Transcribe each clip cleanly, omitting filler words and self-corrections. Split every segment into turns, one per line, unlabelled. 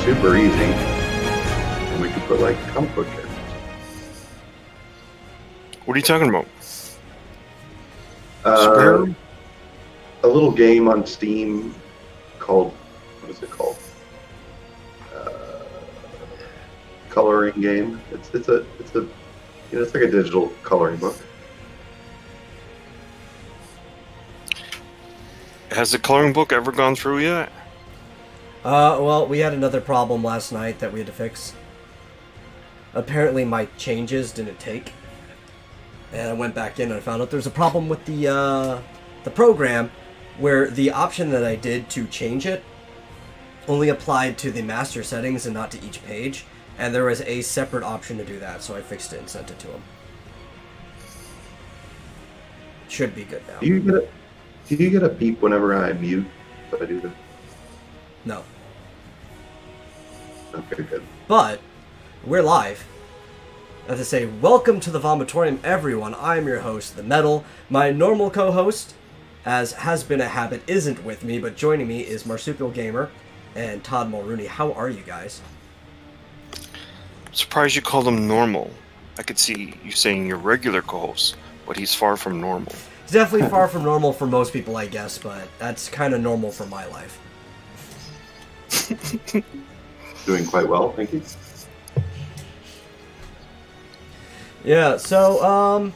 super easy, and we could put like comic book characters.
What are you talking about?
A little game on Steam called, what is it called? Coloring game. It's like a digital coloring book.
Has the coloring book ever gone through yet?
Well, we had another problem last night that we had to fix. Apparently my changes didn't take. And I went back in and I found out there's a problem with the program where the option that I did to change it only applied to the master settings and not to each page. And there was a separate option to do that, so I fixed it and sent it to him. Should be good now.
Do you get a beep whenever I mute? If I do that?
No.
Okay, good.
But we're live. I have to say, welcome to the Vomitorium, everyone. I'm your host, The Metal. My normal co-host, as has been a habit, isn't with me, but joining me is Marsupial Gamer and Todd Mulrooney. How are you guys?
Surprised you called him normal. I could see you saying your regular co-host, but he's far from normal.
It's definitely far from normal for most people, I guess, but that's kind of normal for my life.
Doing quite well, thank you.
Yeah, so,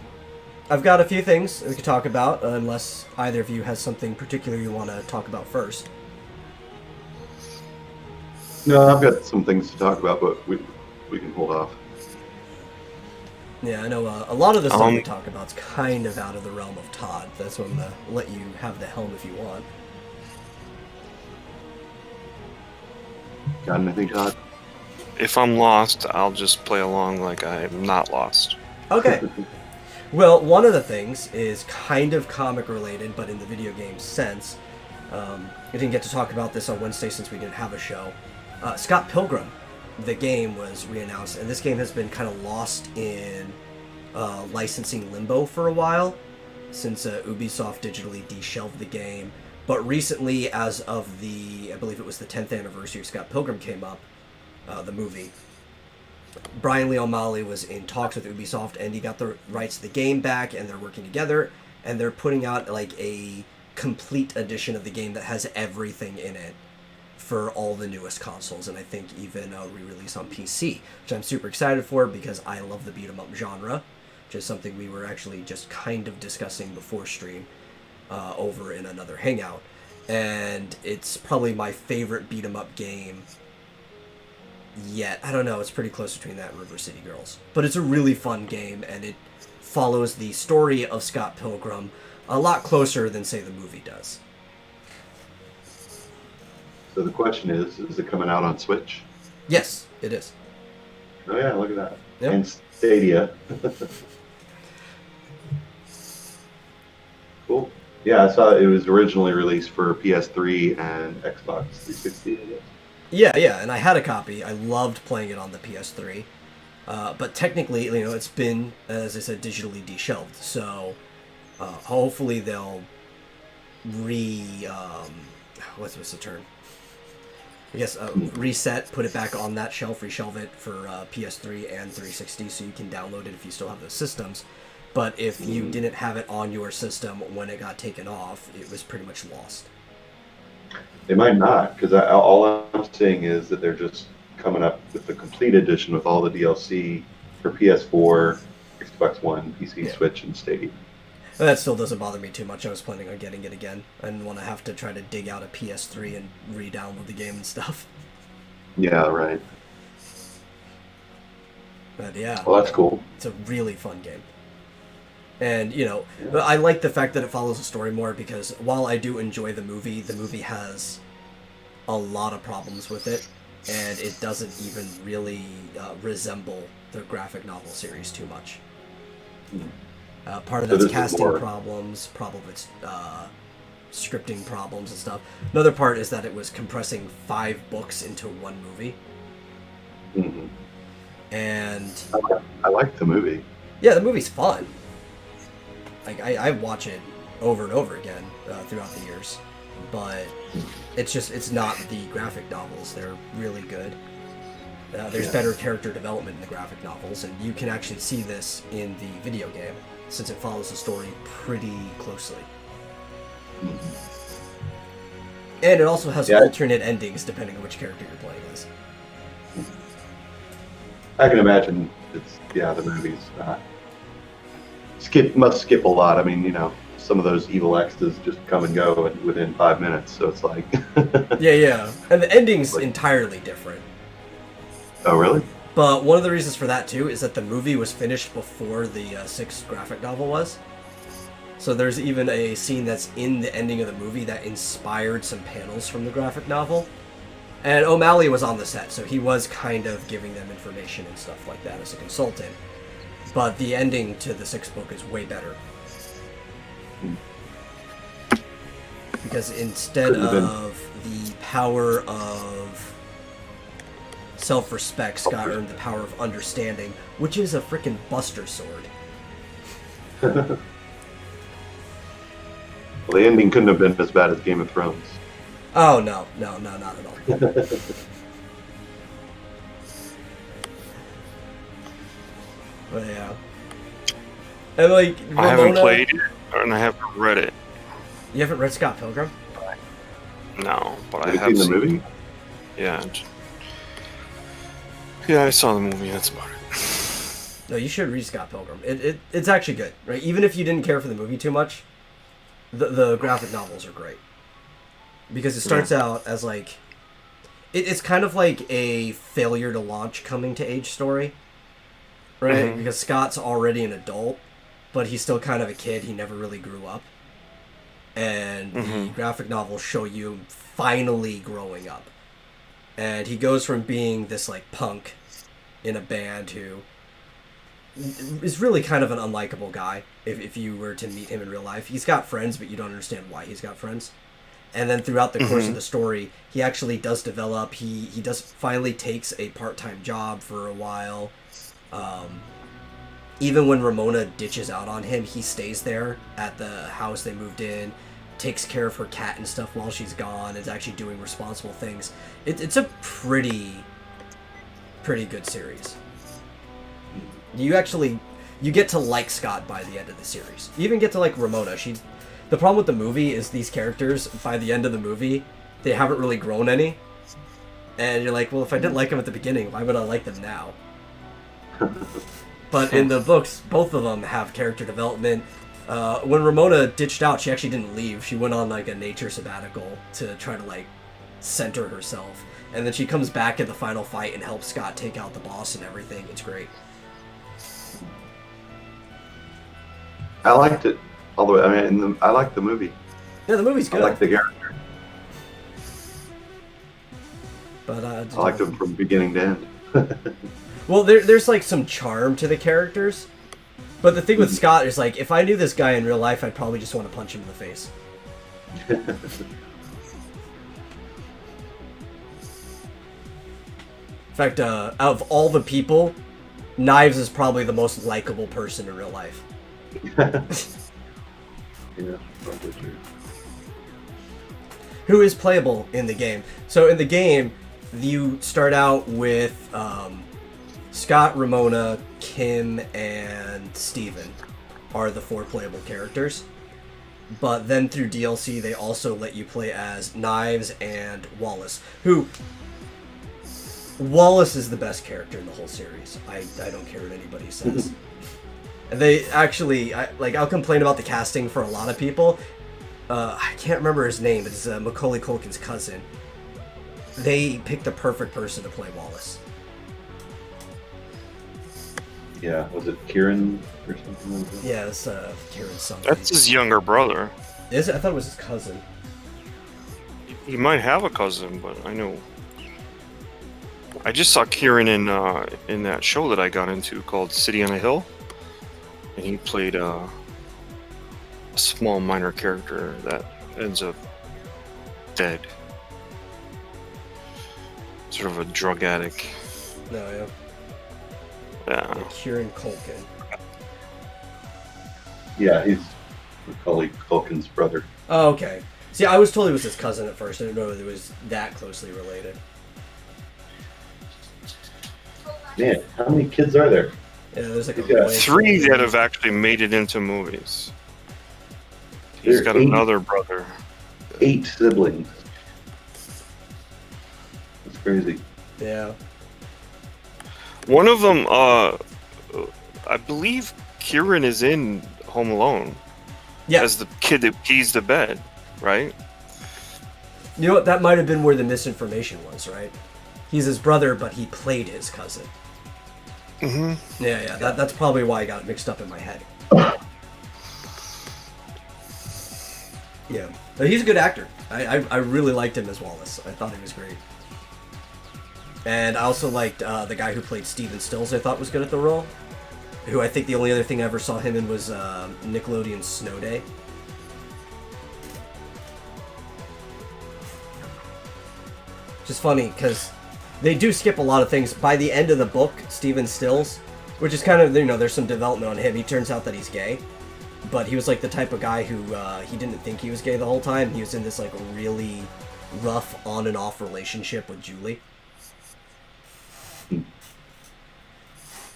I've got a few things we could talk about, unless either of you has something particular you want to talk about first.
No, I've got some things to talk about, but we can hold off.
Yeah, I know a lot of the stuff we talk about is kind of out of the realm of Todd. That's why I'm going to let you have the helm if you want.
Got anything, Todd?
If I'm lost, I'll just play along like I'm not lost.
Okay. Well, one of the things is kind of comic related, but in the video game sense. We didn't get to talk about this on Wednesday since we didn't have a show. Scott Pilgrim, the game, was re-announced, and this game has been kind of lost in licensing limbo for a while, since Ubisoft digitally de-shelved the game. But recently, as of I believe it was the 10th anniversary of Scott Pilgrim came up, the movie, Brian Lee O'Malley was in talks with Ubisoft, and he got the rights to the game back, and they're working together, and they're putting out like a complete edition of the game that has everything in it for all the newest consoles, and I think even a re-release on PC, which I'm super excited for because I love the beat-em-up genre, which is something we were actually just kind of discussing before stream over in another hangout. And it's probably my favorite beat-em-up game yet. I don't know, it's pretty close between that and River City Girls. But it's a really fun game, and it follows the story of Scott Pilgrim a lot closer than, say, the movie does.
So the question is it coming out on Switch?
Yes, it is.
Oh yeah, look at that.
Yep.
And Stadia. Cool. Yeah, I saw it was originally released for PS3 and Xbox 360, I guess.
Yeah, and I had a copy. I loved playing it on the PS3. But technically, it's been, as I said, digitally de-shelved. So hopefully they'll what's the term? I guess reset, put it back on that shelf, reshelve it for PS3 and 360 so you can download it if you still have those systems. But if you didn't have it on your system when it got taken off, it was pretty much lost.
They might not, because all I'm saying is that they're just coming up with the complete edition with all the DLC for PS4, Xbox One, PC,
Yeah.
Switch, and Stadia.
That still doesn't bother me too much. I was planning on getting it again. I didn't want to have to try to dig out a PS3 and re-download the game and stuff.
Yeah, right.
But yeah.
Well, that's cool.
It's a really fun game. And, I like the fact that it follows the story more because while I do enjoy the movie has a lot of problems with it, and it doesn't even really resemble the graphic novel series too much. Part of that's casting problems, problem with scripting problems and stuff. Another part is that it was compressing 5 books into one movie.
Mm-hmm.
And
I like the movie.
Yeah, the movie's fun. Like I watch it over and over again throughout the years. but it's not the graphic novels. They're really good. There's better character development in the graphic novels, and you can actually see this in the video game, since it follows the story pretty closely. And it also has alternate endings depending on which character you're playing as.
I can imagine the movie's must skip a lot. I mean, some of those evil X's just come and go within 5 minutes, so it's like...
yeah. And the ending's entirely different.
Oh, really?
But one of the reasons for that, too, is that the movie was finished before the 6th graphic novel was. So there's even a scene that's in the ending of the movie that inspired some panels from the graphic novel. And O'Malley was on the set, so he was kind of giving them information and stuff like that as a consultant. But the ending to the 6th book is way better. Because instead of the power of self-respect, Scott earned the power of understanding, which is a freaking Buster Sword.
Well, the ending couldn't have been as bad as Game of Thrones.
Oh, no, not at all. But yeah. And like, Ramona,
I haven't played it, and I haven't read it.
You haven't read Scott Pilgrim?
No, but
Have
I have
you seen the movie?
Yeah. Yeah, I saw the movie, that's about it.
No, you should read Scott Pilgrim. It's actually good, right? Even if you didn't care for the movie too much, the graphic novels are great. Because it starts out as like... It's kind of like a failure to launch coming to age story. Right?
Mm-hmm.
Because Scott's already an adult, but he's still kind of a kid. He never really grew up. And the graphic novels show you him finally growing up. And he goes from being this like punk in a band who is really kind of an unlikable guy if you were to meet him in real life. He's got friends, but you don't understand why he's got friends. And then throughout the course of the story, he actually does develop. He does finally takes a part-time job for a while. Even when Ramona ditches out on him, he stays there at the house they moved in, takes care of her cat and stuff while she's gone, is actually doing responsible things. It's a pretty good series. You get to like Scott by the end of the series. You even get to like Ramona. The problem with the movie is these characters, by the end of the movie, they haven't really grown any. And you're like, well, if I didn't like them at the beginning, why would I like them now? But in the books, both of them have character development. When Ramona ditched out, she actually didn't leave. She went on like a nature sabbatical to try to like center herself. And then she comes back in the final fight and helps Scott take out the boss and everything. It's great.
I liked it all the way. I mean, I liked the movie.
Yeah, the movie's good.
I liked the character.
But
I liked him from beginning to end.
Well, there's like some charm to the characters. But the thing with Scott is like, if I knew this guy in real life, I'd probably just want to punch him in the face. In fact, out of all the people, Knives is probably the most likable person in real life.
Yeah, probably true.
Who is playable in the game. So in the game, you start out with Scott, Ramona, Kim, and Steven are the 4 playable characters. But then through DLC, they also let you play as Knives and Wallace, who... Wallace is the best character in the whole series. I don't care what anybody says. And they actually... I'll complain about the casting for a lot of people. I can't remember his name, but it's Macaulay Culkin's cousin. They picked the perfect person to play Wallace.
Yeah, was it Kieran or something like that?
Yeah, it's Kieran's son.
That's his younger brother.
Is it? I thought it was his cousin.
He might have a cousin, but I know. I just saw Kieran in that show that I got into called City on a Hill, and he played a small minor character that ends up dead. Sort of a drug addict.
No, yeah.
Yeah.
Kieran Culkin.
Yeah, he's Macaulay Culkin's brother.
Oh, okay. See, I was told he was his cousin at first. I didn't know it was that closely related.
Man, how many kids are there?
Yeah, there's like
He's got
way-
3 that have actually made it into movies. He's
There are
got
8
another brother.
8 siblings. That's crazy.
Yeah.
One of them, I believe Kieran is in Home Alone
Yeah.
as the kid that pees the bed, right?
You know what? That might have been where the misinformation was, right? He's his brother, but he played his cousin.
Mm-hmm.
Yeah. That's probably why I got it mixed up in my head. Yeah. But he's a good actor. I really liked him as Wallace. I thought he was great. And I also liked the guy who played Steven Stills, I thought was good at the role. Who I think the only other thing I ever saw him in was Nickelodeon's Snow Day. Which is funny, because they do skip a lot of things. By the end of the book, Steven Stills, which is kind of, you know, there's some development on him. He turns out that he's gay. But he was like the type of guy who he didn't think he was gay the whole time. He was in this like really rough on and off relationship with Julie.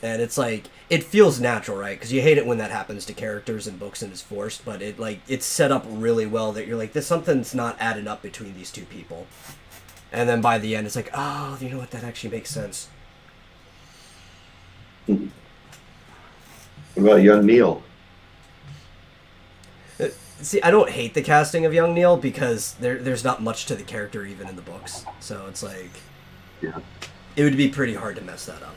And it's like, it feels natural, right? Because you hate it when that happens to characters in books and it's forced, but it's set up really well that you're like, there's something's not adding up between these two people. And then by the end, it's like, oh, you know what? That actually makes sense.
What about young Neil?
See, I don't hate the casting of young Neil because there's not much to the character even in the books. So it's like,
Yeah.
it would be pretty hard to mess that up.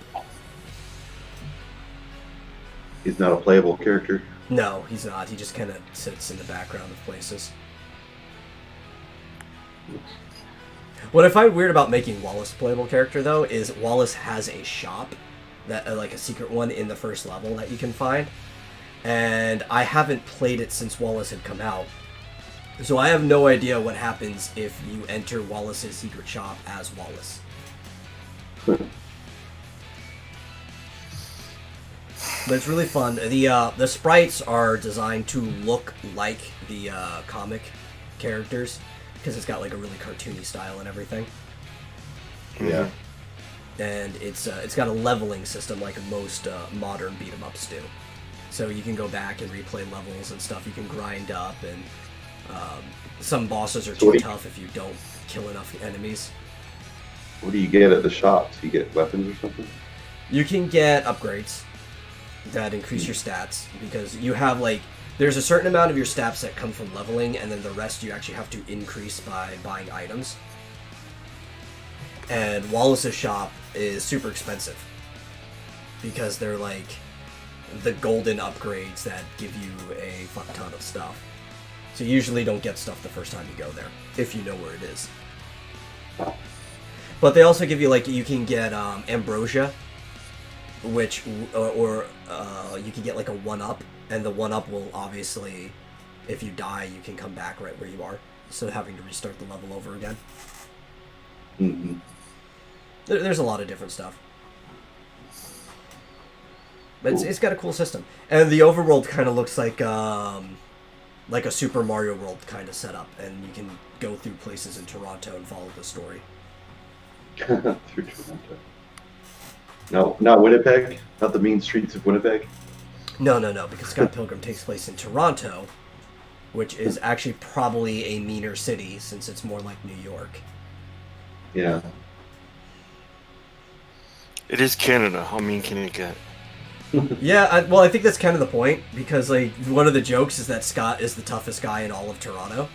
He's not a playable character.
No, he's not. He just kind of sits in the background of places. What I find weird about making Wallace a playable character, though, is Wallace has a shop, that like a secret one in the first level that you can find. And I haven't played it since Wallace had come out. So I have no idea what happens if you enter Wallace's secret shop as Wallace. But it's really fun. The sprites are designed to look like the comic characters because it's got like a really cartoony style and everything.
Yeah.
And it's got a leveling system like most modern beat 'em ups do. So you can go back and replay levels and stuff. You can grind up, and some bosses are too tough if you don't kill enough enemies.
What do you get at the shops? You get weapons or something?
You can get upgrades that increase your stats because you have like there's a certain amount of your stats that come from leveling, and then the rest you actually have to increase by buying items. And Wallace's shop is super expensive because they're like the golden upgrades that give you a fuck ton of stuff. So you usually don't get stuff the first time you go there, if you know where it is. But they also give you, like, you can get ambrosia, which, or you can get like a 1-up, and the 1-up will obviously, if you die, you can come back right where you are, instead of having to restart the level over again.
Mm-hmm.
There's a lot of different stuff. But it's got a cool system. And the overworld kind of looks like a Super Mario World kind of setup, and you can go through places in Toronto and follow the story.
Through Toronto. No, not Winnipeg? Not the mean streets of Winnipeg?
No, because Scott Pilgrim takes place in Toronto, which is actually probably a meaner city since it's more like New York.
Yeah.
It is Canada. How mean can it get?
Yeah, well, I think that's kind of the point, because like one of the jokes is that Scott is the toughest guy in all of Toronto,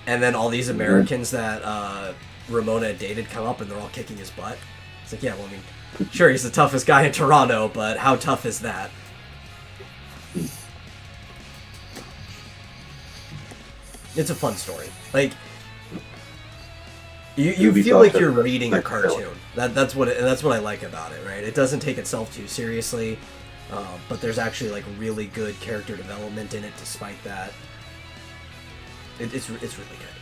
and then all these Americans that Ramona dated come up and they're all kicking his butt. It's like, yeah, well, I mean, sure, he's the toughest guy in Toronto, but how tough is that? It's a fun story. Like, you feel like you're reading a cartoon. That's what I like about it, right? It doesn't take itself too seriously, but there's actually like really good character development in it. Despite that, it's really good.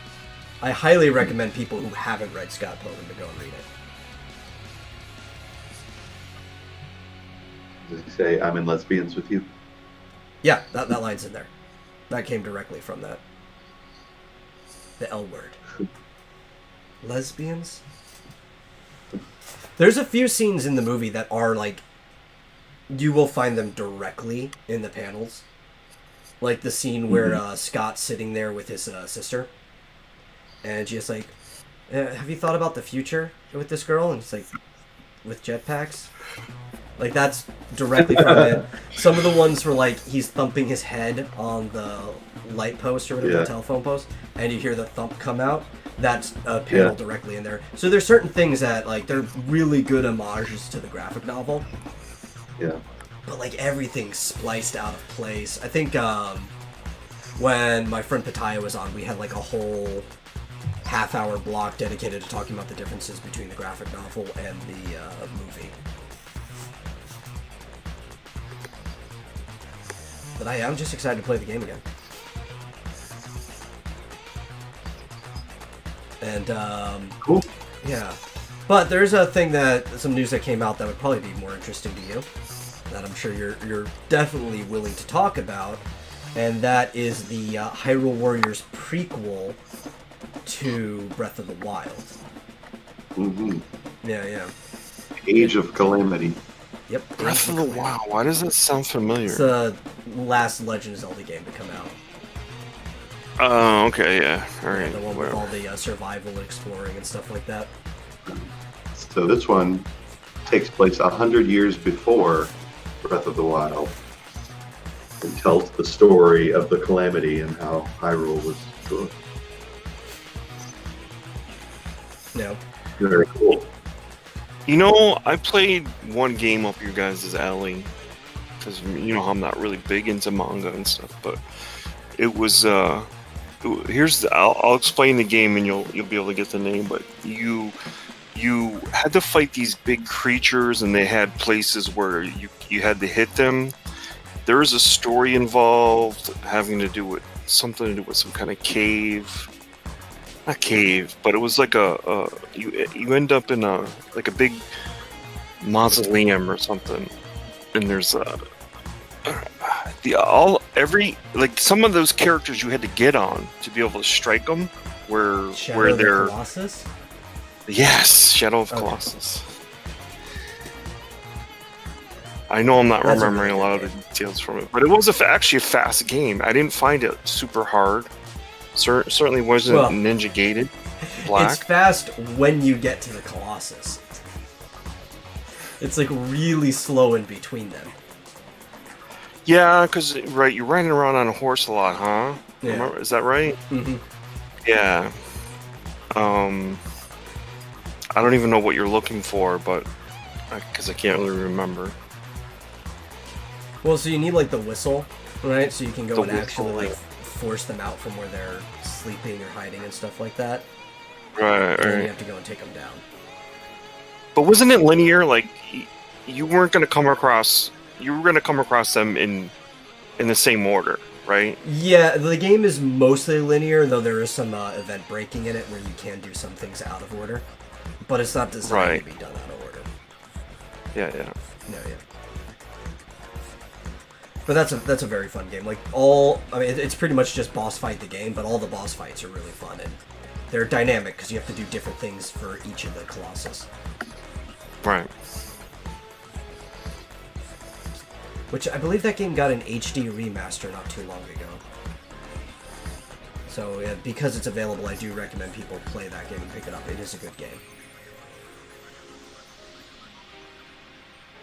I highly recommend people who haven't read Scott Pilgrim to go and read it.
Does he say, I'm in lesbians with you?
Yeah, that line's in there. That came directly from that. The L word. Lesbians? There's a few scenes in the movie that are, like, you will find them directly in the panels. Like the scene where Scott's sitting there with his sister. And she's like, have you thought about the future with this girl? And it's like, with jetpacks? Like, that's directly from it. Some of the ones were like, he's thumping his head on the light post or whatever, the telephone post, and you hear the thump come out. That's a panel directly in there. So there's certain things that, like, they're really good homages to the graphic novel.
Yeah.
But, like, everything's spliced out of place. I think when my friend Pataya was on, we had, like, a whole half-hour block dedicated to talking about the differences between the graphic novel and the movie. But I'm just excited to play the game again. And,
cool.
Yeah. But there's some news that came out that would probably be more interesting to you, that I'm sure you're definitely willing to talk about, and that is the Hyrule Warriors prequel to Breath of the Wild.
Mm-hmm.
Yeah.
Age of Calamity.
Yep.
Breath of the Wild. Why does that sound familiar?
It's the last Legend of Zelda game to come out.
Oh, okay, yeah. All right.
The one with all the survival and exploring and stuff like that.
So this one takes place 100 years before Breath of the Wild. It tells the story of the Calamity and how Hyrule was good.
No.
Very cool.
You know, I played one game up your guys' alley, because you know I'm not really big into manga and stuff, but it was I'll explain the game and you'll be able to get the name, but you had to fight these big creatures and they had places where you had to hit them. There was a story involved having to do with something to do with some kind of cave. Not cave, but it was like you end up in a big mausoleum or something, and there's some of those characters you had to get on to be able to strike them, where they're
Colossus?
Yes, Shadow of Colossus. I know I'm not remembering a lot of the details from it, but it was actually a fast game. I didn't find it super hard. Certainly wasn't ninja gated. Black.
It's fast when you get to the Colossus. It's like really slow in between them.
Yeah, because you're riding around on a horse a lot, huh?
Yeah.
Is that right?
Mm-hmm.
Yeah. I don't even know what you're looking for, but because I can't really remember.
Well, so you need like the whistle, right? So you can go and
whistle,
actually like force them out from where they're sleeping or hiding and stuff like that.
Right.
And then you have to go and take them down.
But wasn't it linear? Like you weren't going to come across. You were going to come across them in the same order, right?
Yeah, the game is mostly linear, though there is some event breaking in it where you can do some things out of order. But it's not designed to be done out of order.
Yeah.
No, yeah. But that's a very fun game. It's pretty much just boss fight the game, but all the boss fights are really fun and they're dynamic because you have to do different things for each of the Colossus.
Right.
Which I believe that game got an HD remaster not too long ago. So yeah, because it's available, I do recommend people play that game and pick it up. It is a good game.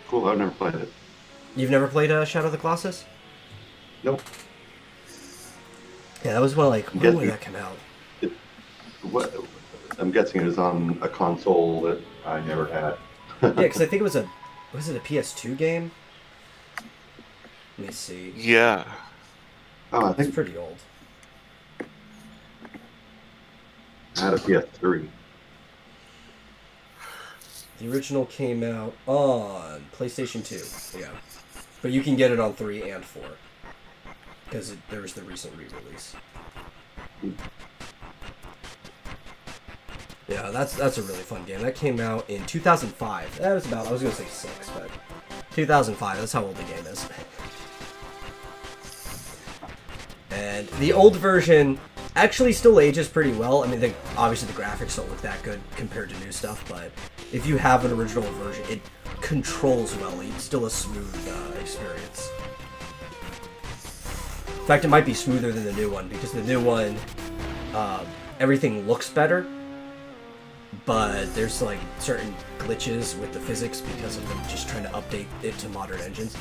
Cool, I've never played it.
You've never played Shadow of the Colossus?
Nope.
Yeah, that was when when did that come out?
I'm guessing it was on a console that I never had.
Yeah, because I think was it a PS2 game? Let me see.
Yeah.
Oh, I think
It's pretty old.
I had a PS3.
The original came out on PlayStation 2. Yeah. But you can get it on 3 and 4. Because there was the recent re-release. Yeah, that's a really fun game. That came out in 2005. That was I was going to say 6, but 2005, that's how old the game is. And the old version actually still ages pretty well. I mean, obviously the graphics don't look that good compared to new stuff, but if you have an original version, it controls well. It's still a smooth experience. In fact, it might be smoother than the new one, because the new one, everything looks better, but there's like certain glitches with the physics because of them just trying to update it to modern engines.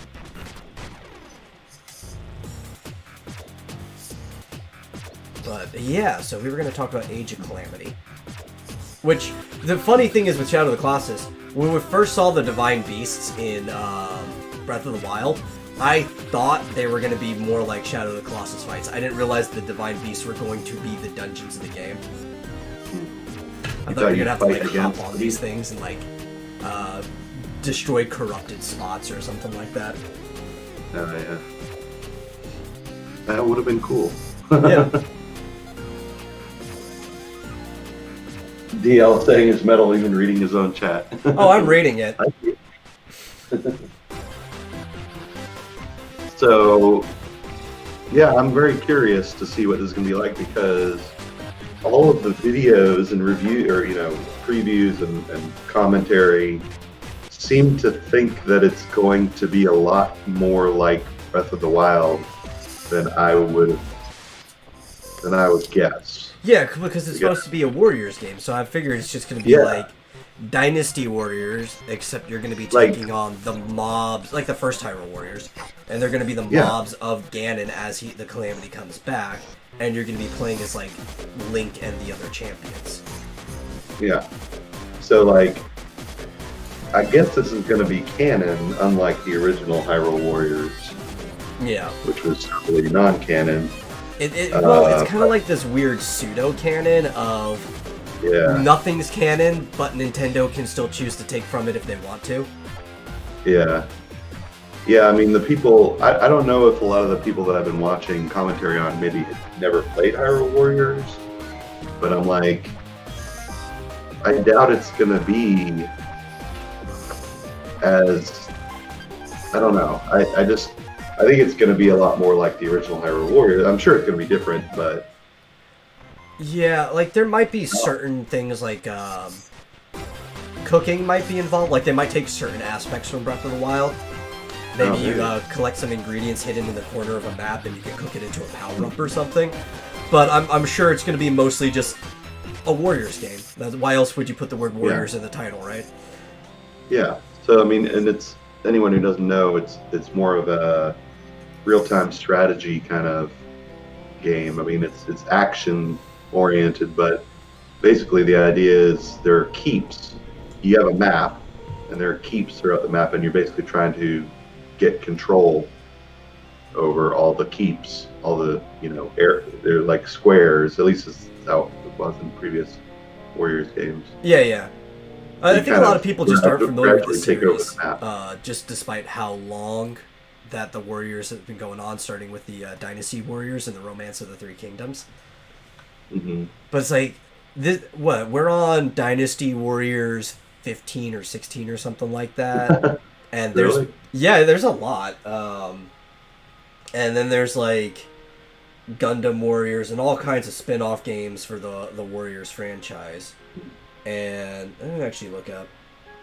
But yeah, so we were going to talk about Age of Calamity. Which, the funny thing is with Shadow of the Colossus, when we first saw the Divine Beasts in Breath of the Wild, I thought they were going to be more like Shadow of the Colossus fights. I didn't realize the Divine Beasts were going to be the dungeons of the game. I thought you were going to have to like hop on these things and like destroy corrupted spots or something like that.
Oh, yeah. That would have been cool.
Yeah.
DL saying his metal, even reading his own chat.
Oh, I'm reading it.
So, yeah, I'm very curious to see what this is going to be like, because all of the videos and previews and commentary seem to think that it's going to be a lot more like Breath of the Wild than I would guess.
Yeah, because it's supposed to be a Warriors game, so I figured it's just going to be like Dynasty Warriors, except you're going to be taking on the mobs, like the first Hyrule Warriors, and they're going to be the mobs of Ganon as the Calamity comes back, and you're going to be playing as like Link and the other champions. Yeah.
So like, I guess this is going to be canon, unlike the original Hyrule Warriors.
Yeah.
Which was totally non-canon.
Well, it's kind of like this weird pseudo-canon of nothing's canon, but Nintendo can still choose to take from it if they want to.
Yeah. Yeah, I mean, the people... I don't know if a lot of the people that I've been watching commentary on maybe had never played Hyrule Warriors, but I'm like... I doubt it's going to be as... I don't know. I think it's going to be a lot more like the original Hyrule Warriors. I'm sure it's going to be different, but...
Yeah, like, there might be certain things like, cooking might be involved. Like, they might take certain aspects from Breath of the Wild. Maybe you collect some ingredients hidden in the corner of a map and you can cook it into a power-up or something. But I'm sure it's going to be mostly just a Warriors game. Why else would you put the word Warriors in the title, right?
Yeah. So, I mean, and it's... Anyone who doesn't know, it's more of a real-time strategy kind of game. I mean, it's action-oriented, but basically the idea is there are keeps. You have a map, and there are keeps throughout the map, and you're basically trying to get control over all the keeps, all the, they're like squares. At least that's how it was in previous Warriors games.
Yeah. I think a lot of people just aren't familiar with the series, just despite how long that the Warriors have been going on, starting with the Dynasty Warriors and the Romance of the Three Kingdoms.
Mm-hmm.
But it's like, we're on Dynasty Warriors 15 or 16 or something like that. And there's, there's a lot. And then there's like Gundam Warriors and all kinds of spin-off games for the Warriors franchise. And I'm gonna actually look up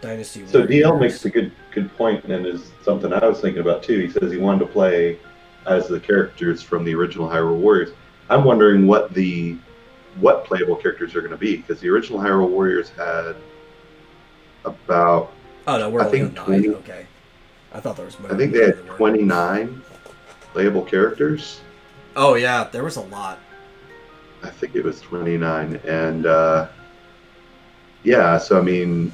Dynasty Warriors.
So DL makes a good point, and is something I was thinking about too. He says he wanted to play as the characters from the original Hyrule Warriors. I'm wondering what playable characters are going to be, because the original Hyrule Warriors had about
we're only on 9. Okay, I thought there was more.
I think they had 29 playable characters.
Oh yeah, there was a lot.
I think it was 29, and yeah, so I mean,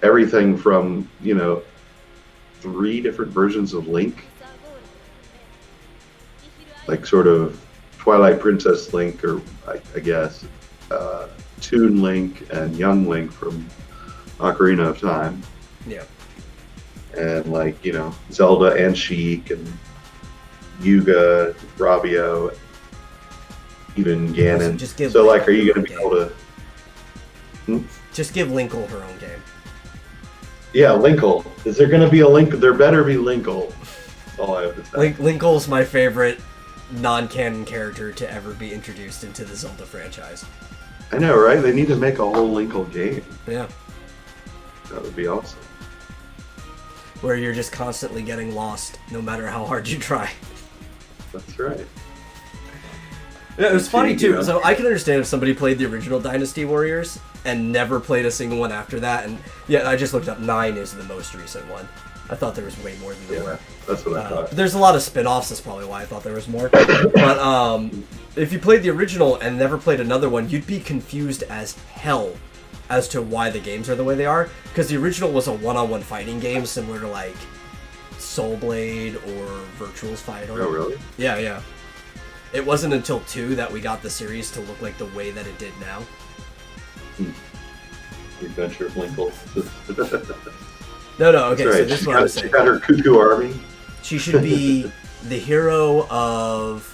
everything from 3 different versions of Link, like sort of Twilight Princess Link, or I guess Toon Link and Young Link from Ocarina of Time.
Yeah.
And like Zelda and Sheik and Yuga, Rabio, even Ganon. So like, are you going to be able to?
Just give Linkle her own game.
Yeah, Linkle. Is there going to be a Link? There better be Linkle. That's all I have to say.
Linkle's my favorite non-canon character to ever be introduced into the Zelda franchise.
I know, right? They need to make a whole Linkle game.
Yeah.
That would be awesome.
Where you're just constantly getting lost, no matter how hard you try.
That's right.
Yeah, it was funny too.
Yeah.
So I can understand if somebody played the original Dynasty Warriors and never played a single one after that. And yeah, I just looked up 9 is the most recent one. I thought there was way more than there
Yeah,
were.
that's what I thought.
There's a lot of spin-offs. That's probably why I thought there was more. But if you played the original and never played another one, you'd be confused as hell as to why the games are the way they are. Because the original was a one-on-one fighting game similar to like Soul Blade or Virtual's Fighter.
Oh, really?
Yeah, yeah. It wasn't until 2 that we got the series to look like the way that it did now.
The Adventure of Linkle.
No, okay,
That's
so
right.
this is what I was
She
saying.
got her cuckoo army.
She should be the hero of...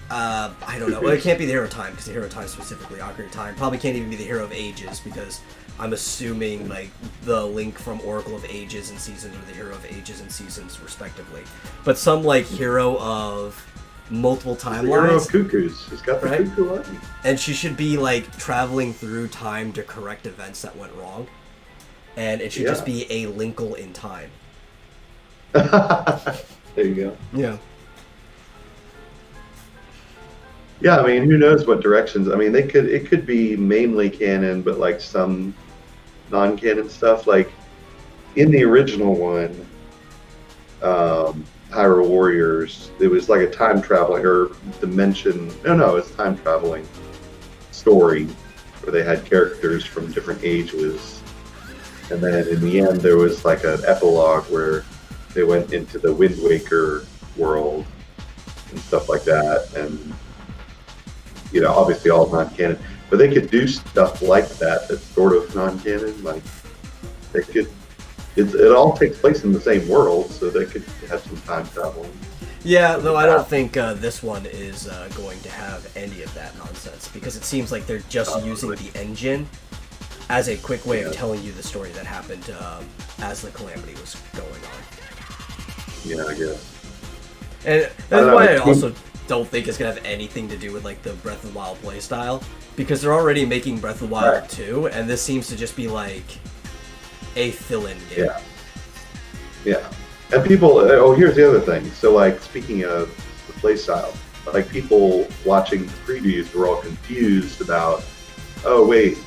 I don't know. Well, it can't be the hero of time, because the hero of time specifically, Ocarina of Time. Probably can't even be the hero of ages, because I'm assuming, like, the Link from Oracle of Ages and Seasons or the hero of ages and seasons, respectively. But some, like, hero of multiple
The hero
timelines.
of cuckoos. She's got the
Right?
cuckoo army.
And she should be, like, traveling through time to correct events that went wrong. And it should just be a Linkle in time.
There you go.
Yeah.
Yeah, I mean, who knows what directions? I mean, it could be mainly canon, but like some non-canon stuff. Like in the original one, Hyrule Warriors, it was like a time traveling or dimension. No, it's time traveling story where they had characters from different ages, and then in the end there was like an epilogue where they went into the Wind Waker world and stuff like that, and you know, obviously all non-canon, but they could do stuff like that that's sort of non-canon. Like they could, it all takes place in the same world, so they could have some time travel.
Yeah, though I don't think this one is going to have any of that nonsense, because it seems like they're just using the engine as a quick way of telling you the story that happened as the Calamity was going on.
Yeah, I guess.
And that's why I also don't think it's going to have anything to do with like the Breath of the Wild playstyle, because they're already making Breath of the Wild 2, and this seems to just be like a fill-in game.
Yeah. And people, here's the other thing. So, like, speaking of the playstyle, like, people watching the previews were all confused about, oh, wait,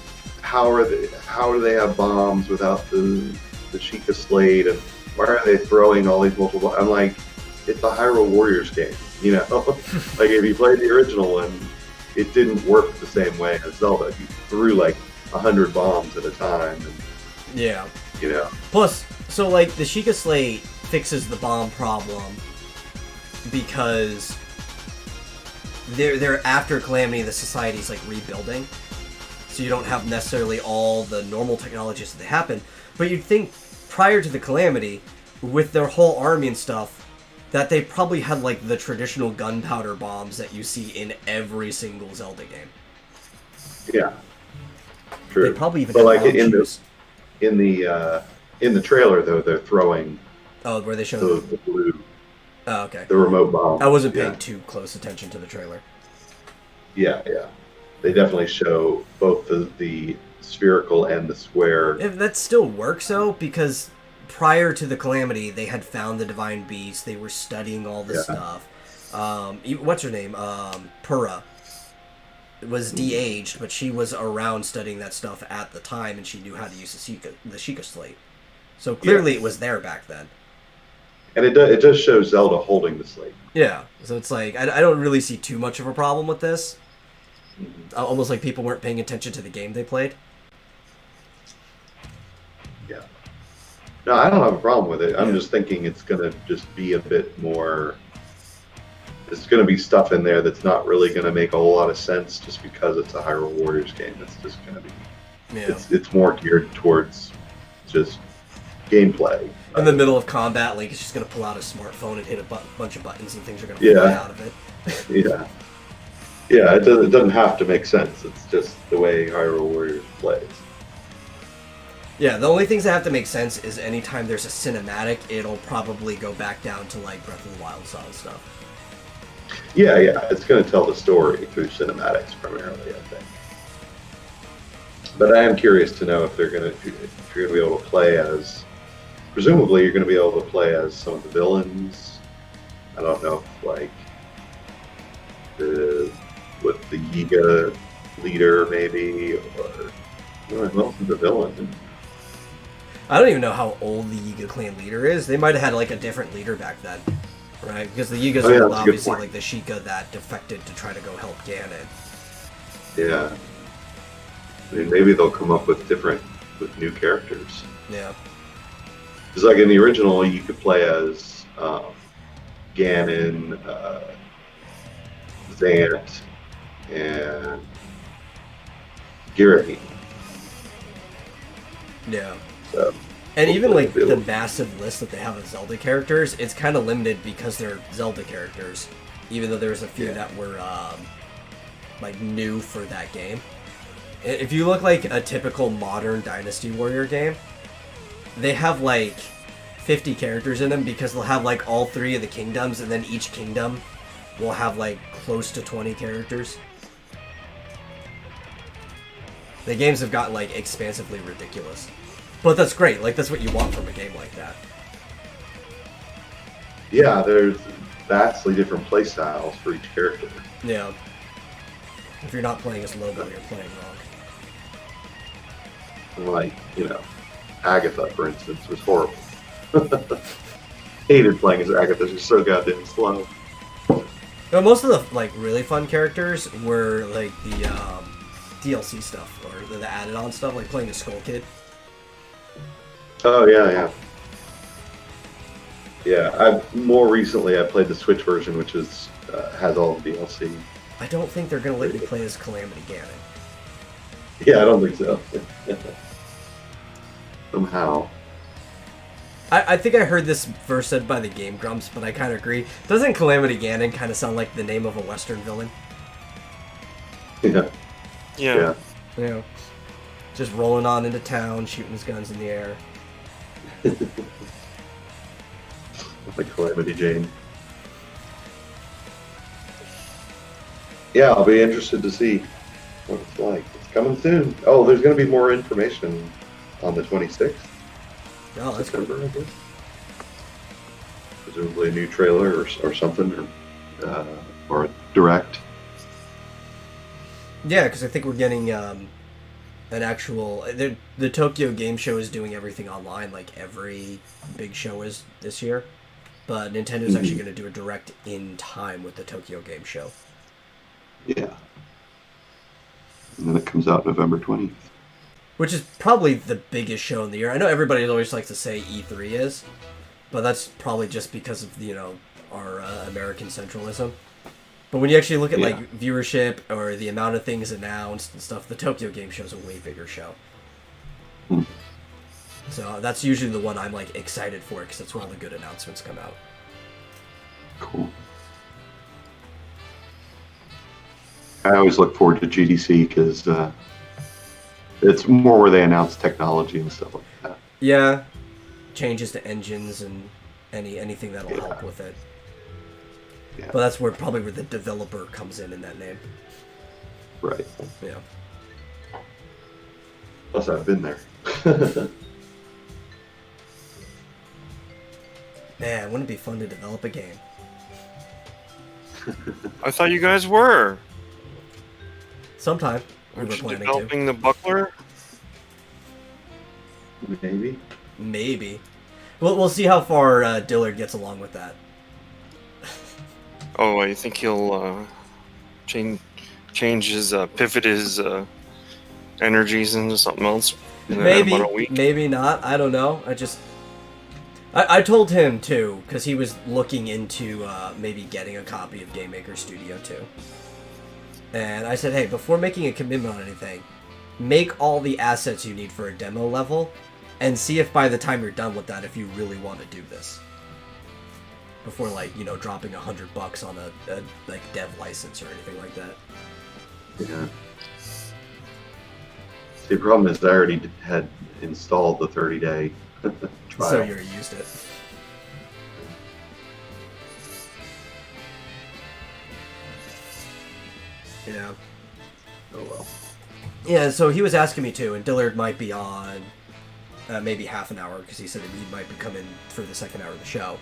how do they have bombs without the Sheikah Slate, and why are they throwing all these multiple, I'm like, it's a Hyrule Warriors game, you know? Like, if you played the original one, it didn't work the same way as Zelda. You threw, like, 100 bombs at a time, and,
Yeah.
you know.
Plus, so like the Sheikah Slate fixes the bomb problem because they're after Calamity, the society's like rebuilding, so you don't have necessarily all the normal technologies that happen. But you'd think prior to the Calamity, with their whole army and stuff, that they probably had like the traditional gunpowder bombs that you see in every single Zelda game.
Yeah. True.
They probably even
but
had
like
bomb
in
shoes.
in the trailer though, they're throwing
Oh, where they show
the blue,
Oh, okay.
the remote bomb.
I wasn't paying
Yeah.
too close attention to the trailer.
Yeah. They definitely show both the spherical and the square.
If that still works though, because prior to the Calamity, they had found the Divine Beast. They were studying all this stuff. What's her name? Purah was de-aged, but she was around studying that stuff at the time, and she knew how to use the Sheikah Slate. So clearly, it was there back then.
And it does show Zelda holding the slate.
Yeah. So it's like I don't really see too much of a problem with this. Almost like people weren't paying attention to the game they played.
Yeah. No, I don't have a problem with it. I'm just thinking it's going to just be a bit more. There's going to be stuff in there that's not really going to make a whole lot of sense just because it's a Hyrule Warriors game. It's just going to be.
Yeah.
It's more geared towards just gameplay.
In the middle of combat, Link is just going to pull out a smartphone and hit a bunch of buttons, and things are going to fly out of it.
Yeah, it doesn't have to make sense. It's just the way Hyrule Warriors plays.
Yeah, the only things that have to make sense is anytime there's a cinematic, it'll probably go back down to like Breath of the Wild style stuff.
Yeah, yeah, it's going to tell the story through cinematics primarily, I think. But I am curious to know if they're going to, if you're going to be able to play as, presumably you're going to be able to play as some of the villains. I don't know if like with the Yiga leader maybe, or who else is the villain?
I don't even know how old the Yiga clan leader is. They might have had like a different leader back then, right? Because the Yigas
Oh, yeah,
are
that's a good
obviously
point.
like the Sheikah that defected to try to go help Ganon.
Yeah. I mean, maybe they'll come up with new characters.
Yeah.
Because like in the original, you could play as Ganon, Zant, and Girahim.
Yeah.
So,
And even like
hopefully
the
it'll-
massive list that they have of Zelda characters, it's kind of limited because they're Zelda characters. Even though there's a few
Yeah.
that were like new for that game. If you look like a typical modern Dynasty Warrior game, they have like 50 characters in them because they'll have like all 3 of the kingdoms, and then each kingdom will have like close to 20 characters. The games have gotten like expansively ridiculous. But that's great, like that's what you want from a game like that.
yeah, there's vastly different play styles for each character.
Yeah. If you're not playing as Lobo, you're playing wrong.
Like, Agatha, for instance, was horrible. Hated playing as Agatha. She's so goddamn slow.
But most of the like really fun characters were like the DLC stuff or the added-on stuff, like playing as Skull Kid.
Oh yeah, yeah, yeah. More recently I played the Switch version, which is has all the DLC.
I don't think they're gonna let you play as Calamity Ganon.
Yeah, I don't think so. Somehow.
I think I heard this verse said by the Game Grumps, but I kind of agree. Doesn't Calamity Ganon kind of sound like the name of a Western villain?
Yeah.
Yeah.
You know, just rolling on into town, shooting his guns in the air.
Like Calamity Jane. Yeah, I'll be interested to see what it's like. It's coming soon. Oh, there's going to be more information on the 26th.
Oh, that's cool.
September, I guess. Presumably a new trailer or something, or a direct.
Yeah, because I think we're getting an actual. The Tokyo Game Show is doing everything online, like every big show is this year. But Nintendo's actually going to do a direct in time with the Tokyo Game Show.
Yeah. And then it comes out November 20th.
Which is probably the biggest show in the year. I know everybody always likes to say E3 is, but that's probably just because of, our American centralism. But when you actually look at,
Yeah.
like, viewership or the amount of things announced and stuff, the Tokyo Game Show is a way bigger show.
Hmm.
So that's usually the one I'm, like, excited for, because that's where all the good announcements come out.
Cool. I always look forward to GDC because it's more where they announce technology and stuff like that.
Yeah, changes to engines and anything that'll
Yeah.
help with it.
Yeah.
But that's probably where the developer comes in that name.
Right.
Yeah.
Plus, I've been there.
Man, wouldn't it be fun to develop a game?
I thought you guys were.
Sometime we
Aren't
were
you
planning to.
developing the buckler?
Maybe.
Maybe. We'll see how far Dillard gets along with that.
Oh, I think he'll change his pivot his energies into something else. In
Maybe,
about a week.
maybe not. I don't know. I told him too, because he was looking into maybe getting a copy of Game Maker Studio 2. And I said, hey, before making a commitment on anything, make all the assets you need for a demo level, and see if by the time you're done with that, if you really want to do this. Before, like, dropping $100 on a like dev license or anything like that.
Yeah. See, the problem is I already had installed the 30-day trial.
So you already used it. Yeah.
Oh well.
Yeah, so he was asking me to, and Dillard might be on maybe half an hour, because he said that he might be coming for the second hour of the show,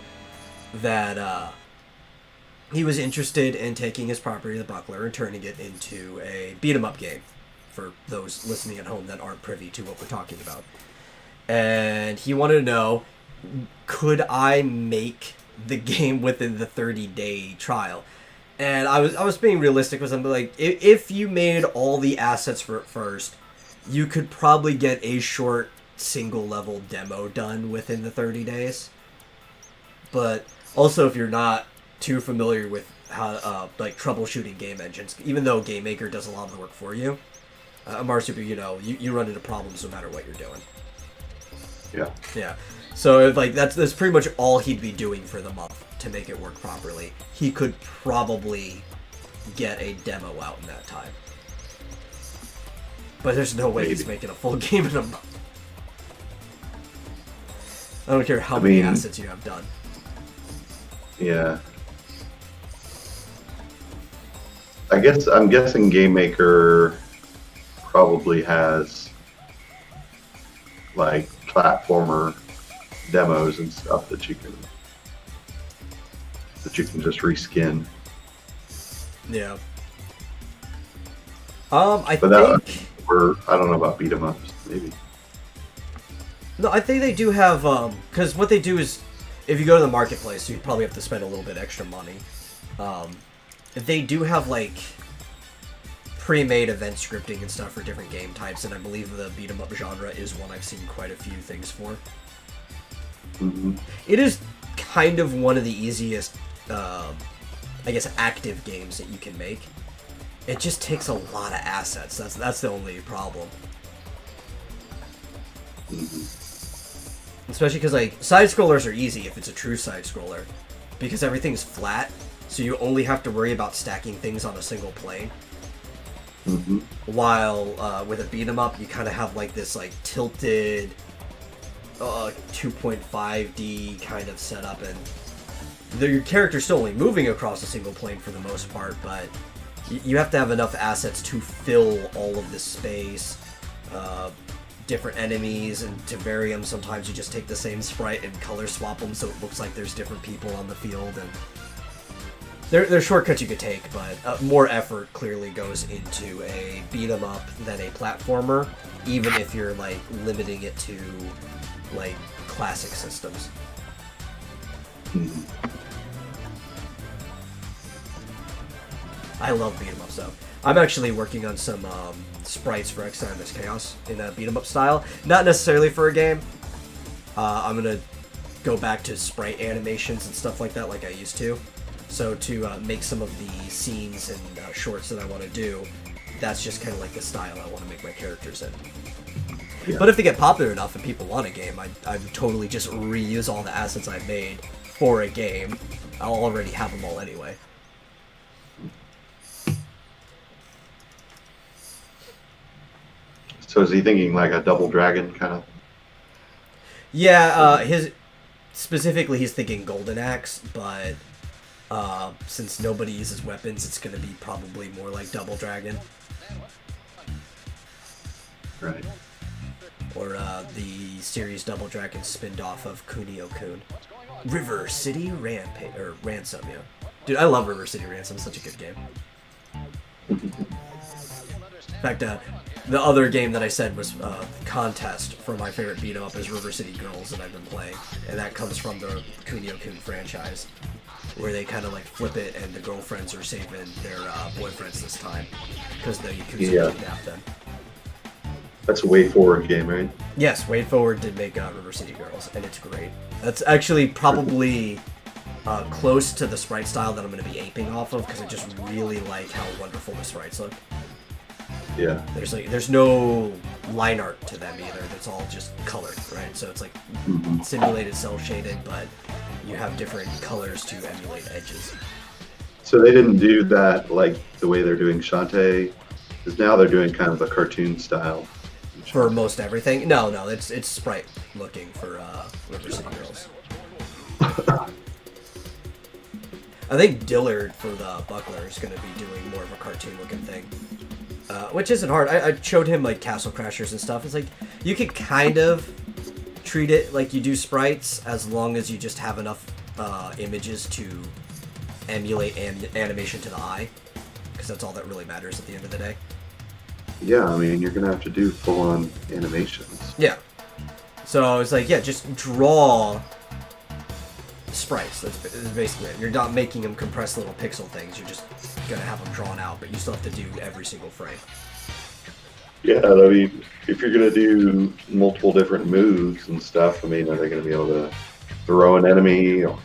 that he was interested in taking his property, the Buckler, and turning it into a beat-em-up game, for those listening at home that aren't privy to what we're talking about. And he wanted to know, could I make the game within the 30-day trial? And I was being realistic with him, like, if you made all the assets for it first, you could probably get a short single-level demo done within the 30 days. But also, if you're not too familiar with how, like, troubleshooting game engines, even though Game Maker does a lot of the work for you, Marsupial, you run into problems no matter what you're doing.
Yeah.
Yeah. So, like, that's pretty much all he'd be doing for the month to make it work properly. He could probably get a demo out in that time. But there's no way he's making a full game in a month. I don't care how many assets you have done.
Yeah. I'm guessing Game Maker probably has like platformer demos and stuff that you can just reskin.
Yeah. I
don't know about beat 'em ups, maybe.
No, I think they do have, because what they do is, if you go to the marketplace, you probably have to spend a little bit extra money. They do have, like, pre-made event scripting and stuff for different game types, and I believe the beat-em-up genre is one I've seen quite a few things for.
Mm-hmm.
It is kind of one of the easiest, I guess, active games that you can make. It just takes a lot of assets. That's the only problem.
Mm-hmm.
Especially because, like, side-scrollers are easy if it's a true side-scroller, because everything's flat, so you only have to worry about stacking things on a single plane.
Mm-hmm.
While with a beat-em-up, you kind of have, like, this, like, tilted 2.5D kind of setup, and your character's still only moving across a single plane for the most part, but you have to have enough assets to fill all of this space, different enemies, and to vary them, sometimes you just take the same sprite and color swap them so it looks like there's different people on the field, and there's shortcuts you could take, but more effort clearly goes into a beat-em-up than a platformer, even if you're, like, limiting it to, like, classic systems.
Mm-hmm.
I love beat-em-ups, though. I'm actually working on some sprites for Eximus Chaos in a beat-em-up style. Not necessarily for a game. I'm going to go back to sprite animations and stuff like that like I used to. So to make some of the scenes and shorts that I want to do, that's just kind of like the style I want to make my characters in. Yeah. But if they get popular enough and people want a game, I'd totally just reuse all the assets I've made for a game. I'll already have them all anyway.
So is he thinking like a Double Dragon kind of?
Yeah, specifically he's thinking Golden Axe, but since nobody uses weapons, it's going to be probably more like Double Dragon.
Right.
Or the series Double Dragon spinned off of Kunio-kun. River City Ransom, yeah. Dude, I love River City Ransom. It's such a good game. In fact, the other game that I said was contest for my favorite beat-em-up is River City Girls that I've been playing. And that comes from the Kunio-kun franchise, where they kind of like flip it and the girlfriends are saving their boyfriends this time because the Yakuza kidnapped them.
That's a Way Forward game, right?
Yes, Way Forward did make River City Girls, and it's great. That's actually probably close to the sprite style that I'm going to be aping off of, because I just really like how wonderful the sprites look.
Yeah.
There's no line art to them either. It's all just colored, right? So it's like simulated cel shaded, but you have different colors to emulate edges.
So they didn't do that like the way they're doing Shantae, because now they're doing kind of a cartoon style.
For most everything? No, it's sprite looking for River City Girls. I think Dillard for the Buckler is going to be doing more of a cartoon-looking thing, which isn't hard. I showed him like Castle Crashers and stuff. It's like you could kind of treat it like you do sprites as long as you just have enough images to emulate animation to the eye, because that's all that really matters at the end of the day.
Yeah, I mean, you're gonna have to do full-on animations.
Yeah. So it's like, yeah, just draw sprites. That's basically it. You're not making them compress little pixel things. You're just gonna have them drawn out, but you still have to do every single frame.
Yeah, I mean, if you're gonna do multiple different moves and stuff, I mean, are they gonna be able to throw an enemy, or,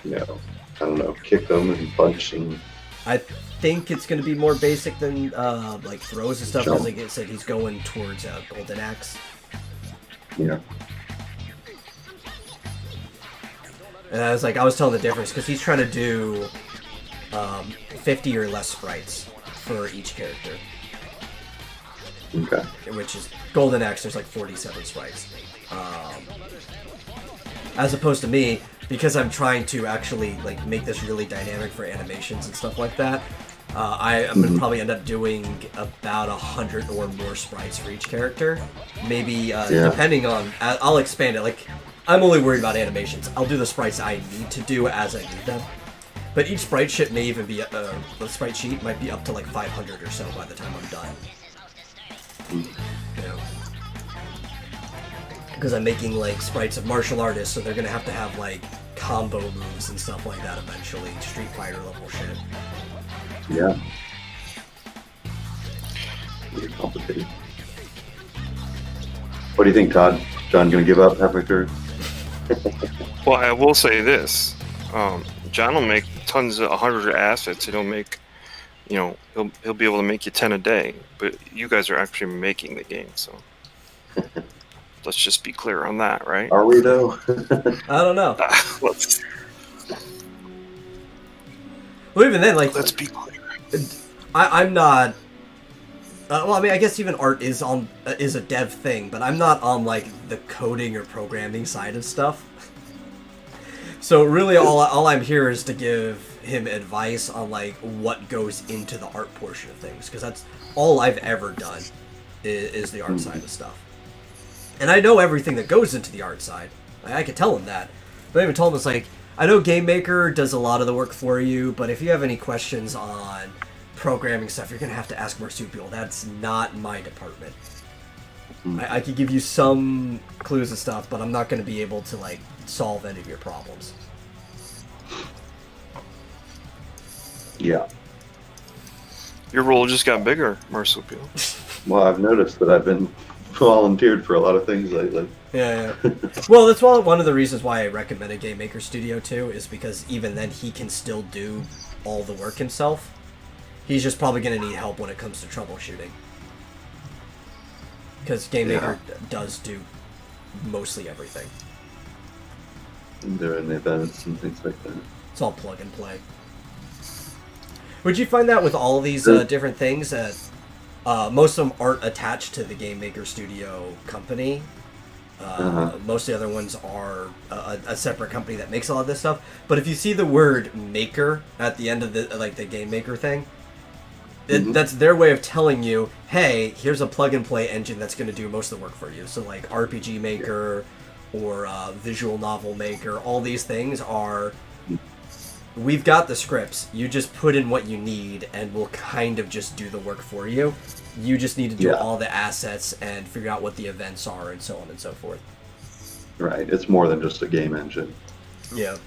you know, I don't know, kick them and punch and...
I think it's going to be more basic than like throws and stuff, because
Jump.
like it said, he's going towards Golden Axe.
Yeah.
And I was telling the difference because he's trying to do 50 or less sprites for each character,
Okay.
which is Golden Axe. There's like 47 sprites, as opposed to me, because I'm trying to actually like make this really dynamic for animations and stuff like that. I'm gonna probably end up doing about 100 or more sprites for each character. Maybe depending on, I'll expand it. Like, I'm only worried about animations. I'll do the sprites I need to do as I need them. But each sprite sheet may even be the sprite sheet might be up to like 500 or so by the time I'm done. You know, because I'm making like sprites of martial artists, so they're gonna have to have like combo moves and stuff like that eventually. Street Fighter level shit.
Yeah. It's complicated. What do you think, Todd? John gonna give up halfway through?
Well, I will say this: John will make tons of 100 assets. He'll make, you know, he'll be able to make you 10 a day. But you guys are actually making the game, so let's just be clear on that, right?
Are we though?
I don't know.
Let's
Well, even then, like,
be clear.
I'm not. Well, I mean, I guess even art is a dev thing, but I'm not on like the coding or programming side of stuff. So really, all I'm here is to give him advice on like what goes into the art portion of things, because that's all I've ever done is the art side of stuff. And I know everything that goes into the art side. I could tell him that, but I even told him, it's like, I know Game Maker does a lot of the work for you, but if you have any questions on programming stuff, you're gonna have to ask Marsupial. That's not my department. I could give you some clues and stuff, but I'm not gonna be able to like solve any of your problems.
Yeah.
Your role just got bigger, Marsupial.
Well, I've noticed that I've been volunteered for a lot of things lately.
Yeah. Well, that's one of the reasons why I recommend a Game Maker Studio too, is because even then he can still do all the work himself. He's just probably going to need help when it comes to troubleshooting. Because Game Maker does do mostly everything.
And doing events and things like that.
It's all plug and play. Would you find that with all of these different things that most of them aren't attached to the Game Maker Studio company? Most of the other ones are a separate company that makes a lot of this stuff. But if you see the word maker at the end of the Game Maker thing, that's their way of telling you, hey, here's a plug and play engine that's going to do most of the work for you. So like RPG Maker or Visual Novel Maker, all these things are, we've got the scripts. You just put in what you need and we'll kind of just do the work for you. You just need to do all the assets and figure out what the events are and so on and so forth.
Right. It's more than just a game engine.
Yeah.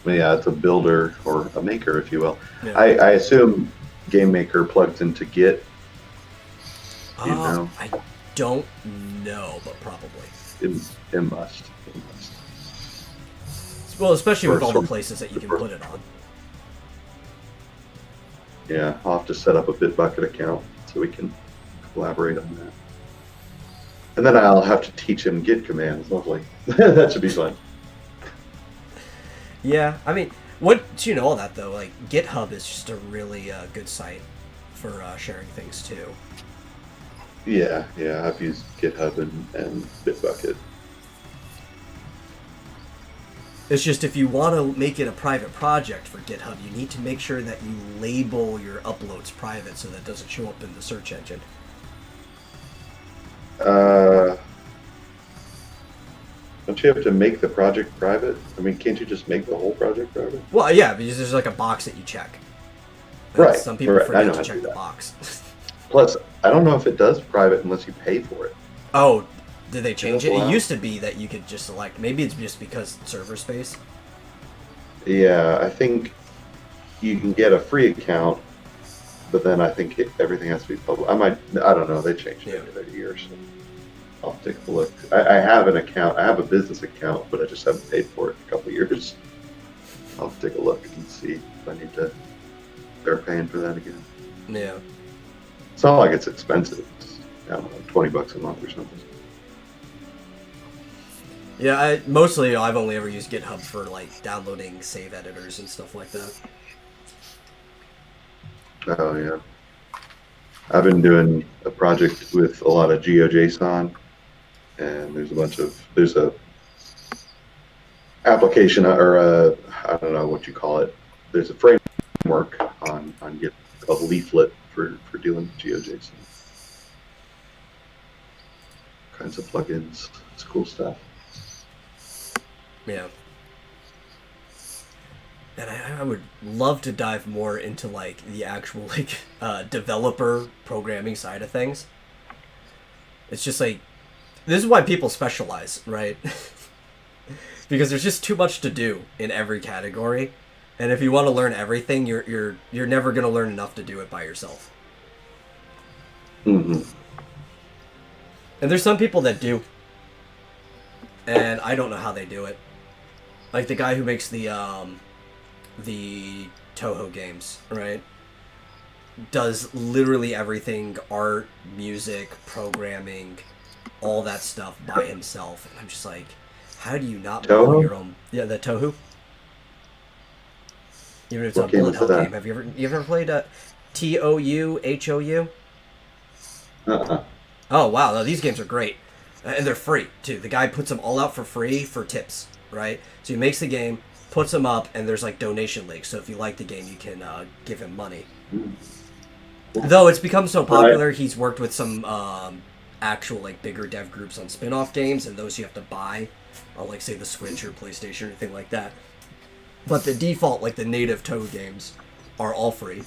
Yeah, it's a builder or a maker, if you will.
Yeah.
I assume Game Maker plugs into Git. You know?
I don't know, but probably.
It must.
Well, especially with all the
Or
places that you can put it on.
Yeah, I'll have to set up a Bitbucket account so we can collaborate on that. And then I'll have to teach him Git commands. Lovely. That should be fun.
Yeah, I mean, once you know all that, though, like, GitHub is just a really good site for sharing things, too.
Yeah, I've used GitHub and Bitbucket.
It's just if you want to make it a private project for GitHub, you need to make sure that you label your uploads private so that it doesn't show up in the search engine.
Don't you have to make the project private? I mean, can't you just make the whole project private?
Well, yeah, because there's like a box that you check. And
Right.
Some people
right. I
forget
know
to
how to
check
do
the
that.
box.
Plus, I don't know if it does private unless you pay for it.
Oh, did they change it? It
allowed?
used to be that you could just select. Maybe it's just because server space.
Yeah, I think you can get a free account, but then I think everything has to be public. I don't know. They changed it every year, so I'll take a look. I have an account. I have a business account, but I just haven't paid for it in a couple of years. I'll take a look and see if I need to start paying for that again.
Yeah.
It's not like it's expensive. It's, I don't know, $20 a month or something.
Yeah, I've only ever used GitHub for like downloading save editors and stuff like that.
Oh yeah. I've been doing a project with a lot of GeoJSON, and there's a application or I don't know what you call it. There's a framework on Git called Leaflet for dealing with GeoJSON. Kinds of plugins. It's cool stuff.
Yeah. And I would love to dive more into like the actual like developer programming side of things. It's just like this is why people specialize, right? Because there's just too much to do in every category, and if you want to learn everything, you're never gonna learn enough to do it by yourself.
Mm-hmm.
And there's some people that do, and I don't know how they do it. Like the guy who makes the Toho games, right? Does literally everything, art, music, programming, all that stuff by himself. And I'm just like, how do you not know
Toho?
your own? Yeah, the Toho. Even if it's
What
a
game
bullet
is
hell
that?
game. Have you ever played TOUHOU?
Uh-uh.
Oh wow, no, these games are great. And they're free too. The guy puts them all out for free for tips, right? So he makes the game, puts them up, and there's like donation links. So if you like the game, you can give him money. Though it's become so popular, he's worked with some actual like bigger dev groups on spin-off games, and those you have to buy on like say the Switch or PlayStation or anything like that. But the default, like the native Toho games, are all free.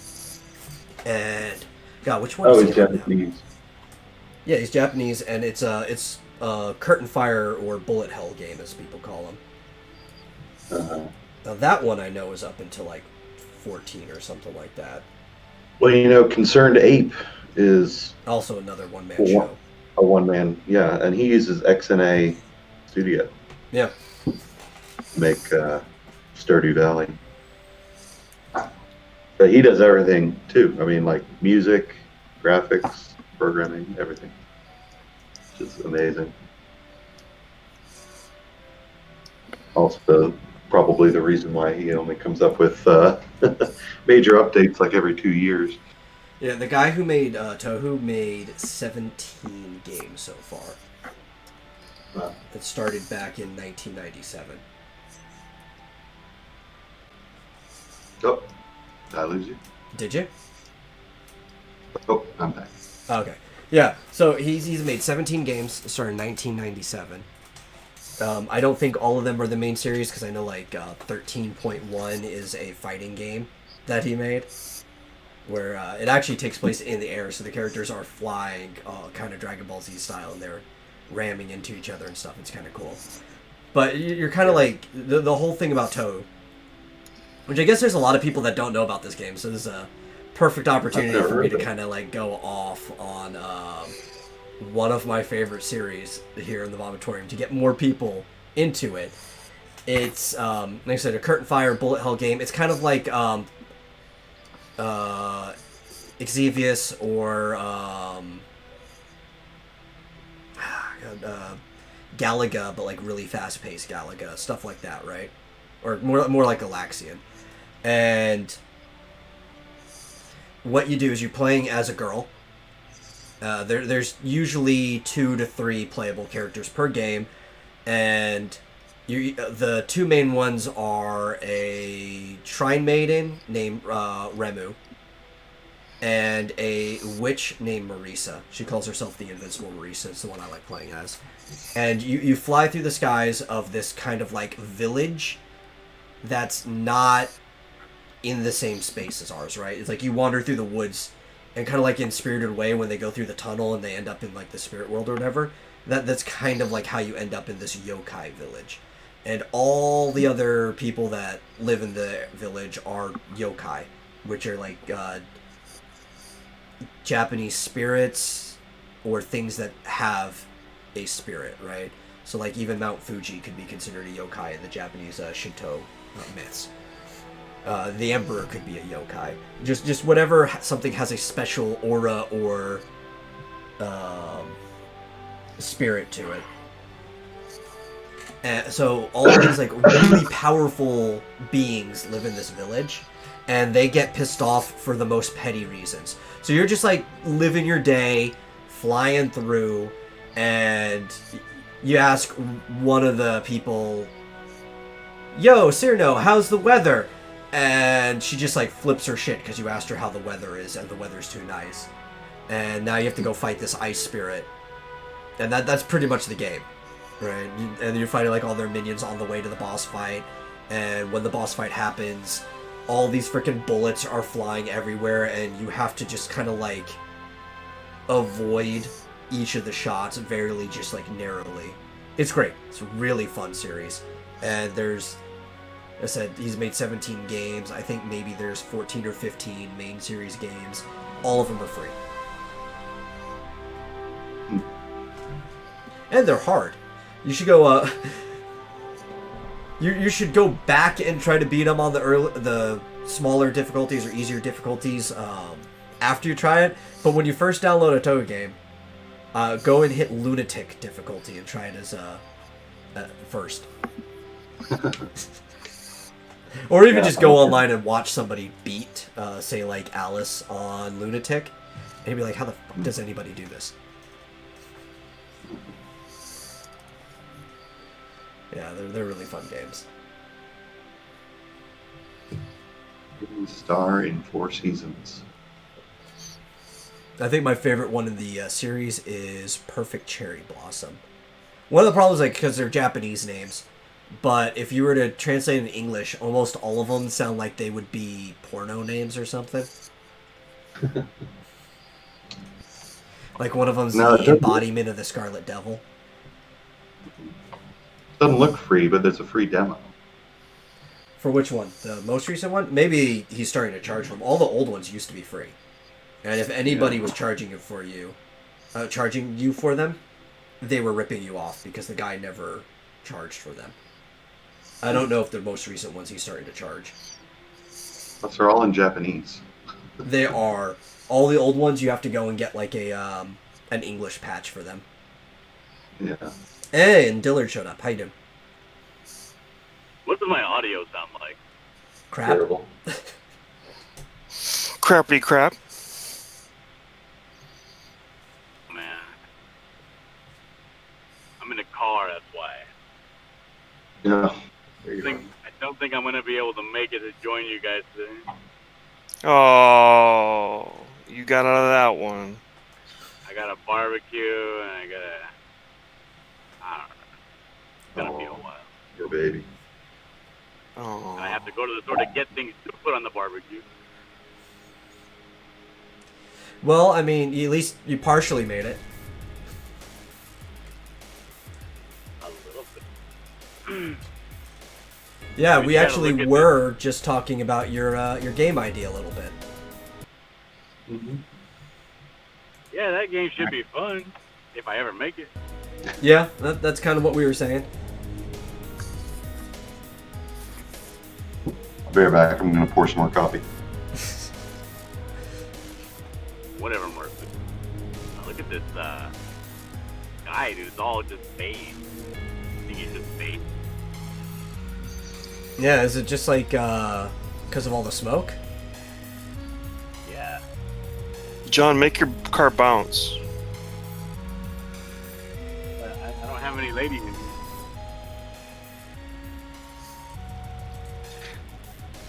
And God, which one?
Oh,
is
it's
he on now?
Japanese.
Yeah, he's Japanese, and it's Curtain Fire or Bullet Hell game, as people call them.
Uh-huh.
Now that one I know is up until like 14 or something like that.
Well, you know, Concerned Ape is
Also another one-man
Well,
show.
a one-man, yeah, and he uses XNA Studio
Yeah.
to make Stardew Valley. But he does everything too. I mean, like music, graphics, programming, everything. Which is amazing. Also, probably the reason why he only comes up with major updates like every 2 years.
Yeah, the guy who made Toho made 17 games so far.
Wow.
That started back in 1997.
Oh, did I lose you?
Did you?
Oh, I'm back.
Okay. Yeah, so he's made 17 games, started in 1997. I don't think all of them are the main series, because I know like 13.1 is a fighting game that he made, where it actually takes place in the air, so the characters are flying, kind of Dragon Ball Z style, and they're ramming into each other and stuff. It's kind of cool. But you're kind of like, the whole thing about Toho, which I guess there's a lot of people that don't know about this game, so this is a perfect opportunity
I've never
for me
heard
to
of it.
kind of like go off on one of my favorite series here in the Vomitorium to get more people into it. It's like I said, a Curtain Fire Bullet Hell game. It's kind of like Exevius or Galaga, but like really fast-paced Galaga, stuff like that, right? Or more like Galaxian. And what you do is you're playing as a girl. There's usually 2 to 3 playable characters per game, and The two main ones are a shrine maiden named Remu and a witch named Marisa. She calls herself the Invincible Marisa. It's the one I like playing as. And you fly through the skies of this kind of like village that's not in the same space as ours, right? It's like you wander through the woods and kind of like in Spirited Away when they go through the tunnel and they end up in like the spirit world or whatever. That's kind of like how you end up in this yokai village. And all the other people that live in the village are yokai, which are like Japanese spirits or things that have a spirit, right? So like even Mount Fuji could be considered a yokai in the Japanese Shinto myths. The Emperor could be a yokai. Just whatever something has a special aura or spirit to it. And so all of these like really powerful beings live in this village, and they get pissed off for the most petty reasons. So you're just like living your day, flying through, and you ask one of the people, "Yo, Cyrano, how's the weather?" And she just like flips her shit because you asked her how the weather is, and the weather's too nice. And now you have to go fight this ice spirit, and that's pretty much the game. Right, and you're fighting like all their minions on the way to the boss fight, and when the boss fight happens, all these freaking bullets are flying everywhere, and you have to just kind of like avoid each of the shots very just like narrowly. It's great. It's a really fun series, and there's, I said, he's made 17 games. I think maybe there's 14 or 15 main series games. All of them are free, and they're hard. You should go. You should go back and try to beat them on the smaller difficulties or easier difficulties after you try it. But when you first download a Toga game, go and hit Lunatic difficulty and try it as first. Or even just go online and watch somebody beat, say like Alice on Lunatic, and you'd be like, how the fuck does anybody do this? Yeah, they're really fun games.
Star in 4 seasons.
I think my favorite one in the series is Perfect Cherry Blossom. One of the problems, like, because they're Japanese names, but if you were to translate in English, almost all of them sound like they would be porno names or something. Like one of them's the embodiment of the Scarlet Devil.
Doesn't look free, but there's a free demo.
For which one? The most recent one? Maybe he's starting to charge them. All the old ones used to be free. And if anybody was charging you for them, they were ripping you off because the guy never charged for them. I don't know if the most recent ones he's starting to charge.
But they're all in Japanese.
They are. All the old ones you have to go and get like a an English patch for them.
Yeah.
Hey, and Dillard showed up. How you doing?
What does my audio sound like?
Crap.
Terrible.
Crappity crap.
Man. I'm in a car, that's why.
Yeah. There you go.
I don't think I'm going to be able to make it to join you guys today.
Oh, you got out of that one.
I got a barbecue, and I got a... I don't know. It's going to be a while.
Your baby.
Oh.
And I have to go to the store to get things to put on the barbecue.
Well, I mean, at least you partially made it.
A little bit.
Yeah,
We
we
gotta
actually
look at
were just talking about your game idea a little bit.
Mm-hmm.
Yeah, that game should be fun, if I ever make it.
Yeah, that's kind of what we were saying.
I'll be right back. I'm going to pour some more coffee.
Whatever, Murphy. Now look at this guy, dude. It's all just bait. I think he's just bait.
Yeah, is it just like because of all the smoke?
Yeah.
John, make your car bounce.
But I don't have any ladies in here.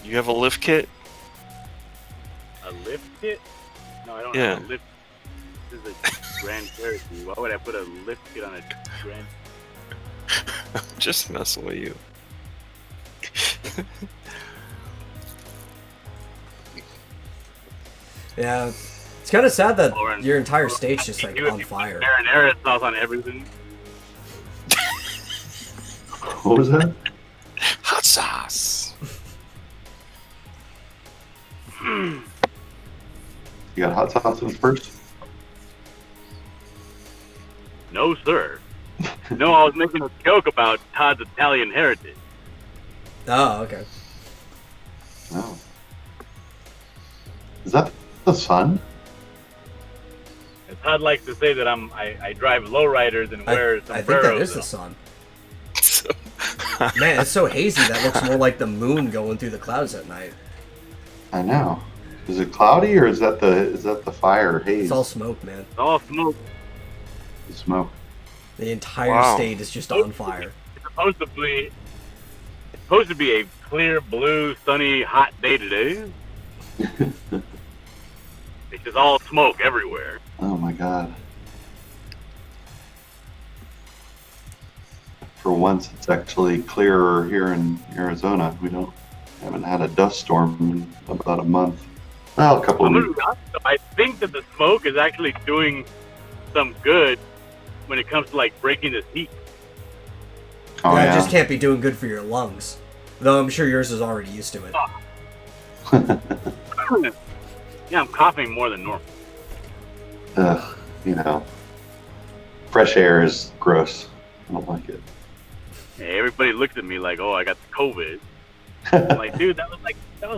You have a lift kit?
A lift kit? No, I don't
Yeah.
have a lift. This is a Grand Cherokee. Why would I put a lift kit on a Grand?
Just messing with you.
Yeah, it's kind of sad that
Lauren,
your entire state's just like on fire.
Marinara sauce on everything.
What was that?
Hot sauce.
You got hot sauce in first?
No, sir. No, I was making a joke about Todd's Italian heritage.
Oh, okay.
No. Is that the sun?
And Todd likes to say that I drive lowriders and wear
I think
sombreros.
that is the sun. Man, it's so hazy that looks more like the moon going through the clouds at night.
I know. Is it cloudy or is that the fire haze?
It's all smoke, man.
It's all smoke.
The smoke.
The entire
Wow.
state is just on fire.
It's supposed to be a clear, blue, sunny, hot day today. It's just all smoke everywhere.
Oh my god. For once, it's actually clearer here in Arizona. We haven't had a dust storm in about a month. Well, a couple
I'm
of
gonna
weeks.
be honest, though, I think that the smoke is actually doing some good when it comes to like breaking this heat.
Oh
yeah,
yeah.
it just can't be doing good for your lungs. Though I'm sure yours is already used to it.
Yeah, I'm coughing more than normal.
Ugh, fresh air is gross. I don't like it.
Hey, everybody looks at me like, "Oh, I got the COVID." I'm like, dude, that was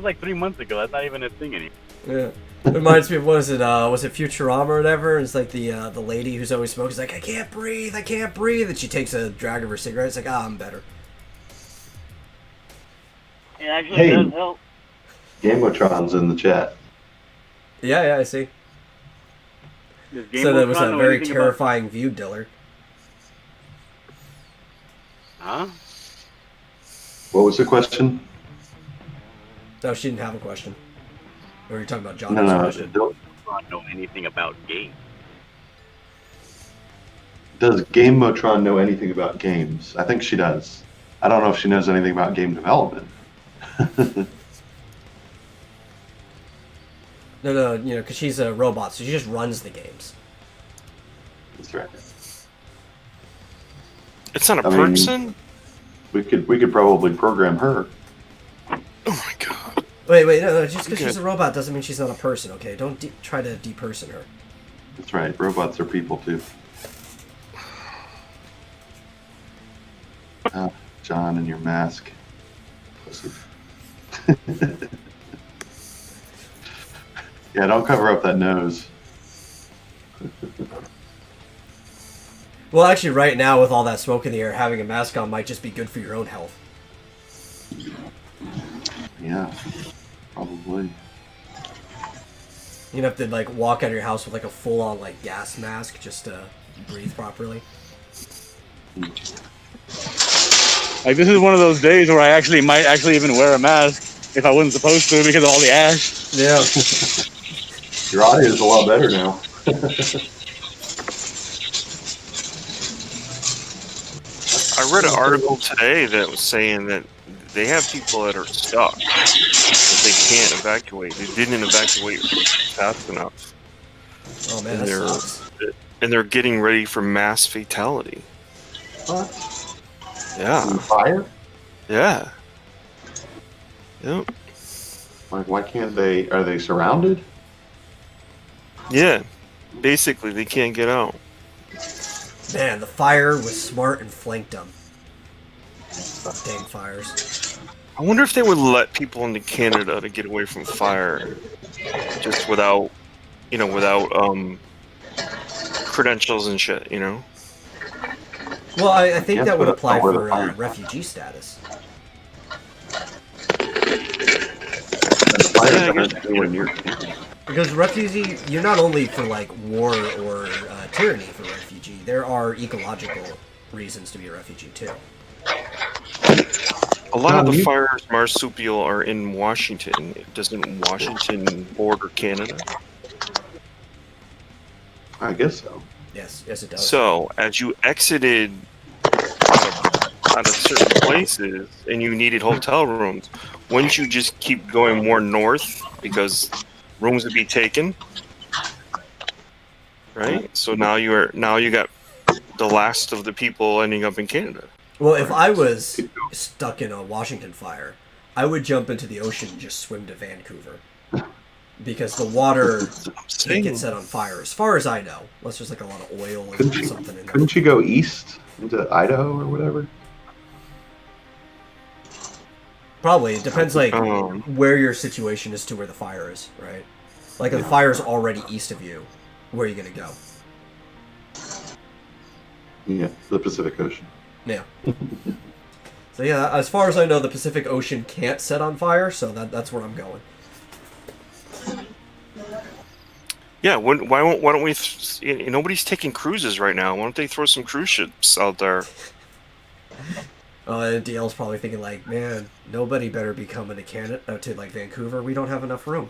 like 3 months ago. That's not even a thing anymore.
Yeah. It reminds me of, was it Futurama or whatever? It's like the lady who's always smoking. She's like, I can't breathe, and she takes a drag of her cigarette. It's like, I'm better.
It actually
Hey.
does help.
Gamotron's in the chat.
Yeah, I see.
Does Game
So that
of
was
Thrones
a
know
very
anything about-
terrifying view, Diller.
Huh?
What was the question?
No, she didn't have a question. Or you're talking about John's
No,
question.
Not know anything about games.
Does Gamotron know anything about games? I think she does. I don't know if she knows anything about game development.
No, because she's a robot, so she just runs the games.
That's right.
It's not a
I mean-
person?
We could probably program her.
Oh my god.
Wait, no, just because
Okay.
she's a robot doesn't mean she's not a person, okay? Don't try to deperson her.
That's right. Robots are people too. John and your mask. Pussy. Yeah, don't cover up that nose.
Well, actually, right now, with all that smoke in the air, having a mask on might just be good for your own health.
Yeah, probably.
You'd have to, like, walk out of your house with, like, a full-on, like, gas mask just to breathe properly.
Like, this is one of those days where I might even wear a mask if I wasn't supposed to because of all the ash.
Yeah.
Your audio is a lot better now.
I read an article today that was saying that they have people that are stuck. That they can't evacuate. They didn't evacuate fast enough.
Oh, man,
And
that
they're,
sucks.
and they're getting ready for mass fatality.
What?
Yeah.
Fire?
Yeah. Yep.
Like, why can't they? Are they surrounded?
Yeah. Basically, they can't get out.
Man, the fire was smart and flanked them. Dang fires.
I wonder if they would let people into Canada to get away from fire, just without credentials and shit.
Well, I think
Yes,
that would
but
apply
that's not where
for
the fire-
refugee status.
The fires
Yeah, I
aren't
guess-
anywhere near Canada.
Because refugee, you're not only for, like, war or tyranny for refugee, there are ecological reasons to be a refugee, too.
A lot of the
you-
fires marsupial are in Washington. Doesn't Washington border Canada?
I guess so.
Yes, yes, it does.
So, as you exited out of certain places and you needed hotel rooms, wouldn't you just keep going more north because rooms would be taken? Right? So now you got the last of the people ending up in Canada.
Well, if I was stuck in a Washington fire, I would jump into the ocean and just swim to Vancouver. Because the water can't get set on fire, as far as I know. Unless there's like a lot of oil or something in there.
Couldn't you go east into Idaho or whatever?
Probably. It depends like
Um,
where your situation is to where the fire is, right? Like if the fire's already east of you, where are you gonna go?
Yeah, the Pacific Ocean.
Yeah. So yeah, as far as I know, the Pacific Ocean can't set on fire, so that's where I'm going.
yeah, why don't we? Nobody's taking cruises right now. Why don't they throw some cruise ships out there?
And DL's probably thinking like, man, nobody better be coming to Canada to like Vancouver. We don't have enough room.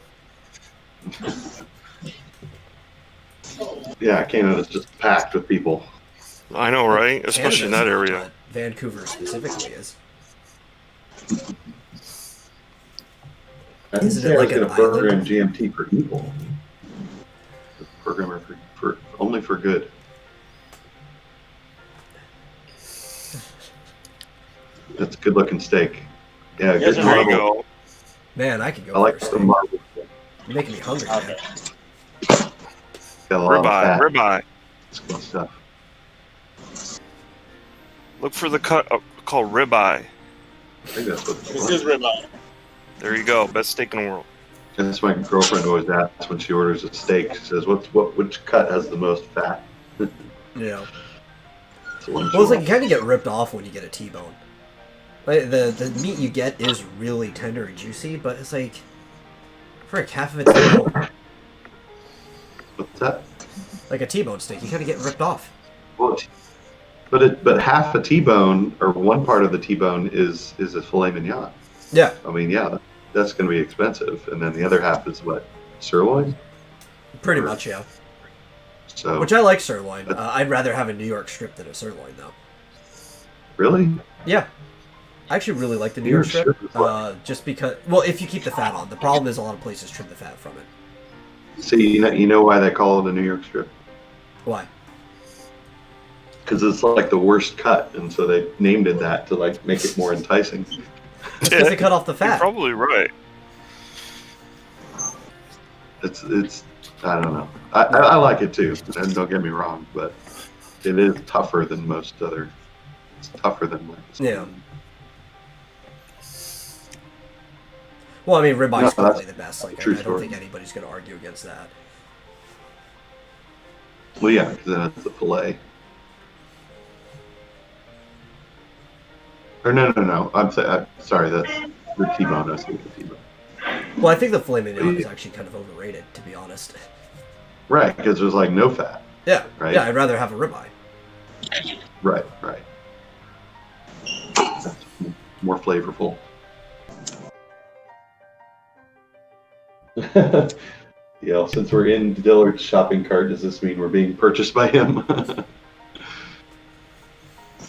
Yeah, Canada's just packed with people.
I know, right? Especially in that
Canada's
area.
not, but Vancouver specifically is.
I didn't
Isn't
say
it
I was
like
going
an
to program
island?
GMT for evil. The programmer for only for good. That's a good looking steak. Yeah,
Yes,
good
sir.
There you
marble.
go.
Man, I could go
I like
for a
the
steak.
marble.
You're making me hungry, man.
Got a lot of
Ribeye,
fat.
ribeye.
It's good stuff.
Look for the cut called ribeye.
I think that's what
This is ribeye.
There you go. Best steak in the world.
That's my girlfriend always asks when she orders a steak. She says, which cut has the most fat?"
Yeah.
So when she
Well, it's like you
wants-
kind of get ripped off when you get a T-bone. Like, the meat you get is really tender and juicy, but it's like, frick, half of it's T-bone.
What's that?
Like a T-bone steak, you kind of get ripped off.
Well, but half a T-bone or one part of the T-bone is a filet mignon.
Yeah,
I mean, yeah, that's going to be expensive, and then the other half is what, sirloin.
pretty much, yeah.
So
Which I like sirloin. I'd rather have a New York strip than a sirloin, though.
really,
Yeah. I actually really like the New York strip.
is what?
Just because, well, if you keep the fat on. The problem is a lot of places trim the fat from it.
See, you know why they call it a New York strip?
Why?
Because it's like the worst cut, and so they named it that to like make it more enticing.
Because they cut off the
You're
fat.
probably right.
It's I don't know. I like it too, and don't get me wrong, but it is tougher than most other. It's tougher than like.
Yeah. Well, I mean, ribeye
No,
is probably
that's
the best. Like, I
true
don't
story.
think anybody's going to argue against that.
Well, yeah, because then it's the fillet. Or no. I'm sorry. The T-bone. I was thinking T-bone.
Well, I think the filet mignon is actually kind of overrated, to be honest.
Right, because there's like no fat.
Yeah,
Right.
yeah, I'd rather have a ribeye.
Right. That's more flavorful. Yeah, since we're in Dillard's shopping cart, does this mean we're being purchased by him?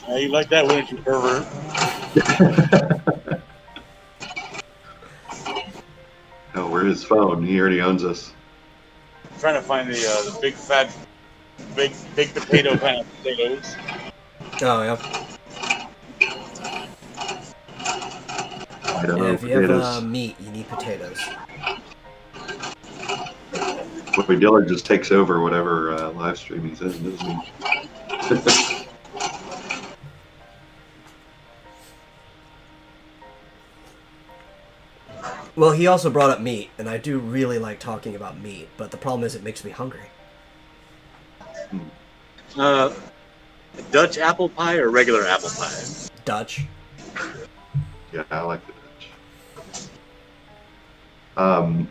You like that, wouldn't you, pervert?
Oh, where's his phone? He already owns us.
I'm trying to find the big fat, big potato kind of potatoes.
Oh, yeah.
I don't
Yeah,
know.
if you have
Potatoes.
meat, you need potatoes.
Boy, Dillard just takes over whatever live stream he's in, doesn't he?
Well, he also brought up meat, and I do really like talking about meat, but the problem is it makes me hungry.
Dutch apple pie or regular apple pie?
Dutch.
Yeah, I like the Dutch.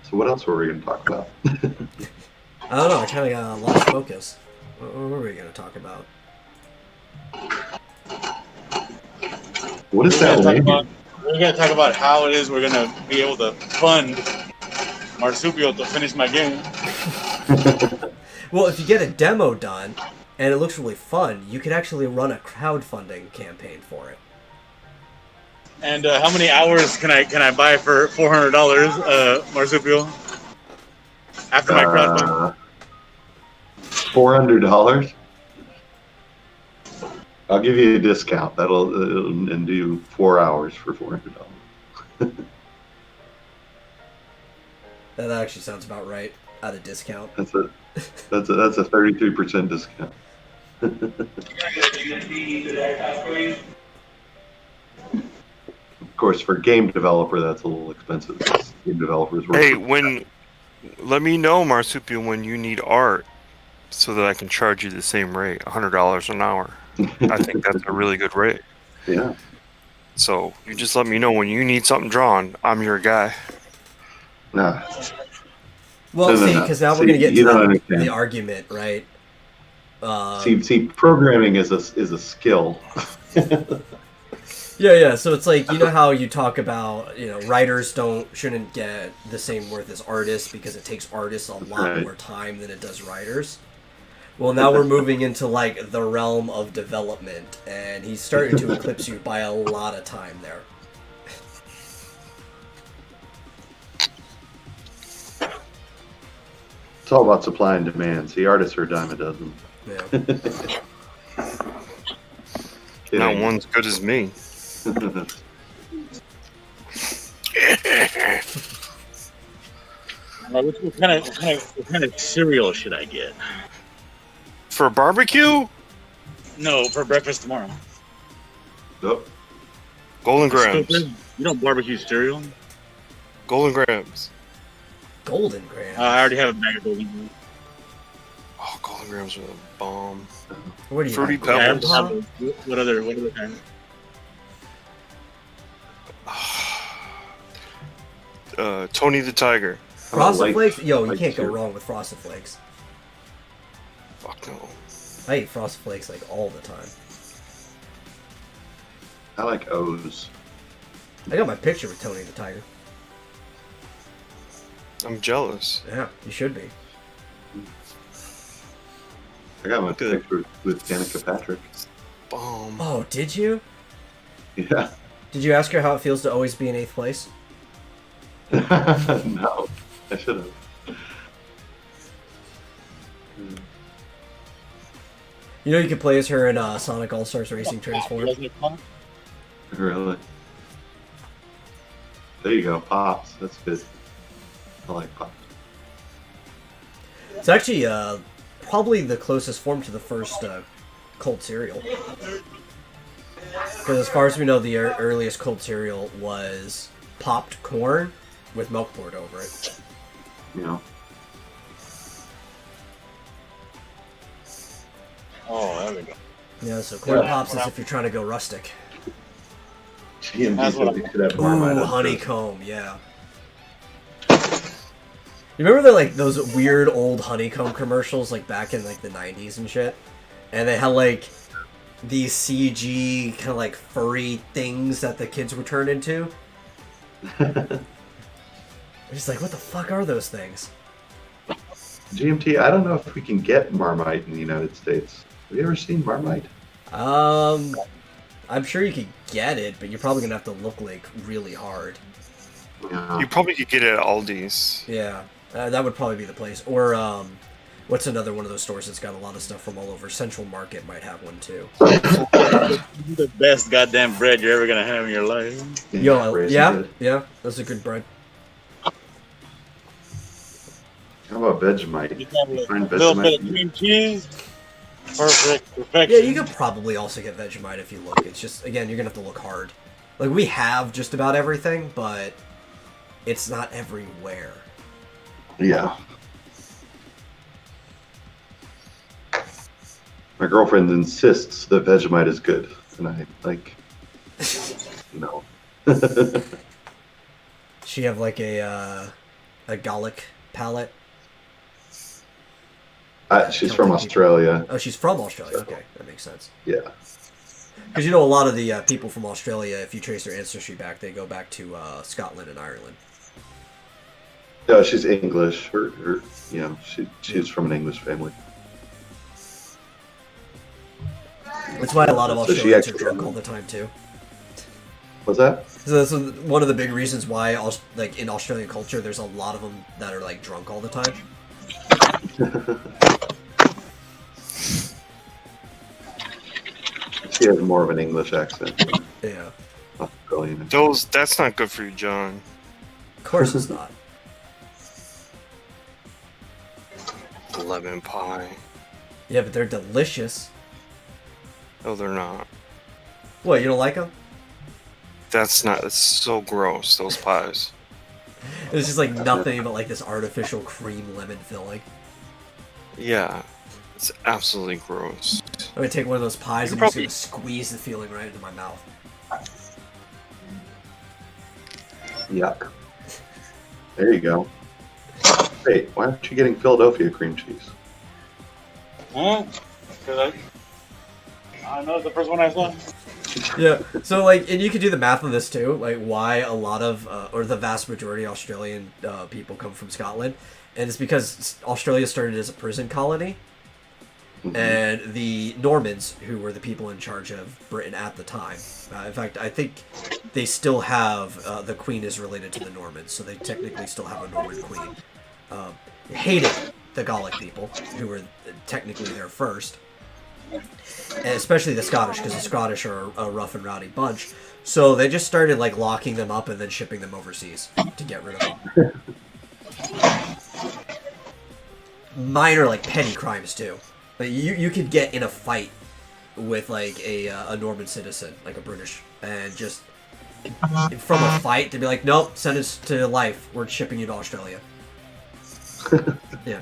So what else were we going to talk about?
I don't know, I kind of lost focus. What were we going to talk about?
What is
We're
that
gonna talk
land?
about we're gonna talk about how it is we're gonna be able to fund Marsupio to finish my game.
Well, if you get a demo done and it looks really fun, you could actually run a crowdfunding campaign for it.
And how many hours can I buy for $400, Marsupio? After my crowdfunding.
$400. I'll give you a discount. And do 4 hours for $400.
That actually sounds about right. At a discount.
That's a 33% discount. Of course, for game developer, that's a little expensive. Game developers work.
Hey,
with-
let me know, Marsupial, when you need art, so that I can charge you the same rate, $100 an hour. I think that's a really good rate.
Yeah.
So you just let me know when you need something drawn. I'm your guy.
Nah.
Well,
No.
because now we're
See,
going to get
you
to
don't understand.
the argument, right?
See, programming is a skill.
Yeah. So it's like, you know how you talk about, writers shouldn't get the same worth as artists because it takes artists a lot
Right.
more time than it does writers. Well, now we're moving into like the realm of development, and he's starting to eclipse you by a lot of time there.
It's all about supply and demand. See, artists are a dime a dozen.
Yeah.
Not one's good as me.
What kind of cereal should I get?
For a barbecue,
No, for breakfast tomorrow.
Nope.
Golden Grams.
Stupid. You don't barbecue cereal?
Golden Grams.
Golden Grams.
I already have a bag of Golden Grams.
Oh, Golden Grams are the bomb.
What do you
Fruity
like,
Pebbles.
Grandpa?
What other kind?
Tony the Tiger.
Frosted Flakes? Yo, you
light
can't go
cereal.
wrong with Frosted Flakes.
Fuck no.
I eat Frosted Flakes like all the time.
I like O's.
I got my picture with Tony the Tiger.
I'm jealous.
Yeah, you should be.
I got my
Good.
picture with Danica Patrick.
Bomb.
Oh, did you?
Yeah.
Did you ask her how it feels to always be in 8th place?
No, I should have.
You know you could play as her in Sonic All-Stars Racing Transform?
Really? There you go, Pops. That's good. I like Pops.
It's actually probably the closest form to the first cold cereal. Because as far as we know, the earliest cold cereal was popped corn with milk poured over it.
You know.
Oh, there we go.
Yeah, so corn
Yeah.
pops is if you're trying to go rustic.
GMB
That's what
said we should have Marmite.
Ooh,
on
honeycomb, yeah. You remember those weird old honeycomb commercials like back in like the 90s and shit? And they had like these CG kind of like furry things that the kids were turned into? It's like, what the fuck are those things?
GMT, I don't know if we can get Marmite in the United States. Have you ever seen Marmite?
I'm sure you could get it, but you're probably gonna have to look like really hard.
Yeah.
You probably could get it at Aldi's.
Yeah, that would probably be the place. Or what's another one of those stores that's got a lot of stuff from all over? Central Market might have one too.
The best goddamn bread you're ever gonna have in your life.
Yo,
Raisin
yeah,
bread.
yeah, that's a good bread.
How about Vegemite?
You have
You find
a little bit of
Vegemite?
cream cheese. Perfect.
Yeah,
Perfection.
you could probably also get Vegemite if you look. It's just, again, you're gonna have to look hard. Like, we have just about everything, but it's not everywhere.
Yeah. My girlfriend insists that Vegemite is good, and I like. No.
She have like a Gallic palate.
She's from Australia.
Oh, she's from Australia. Okay, that makes sense.
Yeah.
Because you know, a lot of the people from Australia, if you trace their ancestry back, they go back to Scotland and Ireland.
No, she's English. She's from an English family.
That's why a lot of
So she
Australians are
actually-
drunk all the time too.
What's that?
So that's one of the big reasons why, like in Australian culture, there's a lot of them that are like drunk all the time.
She has more of an English accent.
Yeah,
Australian.
That's not good for you, John.
of course it's not.
Lemon pie.
Yeah, but they're delicious.
No, they're not.
What, you don't like them?
That's so gross, those pies.
It's just like nothing but like this artificial cream lemon filling.
Yeah. It's absolutely gross.
I'm gonna take one of those pies
You
and
probably-
just gonna squeeze the feeling right into my mouth.
Yuck. There you go. Wait, why aren't you getting Philadelphia cream cheese?
Huh? Because I know it's the first one I saw.
Yeah, so like, and you can do the math on this too, like why a lot of, or the vast majority of Australian people come from Scotland, and it's because Australia started as a prison colony, and the Normans, who were the people in charge of Britain at the time, in fact, I think they still have, the queen is related to the Normans, so they technically still have a Norman queen, hated the Gallic people, who were technically there first, and especially the Scottish, because the Scottish are a rough and rowdy bunch. So they just started like locking them up and then shipping them overseas to get rid of them. Minor like petty crimes too. Like you could get in a fight with like a Norman citizen, like a British, and just from a fight to be like, nope, sentence to life. We're shipping you to Australia. Yeah.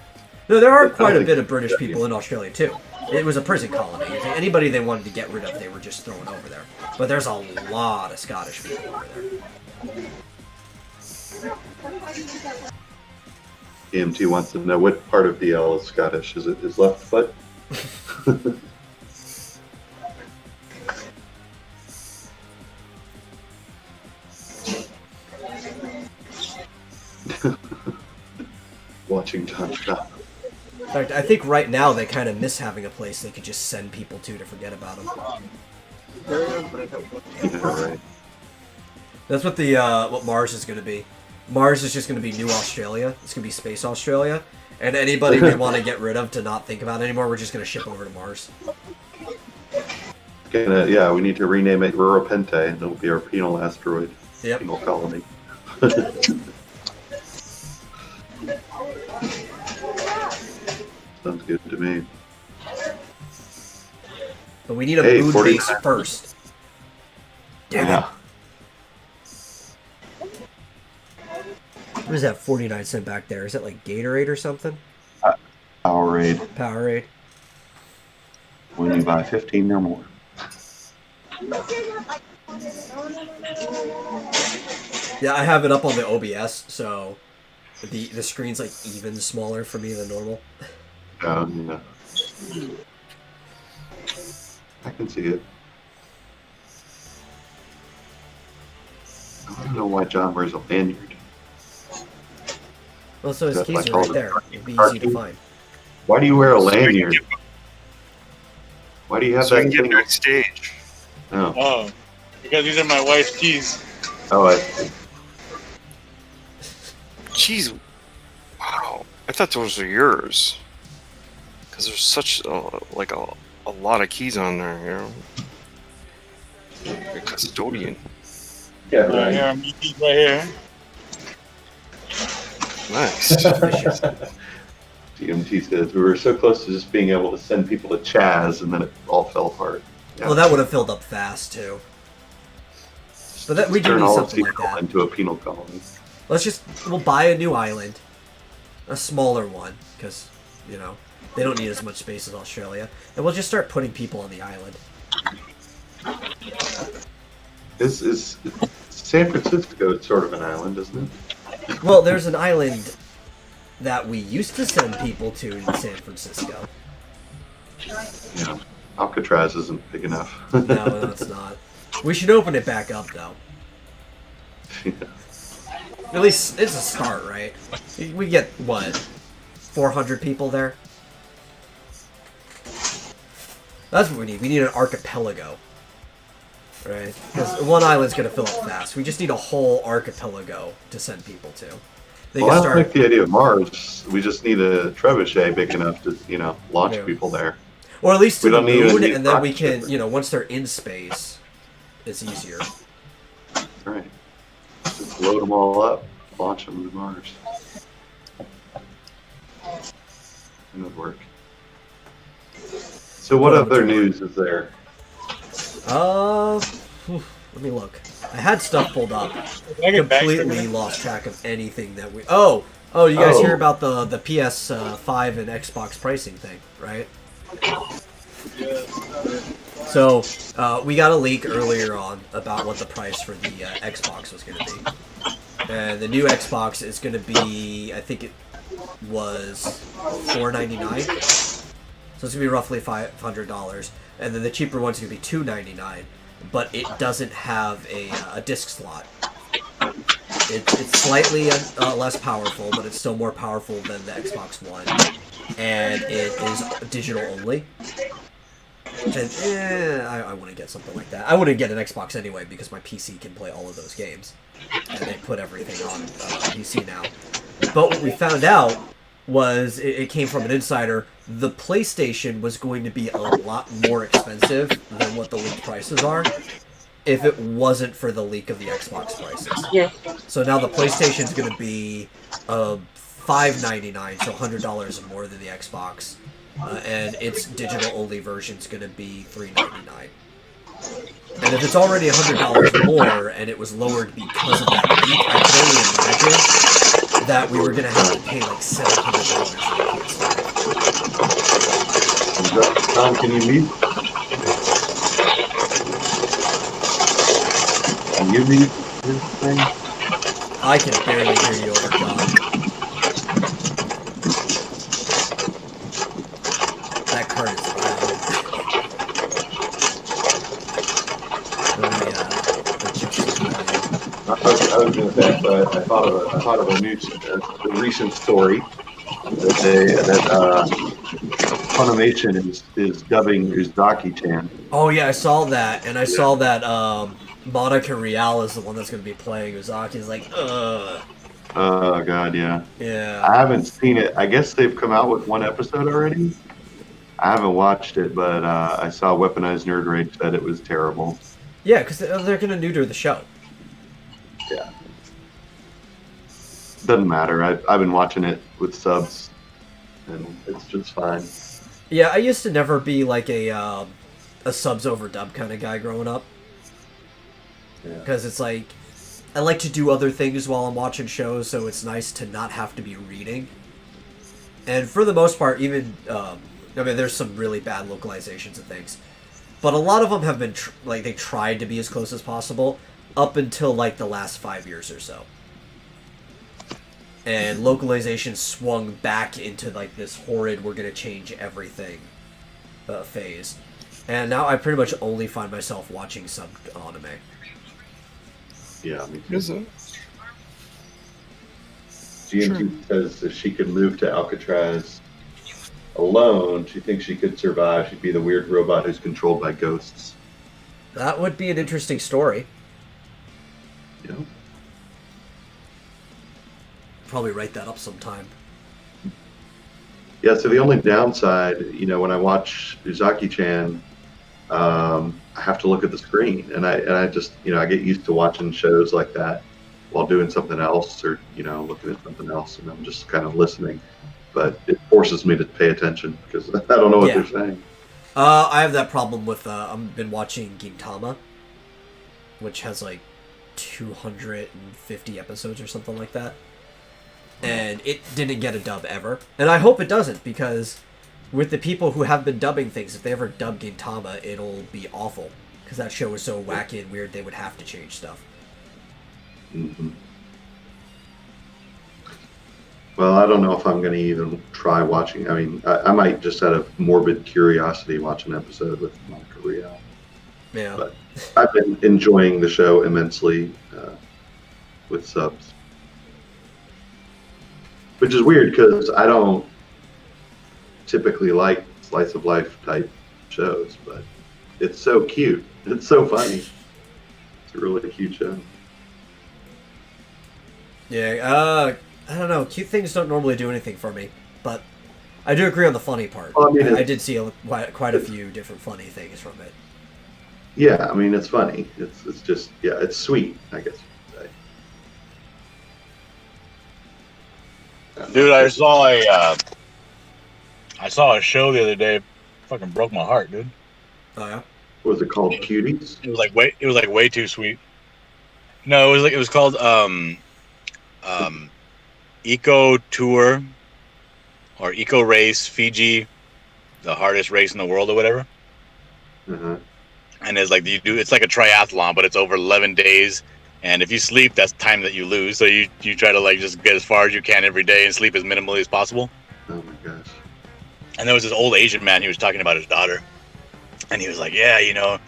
No, there are quite a bit of British people in Australia too. It was a prison colony. Anybody they wanted to get rid of, they were just throwing over there. But there's a lot of Scottish people over there.
EMT wants to know what part of DL is Scottish. Is it his left foot? Watching John Scott.
In fact, I think right now they kind of miss having a place they could just send people to forget about them.
Yeah, right.
That's what the what Mars is going to be. Mars is just going to be New Australia. It's going to be Space Australia. And anybody we want to get rid of to not think about anymore, we're just going to ship over to Mars.
Yeah, we need to rename it Ruropente, and it'll be our penal asteroid.
Yep.
Penal colony. Sounds good to me.
But we need a
Hey,
moon
49.
base first. Damn it.
Yeah.
What is that 49 cent back there? Is that like Gatorade or something?
Powerade.
Powerade?
When you buy 15 or more.
Yeah, I have it up on the OBS, so the screen's like even smaller for me than normal.
Yeah. I can see it. I don't know why John wears a lanyard.
Well, so his
That's
keys
like
are
all
right
the
there.
parking-
It'd be easy to
parking.
find.
Why do you wear a
So you can
lanyard?
get-
Why do you have
So you
that
can get
thing?
backstage.
Oh,
Oh, because these are my wife's keys.
I see.
Jeez. Wow. I thought those were yours. Because there's such like a lot of keys on there, you know? You're a custodian.
Yeah,
Right here, my keys right here.
Nice.
TMT says we were so close to just being able to send people to Chaz, and then it all fell apart. Yeah.
Well, that would have filled up fast too. But that, we do
Turn
need
all of
something like
Seattle
that.
into a penal colony.
We'll buy a new island, a smaller one, because you know they don't need as much space as Australia, and we'll just start putting people on the island.
Is San Francisco sort of an island, isn't it?
Well, there's an island that we used to send people to in San Francisco.
Yeah. Alcatraz isn't big enough.
No, it's not. We should open it back up, though.
Yeah.
At least it's a start, right? We get, what, 400 people there? That's what we need. We need an archipelago. Right? Because one island's going to fill up fast. We just need a whole archipelago to send people to. They
Well,
can
I
start...
like the idea of Mars. We just need a trebuchet big enough to, launch
Yeah.
people there.
Or at least to
We
the
don't need
moon,
any
and then we
rocket
can,
ship.
once they're in space, it's easier.
Right. Just load them all up, launch them to Mars. That would work. So what other news is there?
Let me look. I had stuff pulled up.
Can I get back for a
Completely
minute?
lost track of anything that we... Oh, you guys
Oh.
hear about the PS5 and Xbox pricing thing, right? So, we got a leak earlier on about what the price for the Xbox was going to be. And the new Xbox is going to be, I think it was $499. So it's going to be roughly $500. And then the cheaper one's going to be $299. But it doesn't have a disc slot. It's slightly less powerful, but it's still more powerful than the Xbox One. And it is digital only. And I wouldn't get something like that. I wouldn't get an Xbox anyway because my PC can play all of those games. And they put everything on PC now. But what we found out was, it came from an insider, the PlayStation was going to be a lot more expensive than what the leaked prices are if it wasn't for the leak of the Xbox prices.
Yeah.
So now the PlayStation's going to be $599, so $100 more than the Xbox. And its digital-only version's going to be $399. And if it's already $100 more, and it was lowered because of that leak, I can only imagine that we were going to have to pay like $700 for the PS5.
Tom, can you mute? Can you mute this thing?
I can barely hear you over John. That card is loud.
I was going to say, but I thought of a recent story that Funimation is dubbing Uzaki-chan.
Oh yeah, I saw that, and I saw that Monica Rial is the one that's going to be playing Uzaki. Is like, ugh.
Oh god, yeah.
Yeah.
I haven't seen it. I guess they've come out with one episode already. I haven't watched it, but I saw Weaponized Nerd Rage said it was terrible.
Yeah, because they're going to neuter the show.
Yeah. Doesn't matter. I've been watching it with subs, and it's just fine.
Yeah, I used to never be like a subs over dub kind of guy growing up.
Yeah.
Because it's like, I like to do other things while I'm watching shows, so it's nice to not have to be reading. And for the most part, even, I mean, there's some really bad localizations of things. But a lot of them have been, they tried to be as close as possible up until, like, the last 5 years or so. And localization swung back into, like, this horrid, we're gonna change everything phase. And now I pretty much only find myself watching some anime.
Yeah, me too.
Is it?
GMT says if she could move to Alcatraz alone, she thinks she could survive. She'd be the weird robot who's controlled by ghosts.
That would be an interesting story.
You know?
Probably write that up sometime.
Yeah, so the only downside, when I watch Uzaki-chan, I have to look at the screen, and I just, I get used to watching shows like that while doing something else, or looking at something else, and I'm just kind of listening. But it forces me to pay attention because I don't know what
Yeah.
they're saying.
I have that problem with, I've been watching Gintama, which has like 250 episodes or something like that. And it didn't get a dub ever. And I hope it doesn't, because with the people who have been dubbing things, if they ever dub Gintama, it'll be awful. Because that show is so wacky and weird, they would have to change stuff.
Mm-hmm. Well, I don't know if I'm going to even try watching. I mean, I might just out of morbid curiosity watch an episode with Monica Rial.
Yeah.
But I've been enjoying the show immensely with subs. Which is weird because I don't typically like slice of life type shows, but it's so cute. It's so funny. It's a really cute show.
Yeah, I don't know. Cute things don't normally do anything for me, but I do agree on the funny part.
Well, I mean,
I did see quite a few different funny things from it.
Yeah, I mean, it's funny. It's just, yeah, it's sweet, I guess you could say.
Dude, I saw a show the other day. Fucking broke my heart, dude.
Oh yeah.
What was it called? Cuties?
It was like way too sweet. No, it was called Eco Tour or Eco Race Fiji, the hardest race in the world or whatever.
Uh-huh.
And it's like it's like a triathlon, but it's over 11 days. And if you sleep, that's time that you lose. So you try to like just get as far as you can every day and sleep as minimally as possible.
Oh my gosh.
And there was this old Asian man. He was talking about his daughter, and he was like, "Yeah, you know,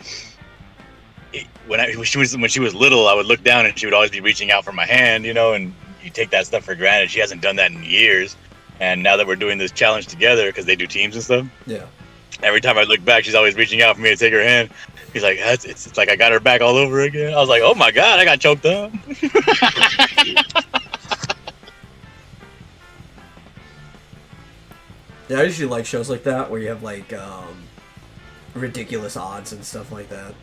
when she was little, I would look down and she would always be reaching out for my hand, you know, and you take that stuff for granted. She hasn't done that in years, and now that we're doing this challenge together because they do teams and stuff,
Yeah.
every time I look back, she's always reaching out for me to take her hand. He's like, it's like I got her back all over again. I was like, oh my god, I got choked up.
Yeah, I usually like shows like that where you have like ridiculous odds and stuff like that.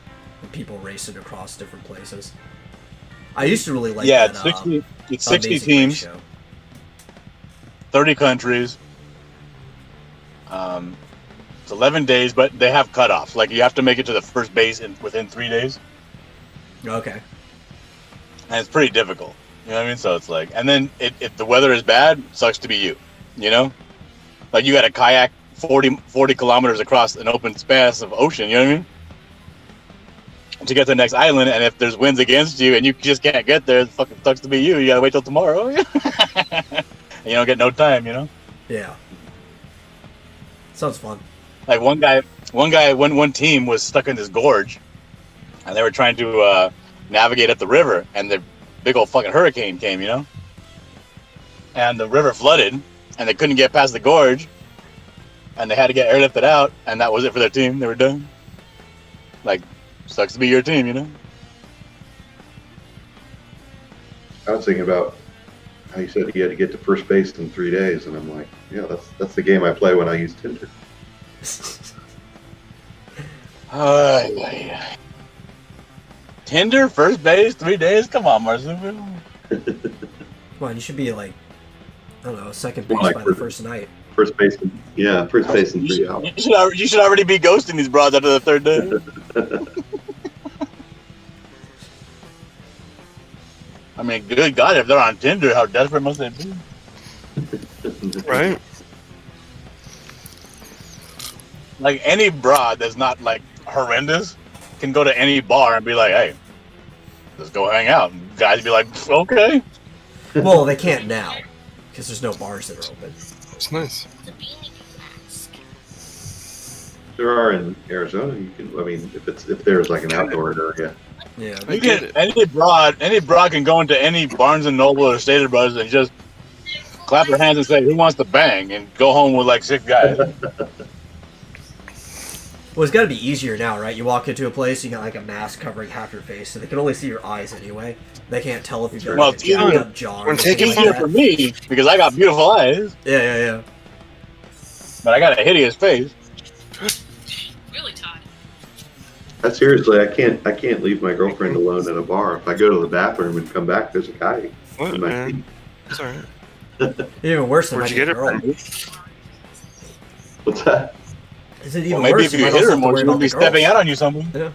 And people racing across different places. I used to really like
Yeah,
that.
it's 60
Amazing Race
teams,
show.
30 countries. It's 11 days, but they have cutoffs. Like you have to make it to the first base within 3 days,
Okay.
and it's pretty difficult. You know what I mean? So it's like, and then if the weather is bad, sucks to be you. You know, like you got to kayak 40 kilometers across an open space of ocean. You know what I mean? To get to the next island, and if there's winds against you and you just can't get there, it fucking sucks to be you. You gotta wait till tomorrow. And you don't get no time. You know?
Yeah. Sounds fun.
Like one team was stuck in this gorge, and they were trying to navigate up the river, and the big old fucking hurricane came, you know, and the river flooded, and they couldn't get past the gorge, and they had to get airlifted out, and that was it for their team. They were done. Like, sucks to be your team, you know.
I was thinking about how you said you had to get to first base in 3 days, and I'm like, yeah, that's the game I play when I use Tinder.
Tinder, first base, 3 days? Come on, Marsupial.
Come on, you should be like, I don't know, second base
Like
by the first night.
First base in 3 hours.
You should already be ghosting these broads after the third day. I mean, good God, if they're on Tinder, how desperate must they be?
Right?
Like, any broad that's not, like, horrendous can go to any bar and be like, hey, let's go hang out. And guys be like, okay.
Well, they can't now, because there's no bars that are open.
It's nice.
There are in Arizona. You can. I mean, if there's like an outdoor area.
Yeah.
I get it.
Any broad can go into any Barnes and Noble or Stater Brothers and just clap their hands and say, who wants to bang? And go home with like 6 guys.
Well, it's got to be easier now, right? You walk into a place, you got like a mask covering half your face, so they can only see your eyes anyway. They can't tell if you've got
Well,
like, a jacked up jaw.
when
or something
taking
It's
like
easier
that.
for me because I got beautiful eyes,
Yeah.
but I got a hideous face.
Really, Todd?
Seriously, I can't leave my girlfriend alone in a bar. If I go to the bathroom and come back, there's a guy
What,
in my
man?
seat.
It's alright.
Even worse than
Where'd
my
you get it
girl.
from?
What's that?
Is it even
Well, maybe
worse?
if you
might
hit
also
her
have to
more,
worry
she
about
would be
the girls.
stepping out on you something.
Yeah.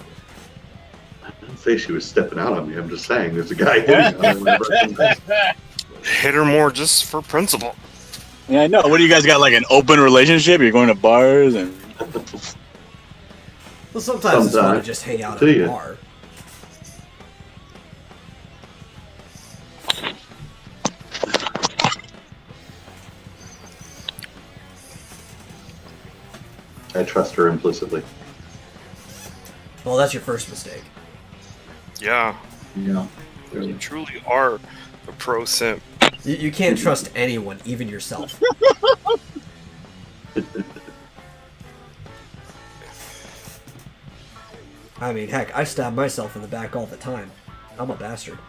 I didn't say she was stepping out on me. I'm just saying there's a guy hitting on me.
Hit her more just for principle.
Yeah, I know. What do you guys got, like an open relationship? You're going to bars and...
Well, sometimes it's fun to
Sometimes.
just hang out
Do
at a
you?
bar.
I trust her implicitly.
Well, that's your first mistake.
Yeah,
Yeah.
you truly are a pro simp.
You can't trust anyone, even yourself. I mean, heck, I stab myself in the back all the time. I'm a bastard.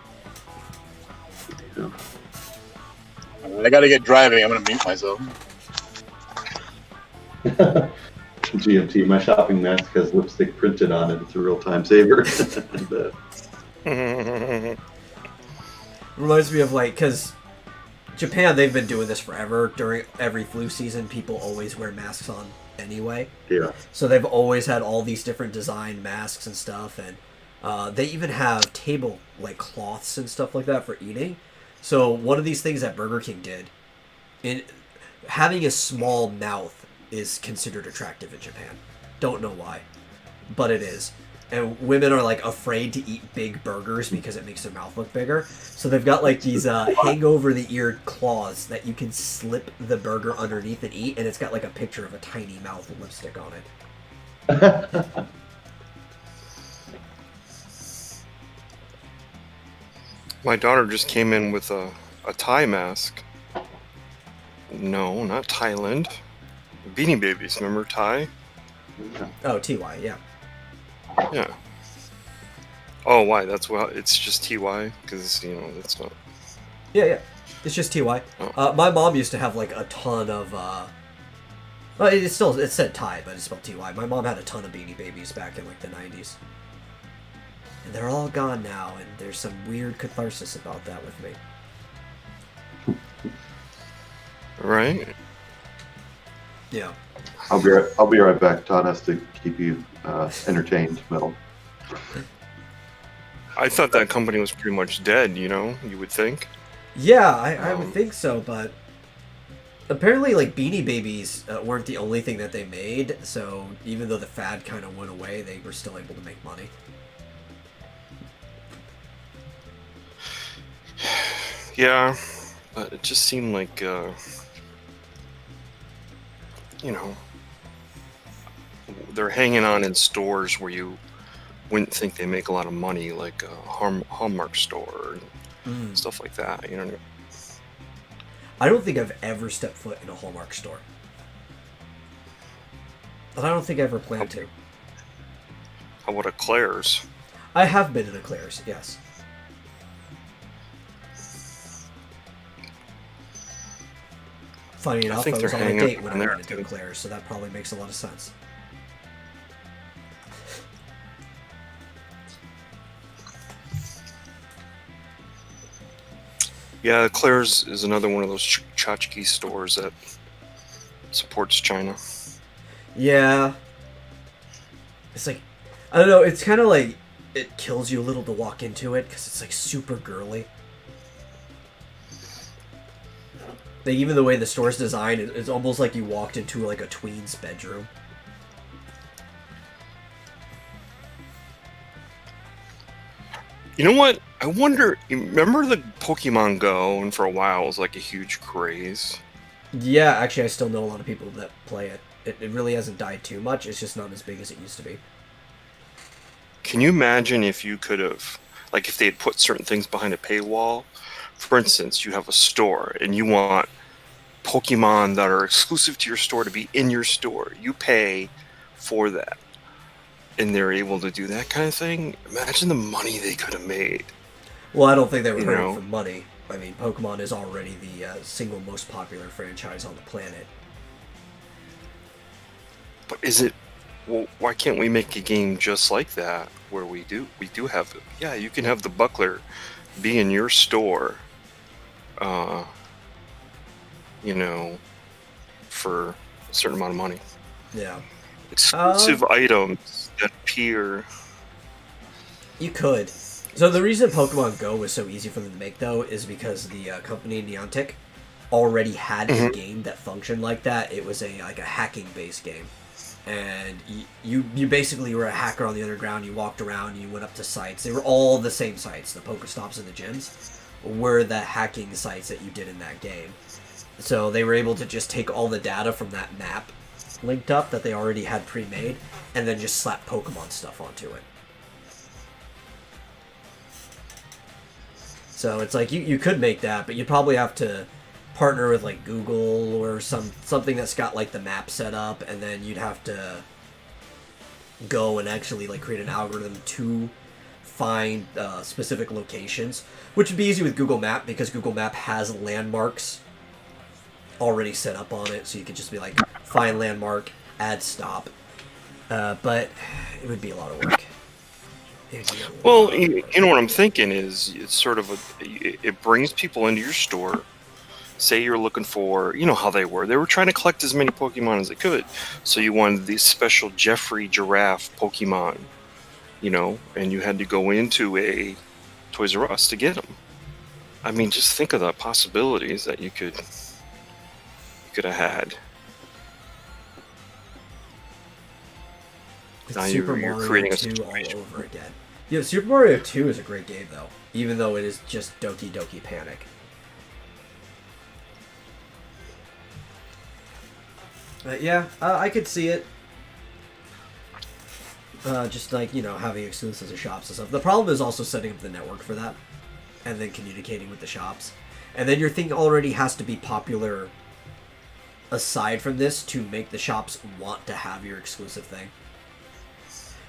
I gotta get driving. I'm gonna mute myself.
GMT, my shopping mask has lipstick printed on it. It's a real time saver. And,
Reminds me of like, because Japan, they've been doing this forever. During every flu season, people always wear masks on anyway.
yeah.
So they've always had all these different design masks and stuff, and they even have table like cloths and stuff like that for eating. So one of these things that Burger King did, in having a small mouth is considered attractive in Japan. Don't know why, but it is. And women are like afraid to eat big burgers because it makes their mouth look bigger. So they've got like these hang over the ear claws that you can slip the burger underneath and eat, and it's got like a picture of a tiny mouth with lipstick on it.
My daughter just came in with a Thai mask. No, not Thailand. Beanie Babies, remember Thai?
Oh, TY, yeah.
Yeah. Oh, why? That's why it's just TY? Because, that's not...
Yeah. It's just TY.
Oh.
My mom used to have like a ton of. Well, it said Thai, but it's spelled TY. My mom had a ton of Beanie Babies back in like the 90s. And they're all gone now, and there's some weird catharsis about that with me.
Right?
Yeah.
I'll be right back. Todd has to keep you entertained, Mel.
I thought that company was pretty much dead, you would think.
Yeah, I would think so, but apparently, like, Beanie Babies weren't the only thing that they made, so even though the fad kind of went away, they were still able to make money.
Yeah, but it just seemed like, they're hanging on in stores where you wouldn't think they make a lot of money, like a Hallmark store and stuff like that,
I don't think I've ever stepped foot in a Hallmark store. But I don't think I ever plan to.
How about a Claire's?
I have been in a Claire's, yes. Funny enough, I
think
was
they're
on a
hanging
date when I
on there,
went into a
too.
Claire's, so that probably makes a lot of sense.
Yeah, Claire's is another one of those tchotchke stores that supports China.
Yeah. It's like, I don't know, it's kind of like, it kills you a little to walk into it, because it's like super girly. Like, even the way the store's designed, it's almost like you walked into like a tween's bedroom.
You know what? I wonder, remember the Pokemon Go, and for a while it was like a huge craze?
Yeah, actually, I still know a lot of people that play it. It really hasn't died too much, it's just not as big as it used to be.
Can you imagine if you could have, like if they had put certain things behind a paywall? For instance, you have a store and you want Pokemon that are exclusive to your store to be in your store. You pay for that. And they're able to do that kind of thing. Imagine the money they could have made.
Well, I don't think they were
You
hurting
know?
for money. I mean, Pokemon is already the single most popular franchise on the planet.
But is it? Well, why can't we make a game just like that, where we do have? Yeah, you can have the Buckler be in your store. For a certain amount of money.
Yeah.
Exclusive items that appear.
You could. So the reason Pokemon Go was so easy for them to make, though, is because the company Niantic already had a game that functioned like that. It was a hacking-based game, and you basically were a hacker on the underground. You walked around, you went up to sites. They were all the same sites. The Pokestops and the gyms were the hacking sites that you did in that game. So they were able to just take all the data from that map linked up that they already had pre-made, and then just slap Pokemon stuff onto it. So it's like you could make that, but you'd probably have to partner with like Google or something that's got like the map set up, and then you'd have to go and actually like create an algorithm to find specific locations, which would be easy with Google Map because Google Map has landmarks already set up on it, so you could just be like find landmark, add stop. But it would be a lot of work.
Well, you know what I'm thinking is it's sort of it brings people into your store. Say you're looking for, you know how they were trying to collect as many Pokemon as they could. So you wanted these special Jeffrey Giraffe Pokemon, you know, and you had to go into a Toys R Us to get them. I mean, just think of the possibilities that you could have had.
It's
Now
Super
you're
Mario
creating a
2 all
situation.
over again. Yeah, Super Mario 2 is a great game though, even though it is just Doki Doki Panic. But yeah, I could see it. Just like, you know, having exclusives of shops and stuff. The problem is also setting up the network for that, and then communicating with the shops. And then your thing already has to be popular aside from this to make the shops want to have your exclusive thing.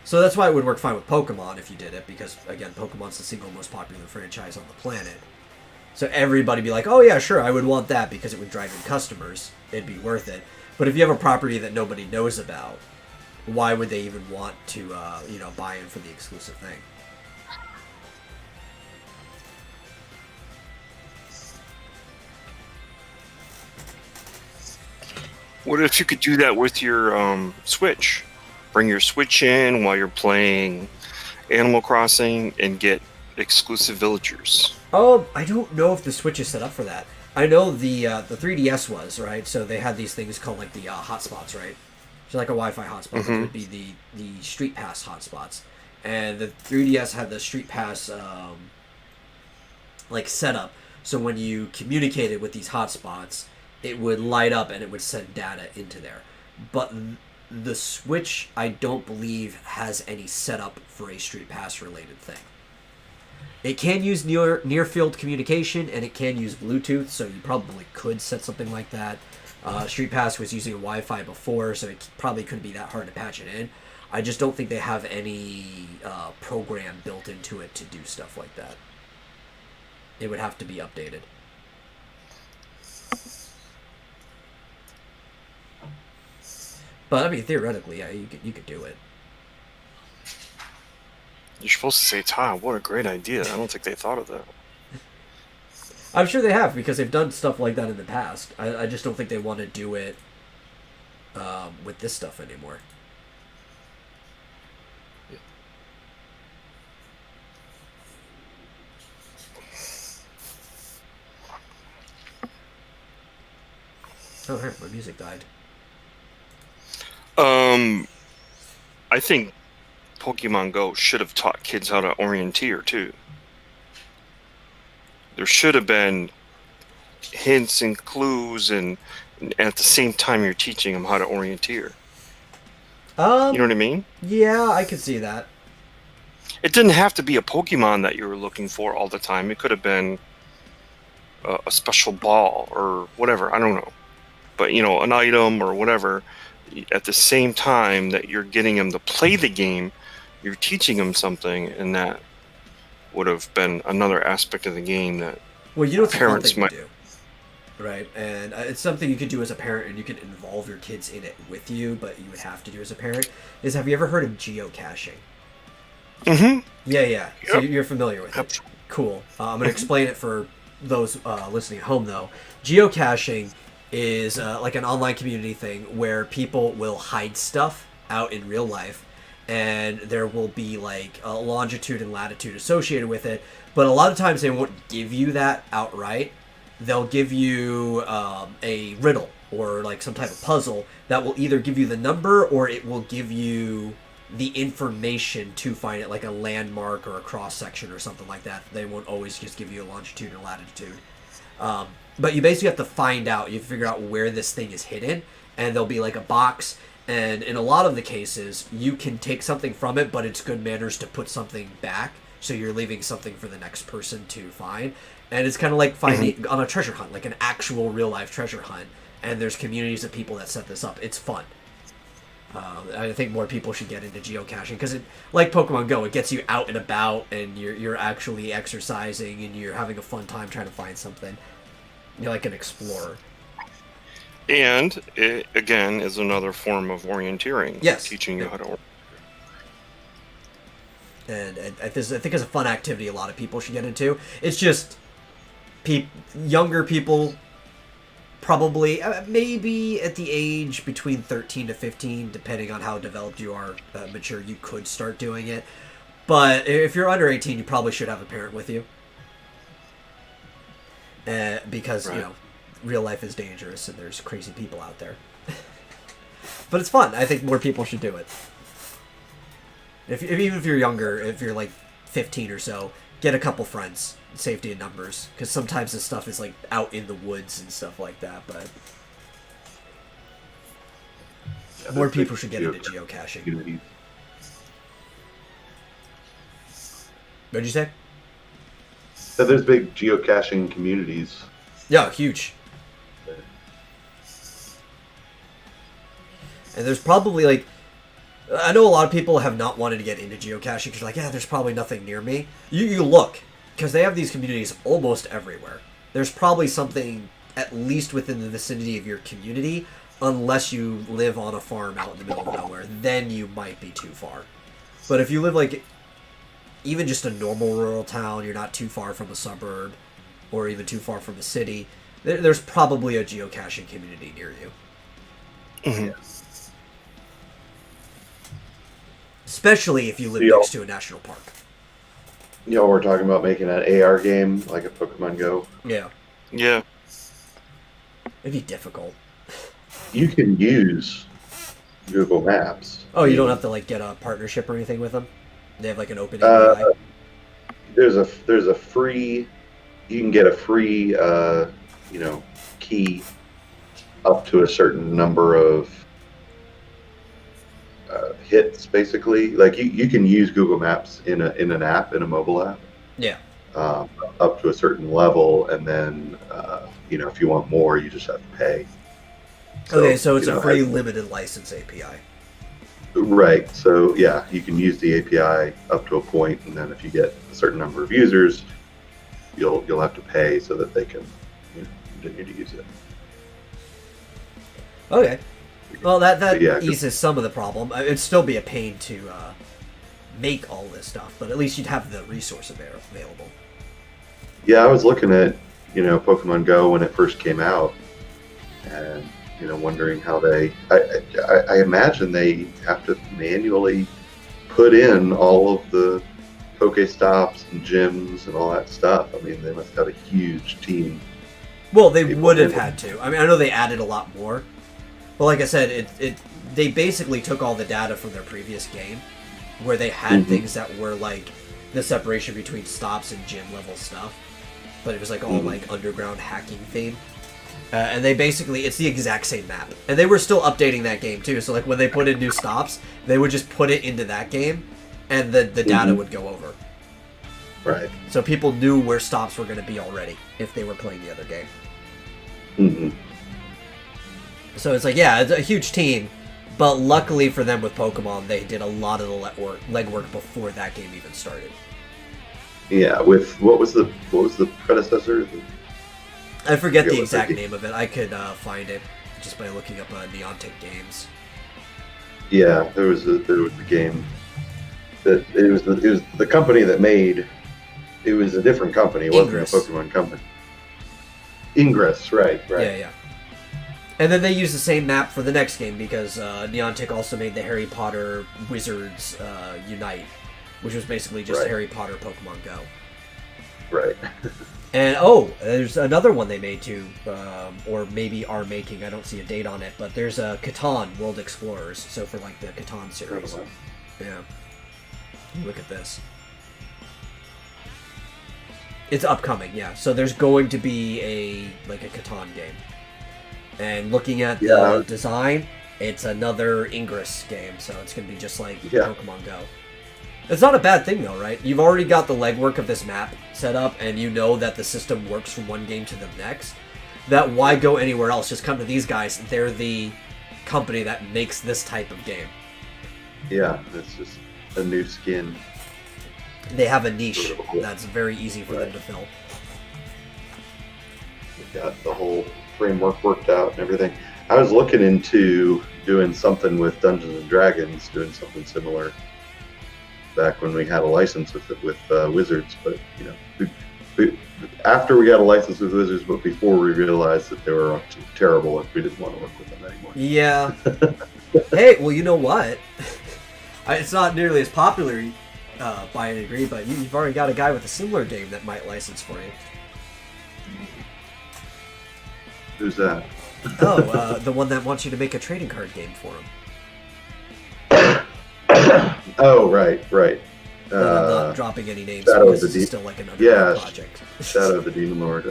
So that's why it would work fine with Pokemon if you did it, because, again, Pokemon's the single most popular franchise on the planet. So everybody be like, oh yeah, sure, I would want that because it would drive in customers. It'd be worth it. But if you have a property that nobody knows about, why would they even want to, you know, buy in for the exclusive thing?
What if you could do that with your Switch? Bring your Switch in while you're playing Animal Crossing and get exclusive villagers.
Oh, I don't know if the Switch is set up for that. I know the 3DS was, right? So they had these things called like the hotspots, right? So like a Wi-Fi hotspot, which would be the Street Pass hotspots. And the 3DS had the Street Pass like setup. So when you communicated with these hotspots, it would light up and it would send data into there. But the Switch, I don't believe, has any setup for a Street Pass related thing. It can use near field communication and it can use Bluetooth, so you probably could set something like that. Street Pass was using Wi-Fi before, so it probably couldn't be that hard to patch it in. I just don't think they have any program built into it to do stuff like that. It would have to be updated. But I mean, theoretically, yeah, you could do it.
You're supposed to say, Todd, what a great idea. I don't think they thought of that.
I'm sure they have, because they've done stuff like that in the past. I just don't think they want to do it with this stuff anymore. Oh, here, my music died.
I think Pokemon Go should have taught kids how to orienteer too. There should have been hints and clues, and at the same time you're teaching them how to orienteer. You know what I mean?
Yeah, I could see that.
It didn't have to be a Pokemon that you were looking for all the time. It could have been a special ball or whatever. I don't know. But, you know, an item or whatever. At the same time that you're getting them to play the game, you're teaching them something, and that would have been another aspect of the game that
Well, you know, it's
parents
a fun
might.
thing to do, right? And it's something you could do as a parent, and you could involve your kids in it with you, but you would have to do as a parent. Is, have you ever heard of geocaching?
Mm-hmm.
Yeah. So
Yep.
you're familiar with it.
Yep.
Cool. I'm going to explain it for those listening at home, though. Geocaching is like an online community thing where people will hide stuff out in real life, and there will be like a longitude and latitude associated with it, but a lot of times they won't give you that outright. They'll give you a riddle or like some type of puzzle that will either give you the number or it will give you the information to find it, like a landmark or a cross section or something like that. They won't always just give you a longitude and latitude. But you basically have to find out, you figure out where this thing is hidden, and there'll be like a box, and in a lot of the cases, you can take something from it, but it's good manners to put something back, so you're leaving something for the next person to find. And it's kind of like finding on a treasure hunt, like an actual real life treasure hunt. And there's communities of people that set this up. It's fun. I think more people should get into geocaching because, like Pokemon Go, it gets you out and about, and you're actually exercising, and you're having a fun time trying to find something. You're like an explorer.
And it, again, is another form of orienteering.
Yes.
Teaching you how to.
And I think it's a fun activity a lot of people should get into. It's just younger people, probably maybe at the age between 13 to 15, depending on how developed you are, mature, you could start doing it. But if you're under 18, you probably should have a parent with you. Because,
right.
Real life is dangerous and there's crazy people out there. But it's fun. I think more people should do it. Even if you're younger, if you're like 15 or so, get a couple friends. Safety in numbers, because sometimes this stuff is like out in the woods and stuff like that. But more people should get into geocaching.
Communities.
What'd you say?
So there's big geocaching communities.
Yeah, huge. And there's probably like, I know a lot of people have not wanted to get into geocaching because like, yeah, there's probably nothing near me. You look, because they have these communities almost everywhere. There's probably something at least within the vicinity of your community, unless you live on a farm out in the middle of nowhere. Then you might be too far. But if you live like even just a normal rural town, you're not too far from a suburb or even too far from a city, there's probably a geocaching community near you.
Mhm.
Especially if you live
Yeah.
next to a national park.
We're talking about making an AR game like a Pokemon Go.
Yeah.
Yeah.
It'd be difficult.
You can use Google Maps.
Oh, you don't have to like get a partnership or anything with them? They have like an open
Uh,
API?
There's a free. You can get a free key up to a certain number of hits. Basically, like you can use Google Maps in an app, in a mobile app.
Yeah.
Up to a certain level, and then if you want more, you just have to pay.
Okay, so it's
you
a
know,
free limited license API.
Right. So yeah, you can use the API up to a point, and then if you get a certain number of users, you'll have to pay so that they can continue to use it.
Okay. Well, that
Yeah.
eases some of the problem. It'd still be a pain to make all this stuff, but at least you'd have the resource available.
Yeah, I was looking at Pokemon Go when it first came out, and wondering how I imagine they have to manually put in all of the Pokestops and gyms and all that stuff. I mean, they must have a huge team.
Well, they
People
would have
do.
had to. I mean, I know they added a lot more, but like I said, they basically took all the data from their previous game, where they had
Mhm.
things that were like the separation between stops and gym level stuff, but it was like all
Mhm.
like underground hacking theme. And they basically, it's the exact same map. And they were still updating that game too, so like when they put in new stops, they would just put it into that game, and the data
Mhm.
would go over.
Right.
So people knew where stops were going to be already, if they were playing the other game.
hmm
So it's like, yeah, it's a huge team, but luckily for them with Pokemon, they did a lot of the legwork before that game even started.
Yeah. With what was the predecessor?
I forget the
Yeah,
exact
what-
name of it. I could find it just by looking up Neontic Games.
Yeah, there was a game that it was the company that made. It was a different company. It wasn't
Ingress.
a Pokemon company. Ingress, right.
Yeah. And then they used the same map for the next game because Neontic also made the Harry Potter Wizards Unite, which was basically just
Right.
Harry Potter Pokemon Go.
Right.
And there's another one they made too, or maybe are making. I don't see a date on it, but there's a Catan World Explorers. So for like the Catan series, yeah. Look at this. It's upcoming, yeah. So there's going to be a Catan game. And looking at the
Yeah.
design, it's another Ingress game, so it's going to be just like
Yeah.
Pokemon Go. It's not a bad thing, though, right? You've already got the legwork of this map set up, and you know that the system works from one game to the next. That why go anywhere else? Just come to these guys. They're the company that makes this type of game.
Yeah, it's just a new skin.
They have a niche that's very easy for them to fill.
We've got the whole framework worked out and everything. I was looking into doing something with Dungeons and Dragons, doing something similar back when we had a license with Wizards, but we after we got a license with Wizards, but before we realized that they were terrible and we didn't want to work with them anymore.
Yeah. Hey, well, you know what? It's not nearly as popular by any degree, but you've already got a guy with a similar game that might license for you.
Who's that?
Oh, the one that wants you to make a trading card game for him.
Oh, right.
I'm not dropping any names
Shadow
because
of the
this is
Deep-
still like an underground
Yeah,
project.
Shadow of the Demon Lord.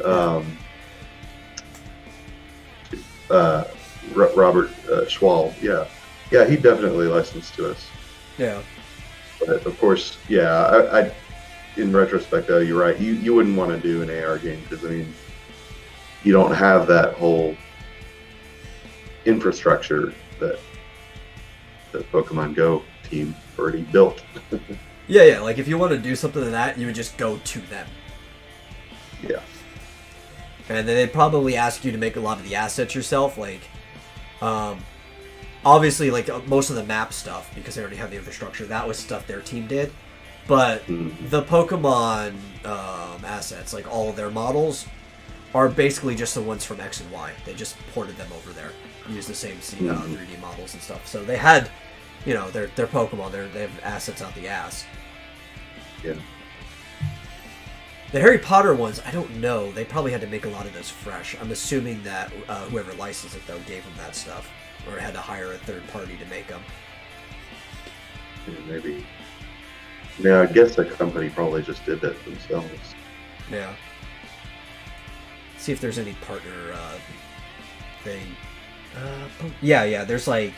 Robert Schwal. Yeah, he definitely licensed to us.
Yeah.
But of course, yeah. I in retrospect, though, you're right. You wouldn't want to do an AR game because you don't have that whole infrastructure that the Pokemon Go team already built.
Yeah, like if you want to do something like that, you would just go to them.
Yeah.
And then they'd probably ask you to make a lot of the assets yourself, like, obviously, like, most of the map stuff, because they already have the infrastructure, that was stuff their team did. But the Pokemon assets, like all of their models, are basically just the ones from X and Y. They just ported them over there, used the same 3D models and stuff. So they had, their Pokemon, they have assets out the ass.
Yeah.
The Harry Potter ones, I don't know. They probably had to make a lot of those fresh. I'm assuming that whoever licensed it, though, gave them that stuff. Or had to hire a third party to make them.
Yeah, maybe. Yeah, I guess the company probably just did that themselves.
Yeah. See if there's any partner thing. Yeah, there's like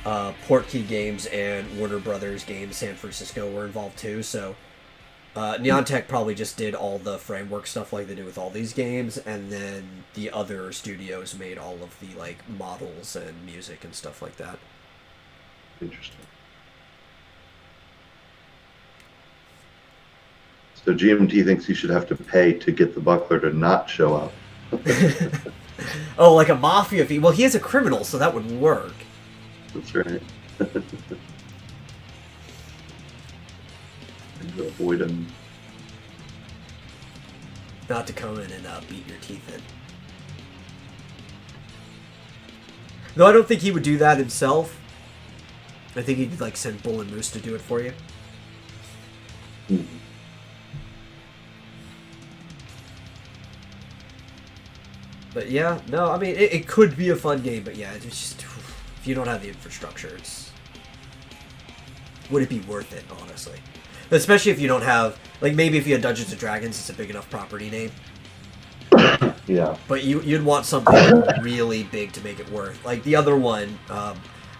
Portkey Games and Warner Brothers Games San Francisco were involved too, so Neontech probably just did all the framework stuff like they do with all these games, and then the other studios made all of the like models and music and stuff like that.
Interesting. So GMT thinks you should have to pay to get the buckler to not show up.
Oh, like a mafia fee. Well, he is a criminal, so that would work.
That's right. And to avoid him.
Not to come in and beat your teeth in. Though I don't think he would do that himself. I think he'd like send Bull and Moose to do it for you. But yeah, no, I mean, it could be a fun game, but yeah, it's just, if you don't have the infrastructure, would it be worth it, honestly? Especially if you don't have, like, maybe if you had Dungeons and Dragons, it's a big enough property name.
Yeah.
But you'd want something really big to make it worth. Like, the other one,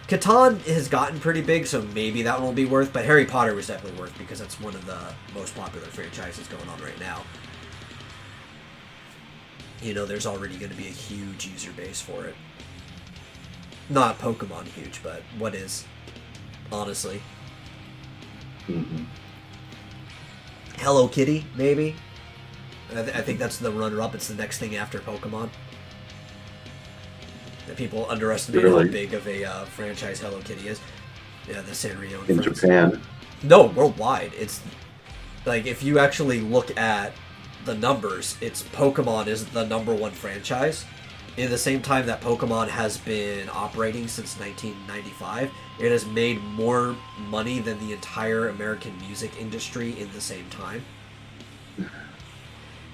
Catan has gotten pretty big, so maybe that one will be worth, but Harry Potter was definitely worth because that's one of the most popular franchises going on right now. There's already going to be a huge user base for it. Not Pokemon huge, but what is, honestly. Hello Kitty, maybe? I think that's the runner-up. It's the next thing after Pokemon. That people underestimate how big of a franchise Hello Kitty is. Yeah, the Sanrio
In Japan.
No, worldwide. It's like if you actually look at the numbers, Pokemon is the #1 franchise. In the same time that Pokemon has been operating since 1995, it has made more money than the entire American music industry in the same time.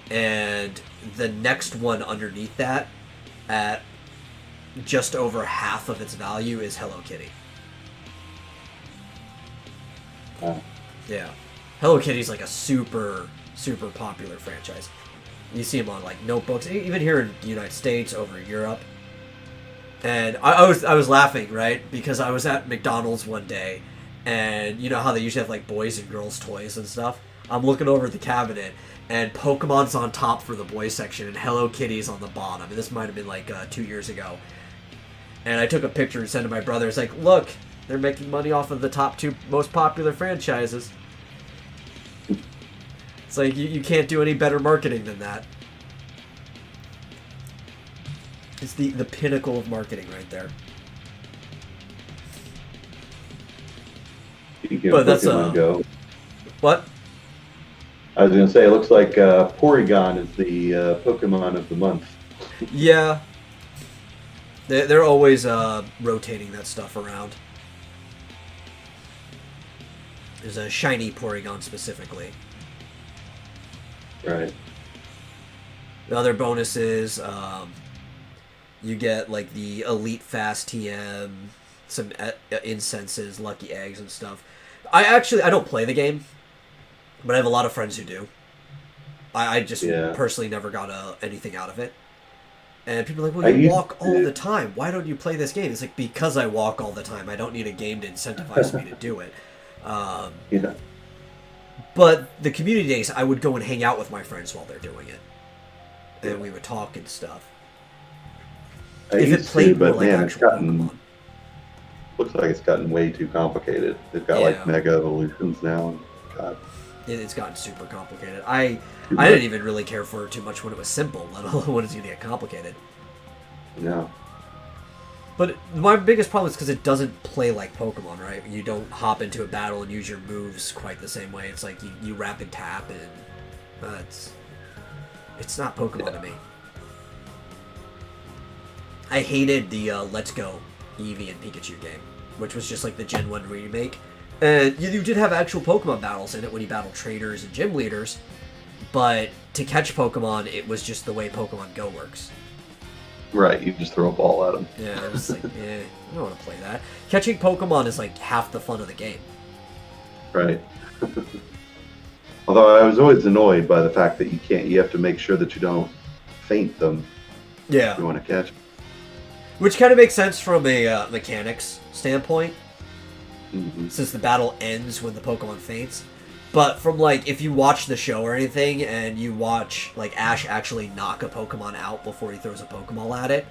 And the next one underneath that, at just over half of its value, is Hello Kitty. Yeah. Hello Kitty's like a super popular franchise. You see them on like notebooks, even here in the United States, over in Europe. And I was laughing, right? Because I was at McDonald's one day, and you know how they usually have like boys and girls toys and stuff. I'm looking over at the cabinet, and Pokemon's on top for the boys section, and Hello Kitty's on the bottom. And this might have been like 2 years ago. And I took a picture and sent to my brother. It's like, look, they're making money off of the top 2 most popular franchises. It's like, you can't do any better marketing than that. It's the pinnacle of marketing right there.
Speaking
But
of
that's,
Pokemon Go,
What?
I was going to say, it looks like Porygon is the Pokemon of the month.
Yeah. They're always rotating that stuff around. There's a shiny Porygon specifically.
Right.
The other bonuses, you get like the Elite Fast TM, some incenses, lucky eggs, and stuff. I don't play the game, but I have a lot of friends who do. I just personally never got anything out of it. And people are like, well, you walk all the time. Why don't you play this game? It's like, because I walk all the time. I don't need a game to incentivize me to do it.
Yeah.
But the community days, I would go and hang out with my friends while they're doing it. And we would talk and stuff. If it played more like actual Pokemon.
Looks like it's gotten way too complicated. They've got like mega evolutions now. God.
It's gotten super complicated. I didn't even really care for it too much when it was simple, let alone when it's going to get complicated.
Yeah.
But my biggest problem is because it doesn't play like Pokemon, right? You don't hop into a battle and use your moves quite the same way. It's like you rapid tap, and it's not Pokemon to me. I hated the Let's Go Eevee and Pikachu game, which was just like the Gen 1 remake. And you did have actual Pokemon battles in it when you battled trainers and gym leaders, but to catch Pokemon, it was just the way Pokemon Go works.
Right, you just throw a ball at them.
Yeah, it was like, I don't want to play that. Catching Pokemon is like half the fun of the game.
Right. Although I was always annoyed by the fact that you have to make sure that you don't faint them.
Yeah.
If you want to catch them.
Which kind of makes sense from a mechanics standpoint,
Mm-hmm.
since the battle ends when the Pokemon faints. But from like, if you watch the show or anything, and you watch like Ash actually knock a Pokemon out before he throws a Pokeball at it,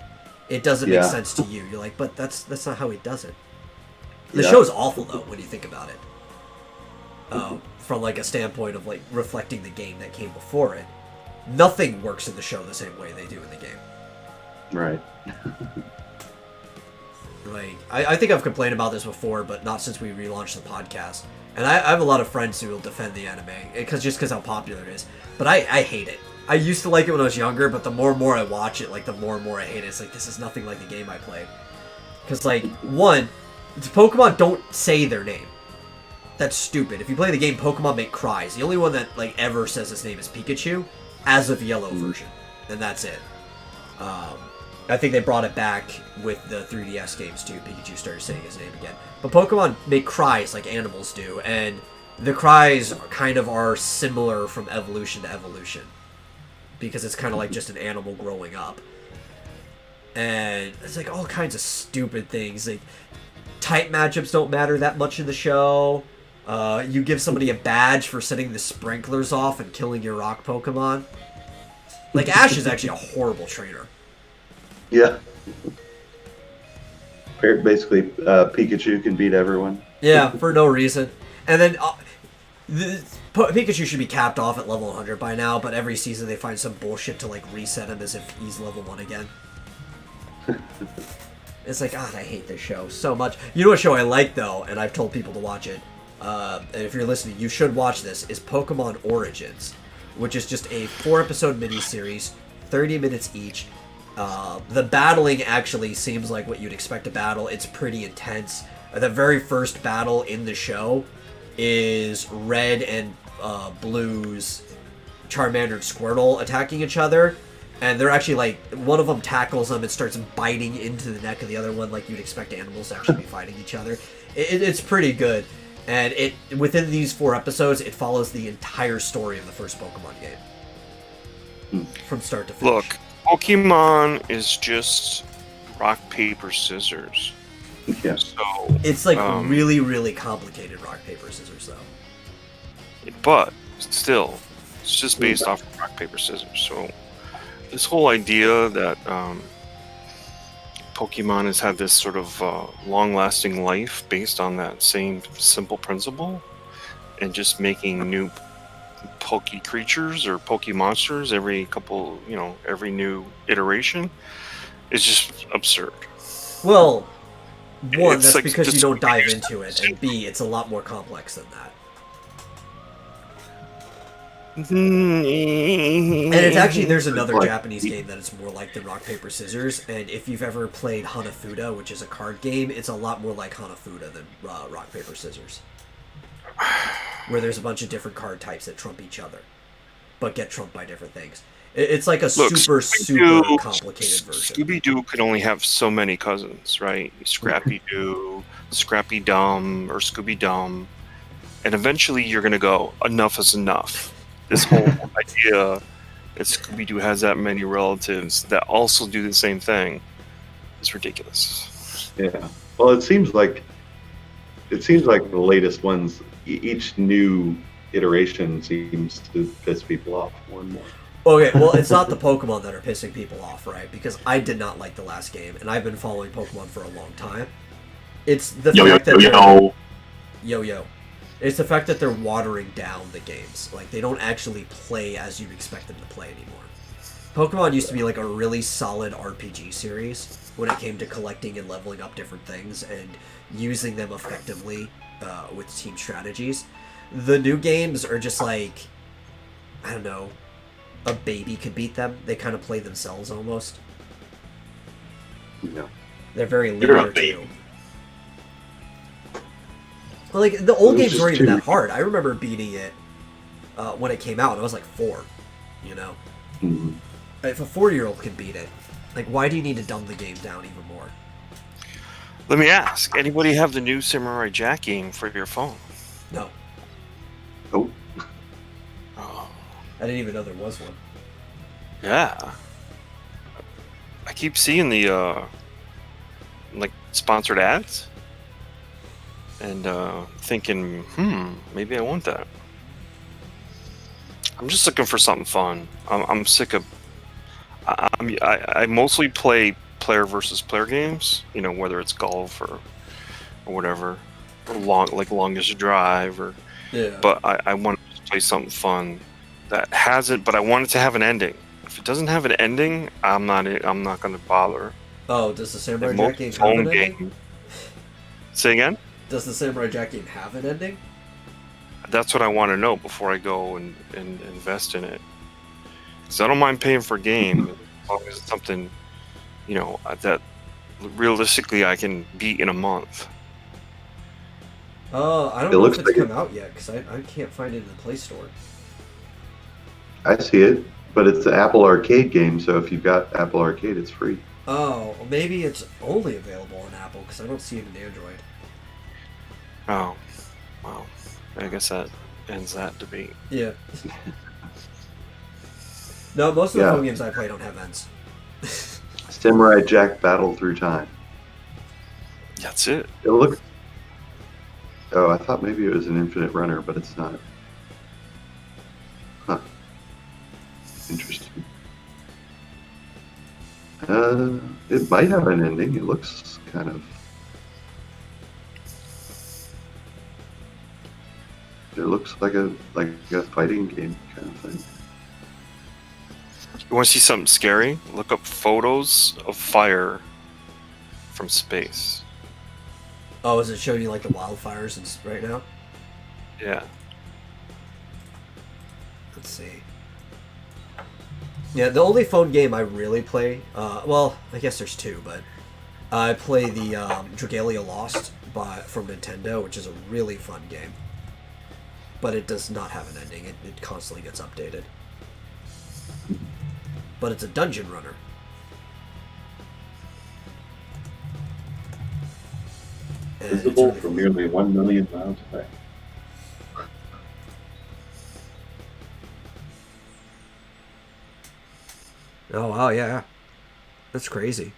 it doesn't make sense to you. You're like, but that's not how he does it. The show's awful though when you think about it. From like a standpoint of like reflecting the game that came before it, nothing works in the show the same way they do in the game.
Right.
Like, I think I've complained about this before, but not since we relaunched the podcast. And I have a lot of friends who will defend the anime, just because how popular it is. But I hate it. I used to like it when I was younger, but the more and more I watch it, like, the more and more I hate it. It's like, this is nothing like the game I played. Because, like, one, Pokemon don't say their name. That's stupid. If you play the game, Pokemon make cries. The only one that, like, ever says his name is Pikachu, as of Yellow version. And that's it. I think they brought it back with the 3DS games too. Pikachu started saying his name again. But Pokemon make cries like animals do, and the cries are similar from evolution to evolution. Because it's kind of like just an animal growing up. And it's like all kinds of stupid things. Like, type matchups don't matter that much in the show. You give somebody a badge for setting the sprinklers off and killing your rock Pokemon. Like, Ash is actually a horrible trainer.
Yeah. Basically, Pikachu can beat everyone.
Yeah, for no reason. And then Pikachu should be capped off at level 100 by now, but every season they find some bullshit to like reset him as if he's level 1 again. It's like, God, I hate this show so much. You know what show I like though, and I've told people to watch it, and if you're listening, you should watch this, is Pokemon Origins, which is just a 4-episode miniseries, 30 minutes each. The battling actually seems like what you'd expect to battle. It's pretty intense. The very first battle in the show is Red and Blue's Charmander and Squirtle attacking each other, and they're actually like, one of them tackles them and starts biting into the neck of the other one like you'd expect animals to actually be fighting each other. It's pretty good, and within these 4 episodes, it follows the entire story of the first Pokemon game. from start to finish.
Look, Pokemon is just rock, paper, scissors.
Yeah.
So,
It's like
um,
really, really complicated rock, paper, scissors, though.
but still, it's just based off of rock, paper, scissors. So this whole idea that Pokemon has had this sort of long-lasting life based on that same simple principle, and just making new Poke creatures or Poke monsters every couple, every new iteration, is just absurd.
Well, one,
It's
that's
like
because you
just-
don't dive into it, and B, it's a lot more complex than that.
And
And it's actually, there's another
Like-
Japanese game that it's more like the rock, paper, scissors, and if you've ever played Hanafuda, which is a card game, it's a lot more like Hanafuda than rock, paper, scissors. Where there's a bunch of different card types that trump each other, but get trumped by different things. It's like a
Look,
super
Scooby-Doo-
complicated version.
Scooby-Doo can only have so many cousins, right? Scrappy-Doo, Scrappy-Dum, or Scooby-Dum. And eventually you're going to go, enough is enough. This whole idea that Scooby-Doo has that many relatives that also do the same thing is ridiculous.
Yeah. Well, it seems like the latest ones, each new iteration seems to piss people off more and more.
Okay, well, it's not the Pokemon that are pissing people off, right? Because I did not like the last game, and I've been following Pokemon for a long time. It's the fact that yo. It's the fact that they're watering down the games. Like, they don't actually play as you'd expect them to play anymore. Pokemon used to be like a really solid RPG series when it came to collecting and leveling up different things and using them effectively with team strategies. The new games are just like, I don't know, a baby could beat them. They kind of play themselves almost.
Yeah.
They're very
You're a
linear
baby.
too. Well, like, the old
It was
games
just
weren't even
too-
that hard. I remember beating it when it came out. I was like 4, you know?
Mhm.
If a 4-year-old can beat it, like, why do you need to dumb the game down even more?
Let me ask, anybody have the new Samurai Jack game for your phone?
No.
Oh,
Oh,
I didn't even know there was one.
yeah. I keep seeing the like sponsored ads and thinking, maybe I want that. I'm just looking for something fun. I'm sick of. I mostly play player versus player games. Whether it's golf or whatever, or longest drive or.
Yeah.
But I want to play something fun that has it. But I want it to have an ending. If it doesn't have an ending, I'm not going to bother.
Oh, does the Samurai
Like
Jack game
most
have
phone
an ending?
game. Say again?
Does the Samurai Jack game have an ending?
That's what I want to know before I go and invest in it. Because I don't mind paying for a game as long as it's something, that realistically I can beat in a month.
I don't
It
know
looks
if it's
like
come out yet, because I can't find it in the Play Store.
I see it, but it's an Apple Arcade game, so if you've got Apple Arcade, it's free.
Oh, maybe it's only available on Apple, because I don't see it in Android.
Oh, well, I guess that ends that debate.
Yeah. No, most of the
Yeah.
phone games I play don't have ends.
Samurai Jack Battle Through Time.
That's it.
It looks. Oh, I thought maybe it was an infinite runner, but it's not. Huh. Interesting. It might have an ending. It looks kind of. It looks like a fighting game kind of thing.
You want to see something scary? Look up photos of fire from space.
Oh, is it showing you like the wildfires right now?
Yeah.
Let's see. Yeah, the only phone game I really play, well, I guess there's 2, but I play the Dragalia Lost from Nintendo, which is a really fun game. But it does not have an ending. It constantly gets updated. But it's a dungeon runner. And it's
Visible
really
from
fun.
nearly 1 million miles away.
Oh wow, yeah, that's crazy.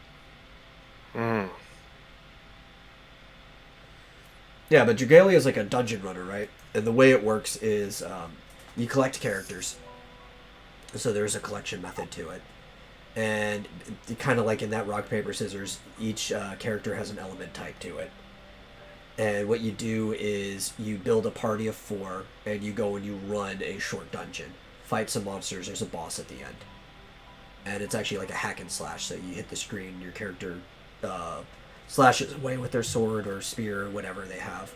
Mm.
Yeah, but Dragalia is like a dungeon runner, right? And the way it works is you collect characters. So there's a collection method to it. And kind of like in that rock, paper, scissors, each character has an element type to it. And what you do is you build a party of 4, and you go and you run a short dungeon. Fight some monsters, there's a boss at the end. And it's actually like a hack and slash, so you hit the screen, your character slashes away with their sword or spear or whatever they have.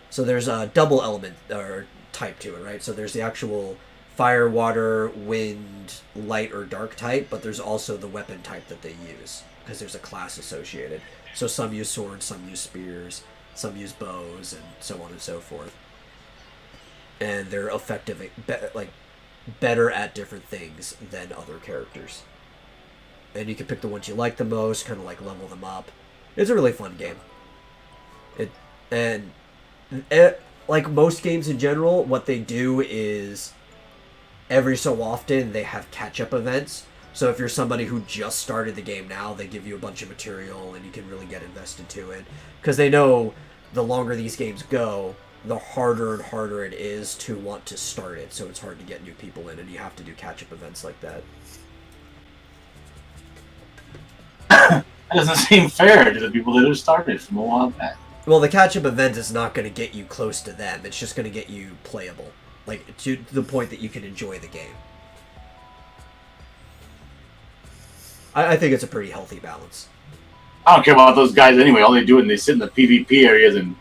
So there's a double element or type to it, right? So there's the actual fire, water, wind, light, or dark type, but there's also the weapon type that they use because there's a class associated. So some use swords, some use spears, some use bows, and so on and so forth. And they're effective, better at different things than other characters. And you can pick the ones you like the most, kind of like level them up. It's a really fun game. Like most games in general, what they do is every so often they have catch-up events. So if you're somebody who just started the game now, they give you a bunch of material and you can really get invested to it. Because they know the longer these games go, the harder and harder it is to want to start it. So it's hard to get new people in, and you have to do catch-up events like that.
That doesn't seem fair to the people that have started from a while back.
Well, the catch-up event is not going to get you close to them. It's just going to get you playable. Like, to the point that you can enjoy the game. I think it's a pretty healthy balance.
I don't care about those guys anyway. All they do is they sit in the PvP areas and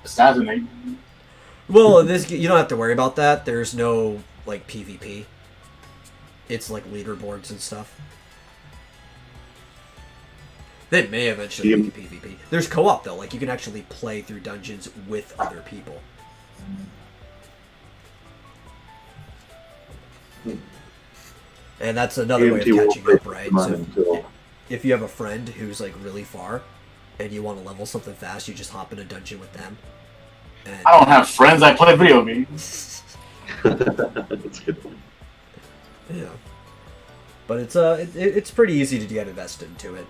assassinate.
Well, you don't have to worry about that. There's no, like, PvP. It's, like, leaderboards and stuff. They may eventually make a PvP. There's co-op, though. Like, you can actually play through dungeons with other people. And that's another way of catching up, right? So if you have a friend who's, like, really far, and you want to level something fast, you just hop in a dungeon with them. And
I don't have friends. I play video games.
That's good.
Yeah. But it's pretty easy to get invested into it.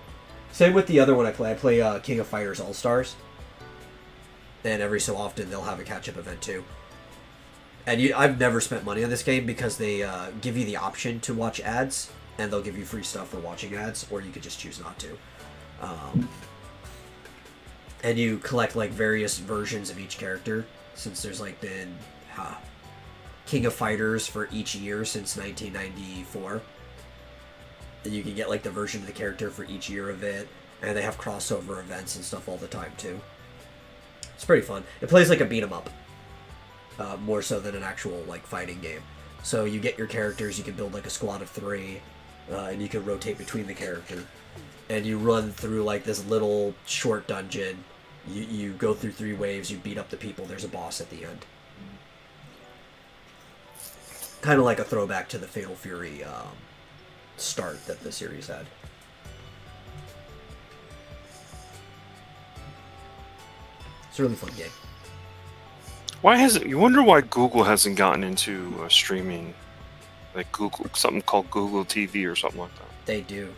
Same with the other one I play. I play King of Fighters All-Stars. And every so often they'll have a catch-up event too. And I've never spent money on this game because they give you the option to watch ads, and they'll give you free stuff for watching ads, or you could just choose not to. And you collect like various versions of each character, since there's like been King of Fighters for each year since 1994. And you can get like the version of the character for each year of it, and they have crossover events and stuff all the time too. It's pretty fun. It plays like a beat 'em up, more so than an actual like fighting game. So you get your characters, you can build like a squad of 3, and you can rotate between the character, and you run through like this little short dungeon. You go through 3 waves, you beat up the people. There's a boss at the end. Kind of like a throwback to the Fatal Fury start that the series had. It's a really fun game.
You wonder why Google hasn't gotten into streaming, like something called Google TV or something like that.
They do.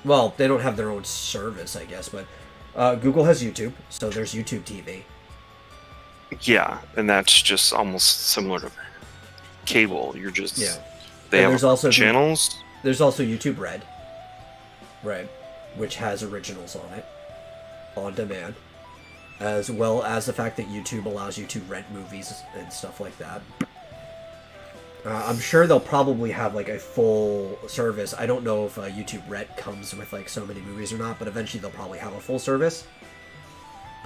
Well, they don't have their own service, I guess, but Google has YouTube, so there's YouTube TV.
Yeah, and that's just almost similar to cable. You're just They
And
have
there's also
channels.
There's also YouTube Red, right, which has originals on it, on demand, as well as the fact that YouTube allows you to rent movies and stuff like that. I'm sure they'll probably have like a full service. I don't know if YouTube Red comes with like so many movies or not, but eventually they'll probably have a full service.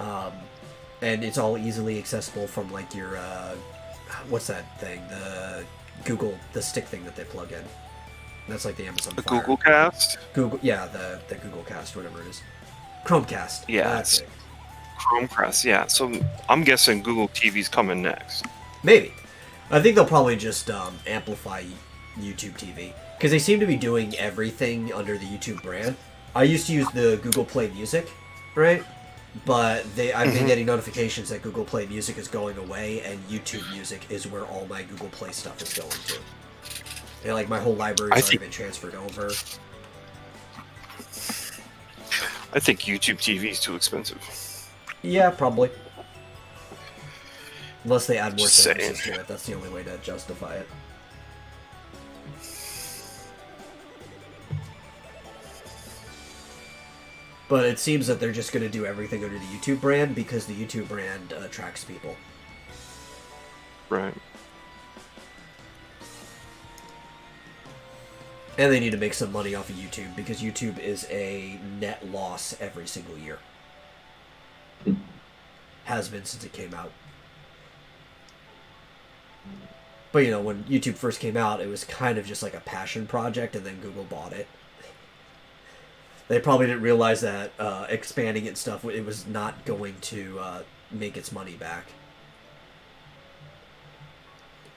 And it's all easily accessible from like your what's that thing? The stick thing that they plug in. That's like the Amazon
The
Fire.
Google Cast.
Google, yeah, the Google Cast, whatever it is. Chromecast.
Yeah,
that's
it's-
it.
Chromecast. Yeah, so I'm guessing Google TV's coming next.
Maybe. I think they'll probably just amplify YouTube TV, because they seem to be doing everything under the YouTube brand. I used to use the Google Play Music, right? But I've been getting notifications that Google Play Music is going away, and YouTube Music is where all my Google Play stuff is going to. And, like, my whole library's
I
already
think-
been transferred over.
I think YouTube TV is too expensive.
Yeah, probably. Unless they add more
Just saying.
services to it, that's the only way to justify it. But it seems that they're just going to do everything under the YouTube brand because the YouTube brand attracts people.
Right.
And they need to make some money off of YouTube because YouTube is a net loss every single year. Has been since it came out. But, you know, when YouTube first came out, it was kind of just like a passion project, and then Google bought it. They probably didn't realize that expanding it and stuff, it was not going to make its money back.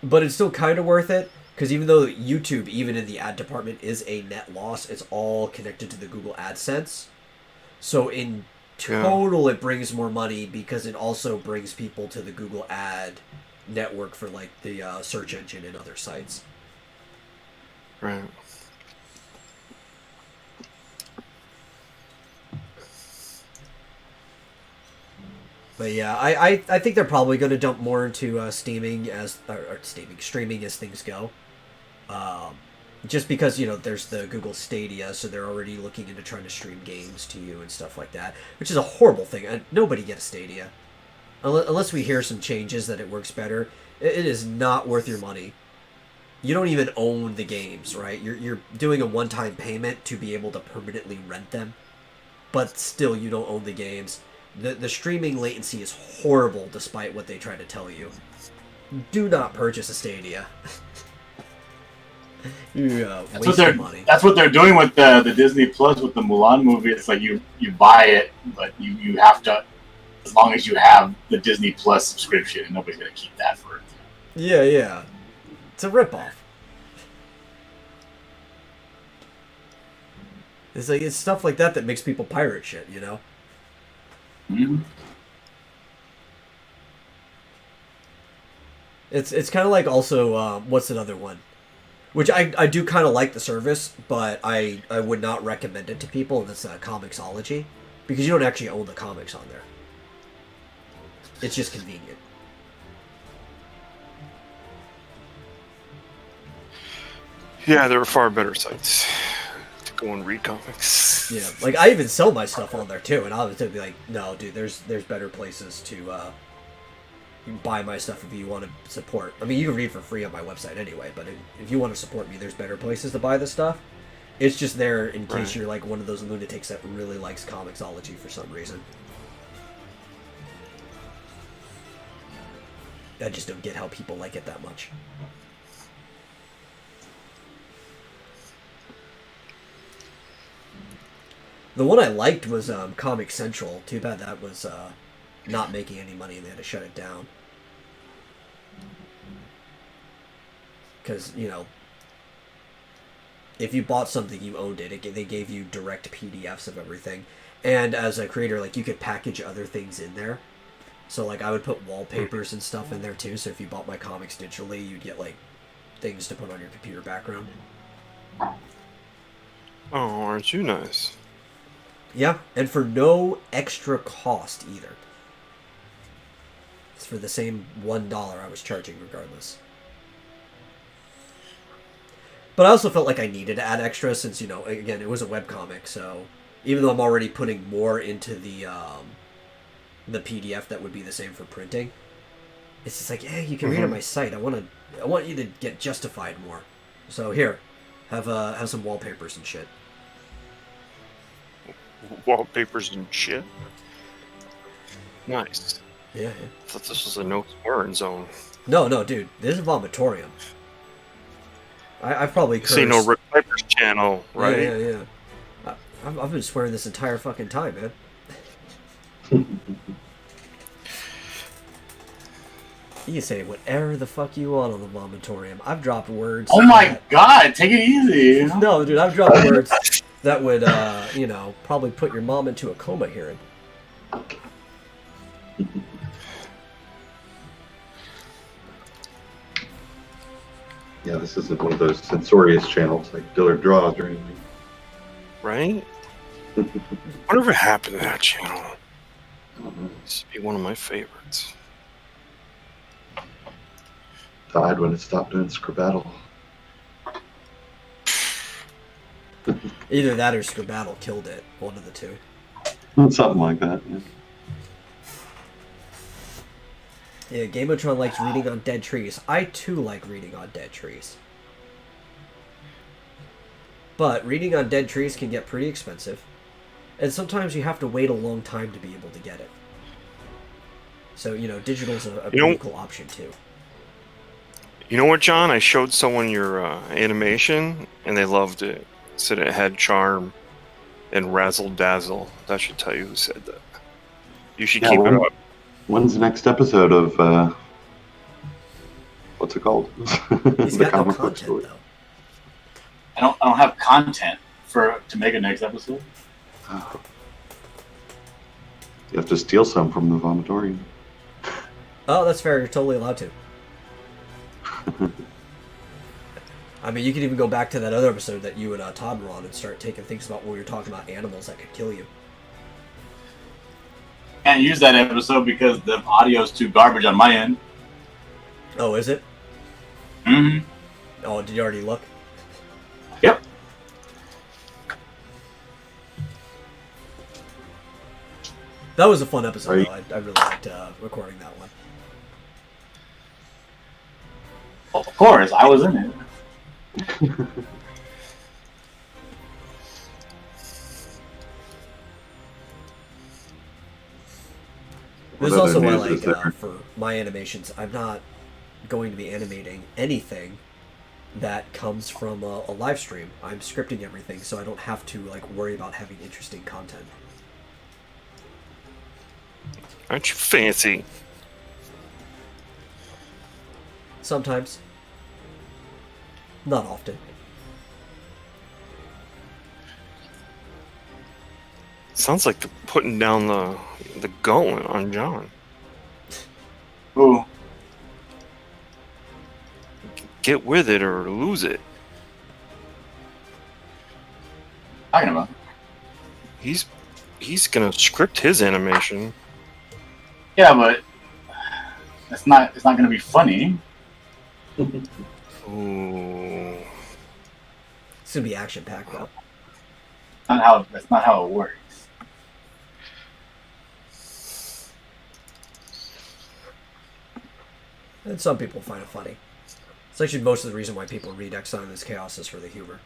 But it's still kind of worth it, because even though YouTube, even in the ad department, is a net loss, it's all connected to the Google AdSense. So in total, it brings more money because it also brings people to the Google Ad network for, like, the search engine and other sites.
Right.
But yeah, I think they're probably going to dump more into streaming as things go. Just because, you know, there's the Google Stadia, so they're already looking into trying to stream games to you and stuff like that, which is a horrible thing. Nobody gets Stadia. Unless we hear some changes that it works better, it is not worth your money. You don't even own the games, right? You're doing a one-time payment to be able to permanently rent them, but still you don't own the games. The streaming latency is horrible despite what they try to tell you. Do not purchase a Stadia. You waste your money.
That's what they're doing with the Disney Plus with the Mulan movie. It's like you buy it, but you have to, as long as you have the Disney Plus subscription, and nobody's gonna keep that for it.
Yeah. It's a ripoff. It's stuff like that makes people pirate shit, you know?
Mm-hmm.
It's kind of like also, what's another one? Which I do kind of like the service, but I would not recommend it to people, and that's Comixology. Because you don't actually own the comics on there. It's just convenient.
Yeah, there are far better sites to go and read comics.
Yeah, like I even sell my stuff on there too, and I was be like, no, dude, there's better places to buy my stuff if you want to support. I mean, you can read for free on my website anyway, but if you want to support me, there's better places to buy this stuff. It's just there in case you're like one of those lunatics that really likes Comixology for some reason. I just don't get how people like it that much. The one I liked was Comic Central. Too bad that was not making any money and they had to shut it down. Because, you know, if you bought something, you owned it. They gave you direct PDFs of everything. And as a creator, like, you could package other things in there. So, like, I would put wallpapers and stuff in there, too. So if you bought my comics digitally, you'd get, like, things to put on your computer background.
Oh, aren't you nice?
Yeah, and for no extra cost, either. It's for the same $1 I was charging regardless. But I also felt like I needed to add extra since, you know, again, it was a webcomic, so even though I'm already putting more into the PDF that would be the same for printing, it's just like, hey, you can read on my site. I want you to get justified more. So here, have some wallpapers and shit.
Wallpapers and shit. Nice.
Yeah.
I thought this was a no swearing zone.
No, dude, this is Vomitorium. I've probably cursed.
Say no Rick Piper's channel, right?
Yeah. I've been swearing this entire fucking time, man. You can say whatever the fuck you want on the Vomitorium. I've dropped words.
Oh my god, take it easy.
No, dude, I've dropped words that would, you know, probably put your mom into a coma hearing.
Yeah, Yeah, this isn't one of those censorious channels like Dillard Draws or anything.
Right? Whatever happened to that channel? Used to be one of my favorites.
Died when it stopped doing Scribbattle.
Either that or Scribbattle killed it. One of the two.
Something like that. Yeah.
Yeah, Gameotron likes reading on dead trees. I too like reading on dead trees. But reading on dead trees can get pretty expensive. And sometimes you have to wait a long time to be able to get it. So, digital's a pretty cool option too.
You know what, John? I showed someone your animation, and they loved it. Said it had charm and razzle dazzle. That should tell you who said that. You should keep it up.
When's the next episode of what's it called?
He's got no content though.
I don't have content to make a next episode.
Oh. You have to steal some from the Vomitorium.
Oh, that's fair. You're totally allowed to. I mean, you could even go back to that other episode that you and Todd were on and start taking things about where you're talking about animals that could kill you.
Can't use that episode because the audio's too garbage on my end.
Oh, is it?
Mm-hmm.
Oh, did you already look?
Yep.
That was a fun episode,
Right.
though. I really liked recording that one.
Of course, I was in it.
There's
What
also
other
why,
news is there?
for my animations, I'm not going to be animating anything that comes from a live stream. I'm scripting everything, so I don't have to worry about having interesting content.
Aren't you fancy?
Sometimes. Not often.
Sounds like they're putting down the gauntlet on John.
Ooh.
Get with it or lose it.
Talking about.
He's gonna script his animation.
Yeah, but it's not gonna be funny.
Ooh.
It's gonna be action packed though.
That's not how it works.
And some people find it funny. It's actually most of the reason why people read Exile in this Chaos is for the humor.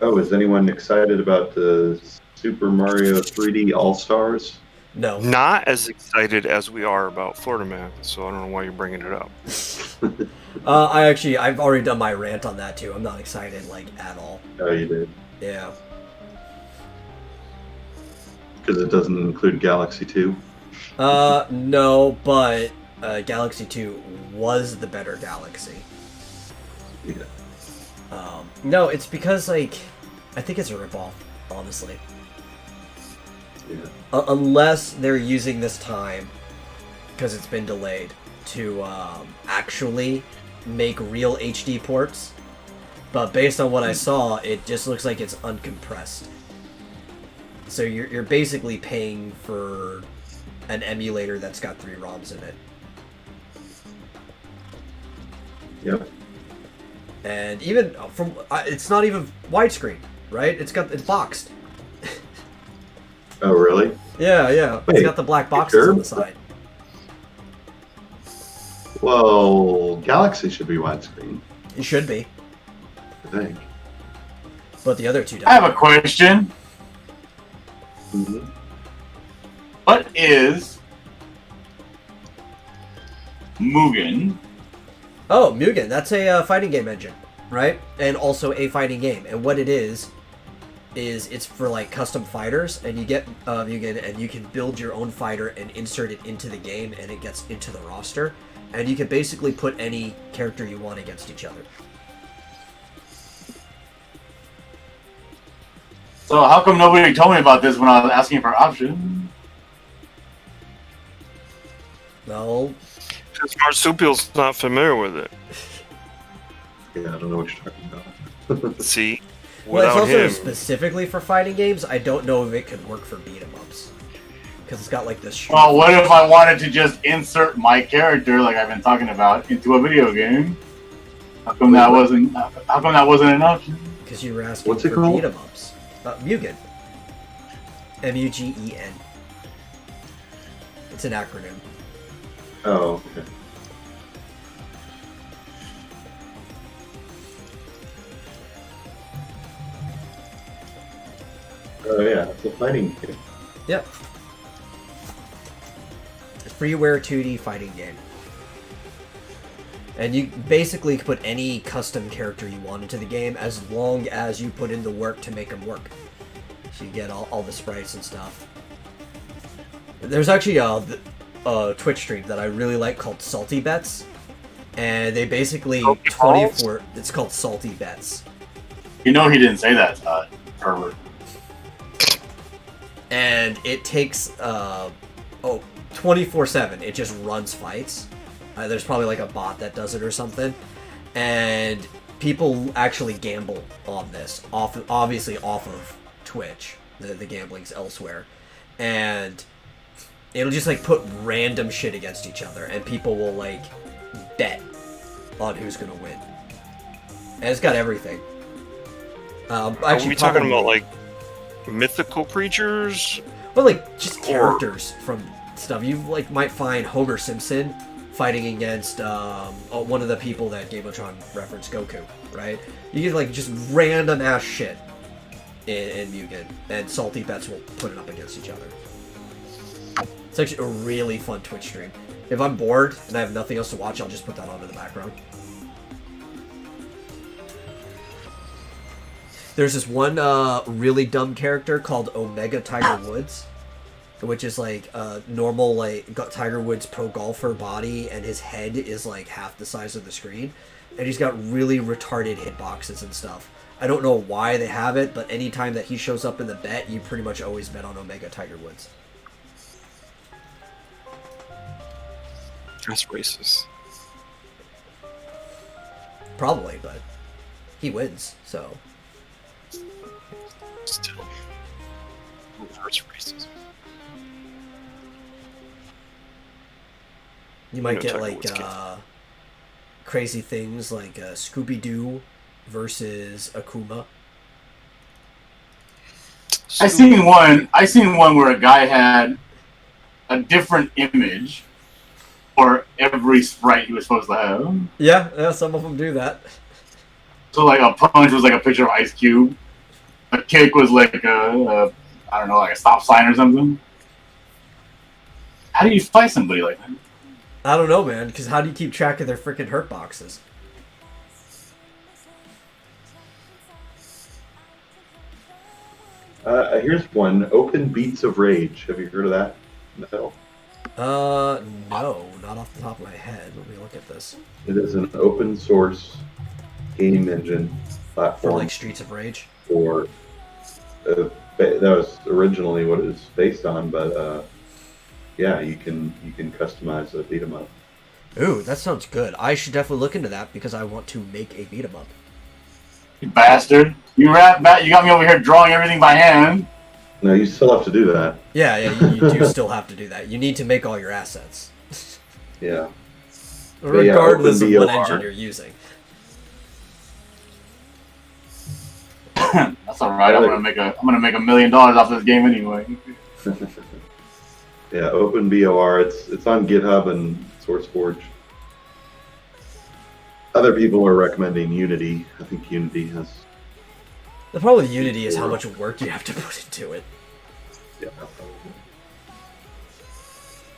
Oh, is anyone excited about the Super Mario 3D All-Stars?
No.
Not as excited as we are about Florida Man, so I don't know why you're bringing it up.
I've already done my rant on that too. I'm not excited at all.
Oh, you did.
Yeah.
Because it doesn't include Galaxy 2.
No, but Galaxy 2 was the better Galaxy.
Yeah.
No, it's because I think it's a ripoff, honestly.
Yeah.
Unless they're using this time, because it's been delayed, to actually make real HD ports. But based on what I saw, it just looks like it's uncompressed. So you're basically paying for an emulator that's got 3 ROMs in it.
Yep.
And even from it's not even widescreen, right? It's boxed.
Oh, really?
Yeah.
Wait,
It's got the black boxes
sure?
on the side.
Well, Galaxy should be widescreen,
It should be,
I think.
but the other two don't.
I have a question.
Mm-hmm.
What is Mugen?
Oh, Mugen. That's a fighting game engine, right? And also a fighting game. And what it is it's for custom fighters, and you get Mugen, and you can build your own fighter and insert it into the game, and it gets into the roster, and you can basically put any character you want against each other.
So how come nobody told me about this when I was asking for options?
Well,
Because Marsupial's not familiar with it.
Yeah, I don't know what you're talking about.
See?
Well, it's
Without
also
him,
specifically for fighting games. I don't know if it could work for beat 'em ups because it's got like this.
Well, what if I wanted to just insert my character, like I've been talking about, into a video game? How come that wasn't? How come that wasn't an option?
Because you were asking
What's it
for
called?
beat 'em ups. Mugen. MUGEN. It's an acronym.
Oh, okay. Oh yeah, it's a fighting game.
Yep. It's a freeware 2D fighting game. And you basically could put any custom character you want into the game as long as you put in the work to make them work. So you get all the sprites and stuff. There's actually a Twitch stream that I really like called Salty Bets. And they basically
Salty
24... It's called Salty Bets.
You know he didn't say that, Todd. Pervert.
And it takes 24/7. It just runs fights. There's probably like a bot that does it or something, and people actually gamble on this, obviously off of Twitch. The gambling's elsewhere, and it'll just like put random shit against each other, and people will like bet on who's gonna win. And it's got everything.
are
Actually,
we talking
probably-
about like mythical creatures?
But like just characters from stuff. You like might find Homer Simpson fighting against one of the people that Game of Thrones referenced, Goku, right? You get like just random ass shit in Mugen, and Salty Bets will put it up against each other. It's actually a really fun Twitch stream. If I'm bored and I have nothing else to watch, I'll just put that on in the background. There's this one really dumb character called Omega Tiger Woods, which is like a normal like Tiger Woods pro golfer body, and his head is like half the size of the screen, and he's got really retarded hitboxes and stuff. I don't know why they have it, but anytime that he shows up in the bet, you pretty much always bet on Omega Tiger Woods.
That's racist.
Probably, but he wins, so.
Still. Reverse racism.
You might
No,
get
Tiger
like
Woods kid.
crazy things like Scooby-Doo versus Akuma.
I seen one where a guy had a different image for every sprite he was supposed to have.
Yeah, some of them do that.
So like a punch was like a picture of Ice Cube. A kick was like a I don't know, like a stop sign or something. How do you fight somebody like that?
I don't know, man, because how do you keep track of their freaking hurt boxes?
Here's one. Open Beats of Rage. Have you heard of that? No.
No, not off the top of my head. Let me look at this.
It is an open source game engine
For
platform
like Streets of Rage.
for that was originally what it was based on, but yeah, you can customize a beat 'em up.
Ooh, that sounds good. I should definitely look into that because I want to make a beat 'em up.
You bastard! You got me over here drawing everything by hand.
No, you still have to do that.
Yeah, you do still have to do that. You need to make all your assets.
Yeah.
Regardless of what
OpenVR.
engine you're using.
That's all right. I'm gonna make $1 million off this game anyway.
Yeah, OpenVR. It's on GitHub and SourceForge. Other people are recommending Unity. I think Unity has.
The problem with Unity is how much work you have to put into it.
Yeah.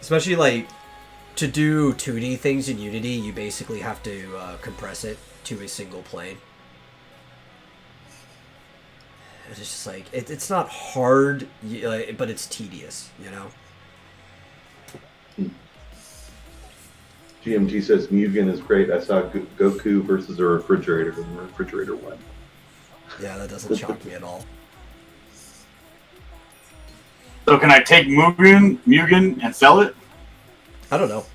Especially like to do 2D things in Unity, you basically have to compress it to a single plane. It's just like it's not hard, but it's tedious, you know.
GMT says Mugen is great. I saw Goku versus a refrigerator in the refrigerator one.
Yeah, that doesn't shock me at all.
So can I take Mugen and sell it?
I don't know.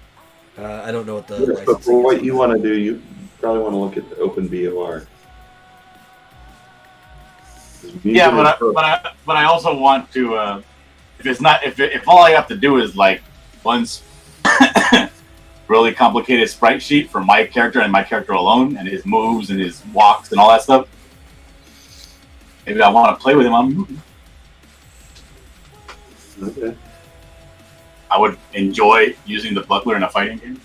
I don't know what the
Yes, but
licensing
for what
is.
you want to do, you probably want to look at the open BOR.
Yeah, but I also want to. If it's not, if all I have to do is like once really complicated sprite sheet for my character and my character alone, and his moves and his walks and all that stuff, maybe I want to play with him on movie.
Okay.
I would enjoy using the buckler in a fighting game.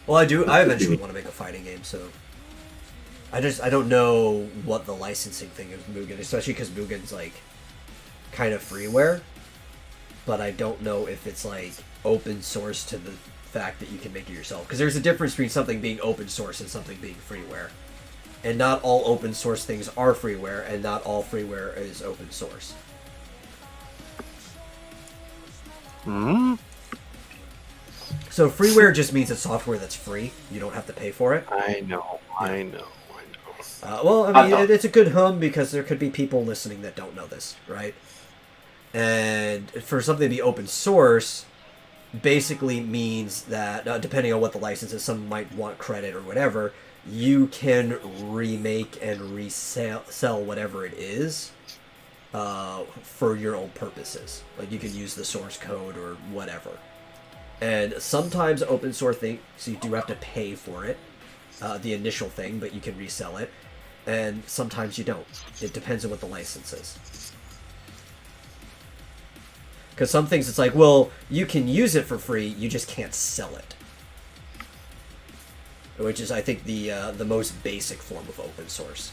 Well, I eventually want to make a fighting game, so I don't know what the licensing thing is with Mugen, especially because Mugen's like kind of freeware, but I don't know if it's like open source to the fact that you can make it yourself. Because there's a difference between something being open source and something being freeware, and not all open source things are freeware, and not all freeware is open source.
Hmm?
So freeware just means it's software that's free. You don't have to pay for it.
I know.
Well, I mean, it's a good hum because there could be people listening that don't know this, right? And for something to be open source, basically means that, depending on what the license is, some might want credit or whatever, you can remake and resell whatever it is for your own purposes. Like, you can use the source code or whatever. And sometimes open source things, so you do have to pay for it, the initial thing, but you can resell it. And sometimes you don't. It depends on what the license is. Because some things it's like, well, you can use it for free, you just can't sell it. Which is, I think, the most basic form of open source.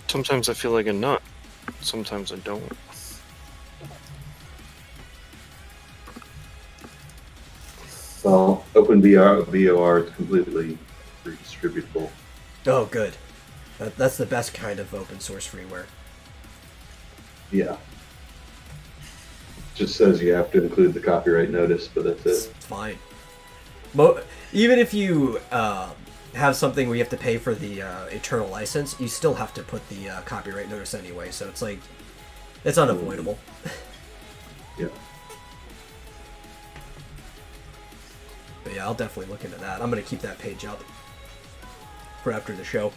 Sometimes I feel like a nut. Sometimes I don't.
Well, open BOR is completely redistributable.
Oh, good. That's the best kind of open source freeware.
Yeah. Just says you have to include the copyright notice, but that's
It's
it.
fine. Even if you have something where you have to pay for the eternal license, you still have to put the copyright notice anyway, so it's like, it's unavoidable.
Yeah.
But yeah, I'll definitely look into that. I'm going to keep that page up for after the show.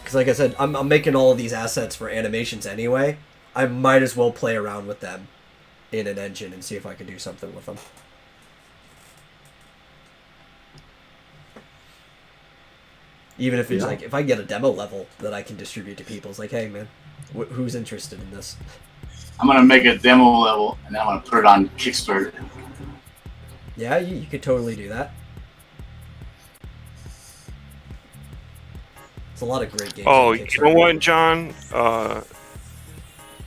Because like I said, I'm making all of these assets for animations anyway. I might as well play around with them in an engine and see if I can do something with them. Even if it's like, if I get a demo level that I can distribute to people, it's like, hey man, who's interested in this?
I'm gonna make a demo level and then I'm gonna put it on Kickstarter.
Yeah, you could totally do that. It's a lot of great games.
Oh,
on
you know
Kickstarter.
what, John?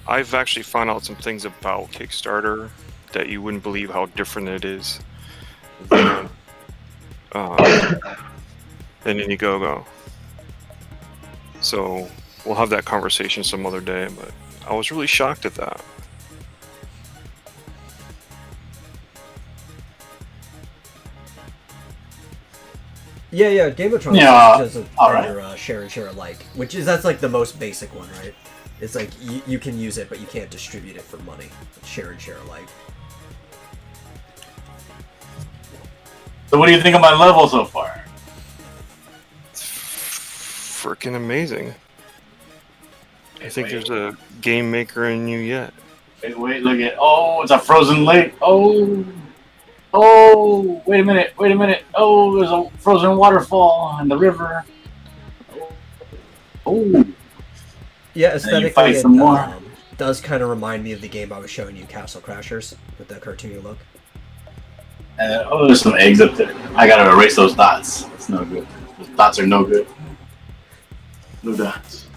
I've actually found out some things about Kickstarter that you wouldn't believe how different it is than Indiegogo. So we'll have that conversation some other day, but I was really shocked at that.
Yeah, Game of Thrones
Yeah,
does a
alright.
better share and share alike, that's like the most basic one, right? It's like you can use it, but you can't distribute it for money. Share and share alike.
So what do you think of my level so far?
Freaking amazing. I think there's a game maker in you yet.
Wait, look at, oh, it's a frozen lake. Oh, wait a minute. Oh, there's a frozen waterfall in the river. Oh,
Yeah,
And then you
aesthetically,
fight
it
some more.
does kind of remind me of the game I was showing you, Castle Crashers, with that cartoony look.
and there's some eggs up there. I gotta erase those dots. It's no good. Those dots are no good.
No dots.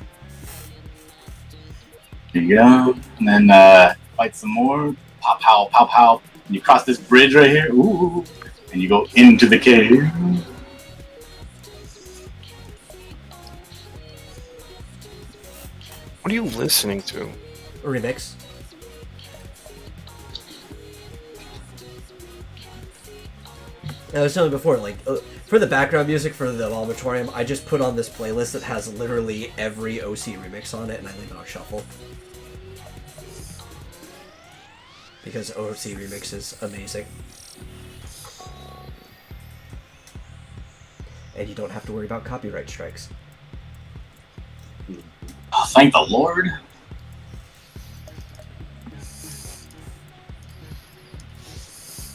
There you go. And then fight some more. Pow, pow, pow, pow. And you cross this bridge right here. Ooh. And you go into the cave.
What are you listening to?
A remix. I was telling you before, like, for the background music for the Vomitorium, I just put on this playlist that has literally every OC remix on it, and I leave it on shuffle. because OC Remix is amazing. And you don't have to worry about copyright strikes.
Oh, thank the Lord.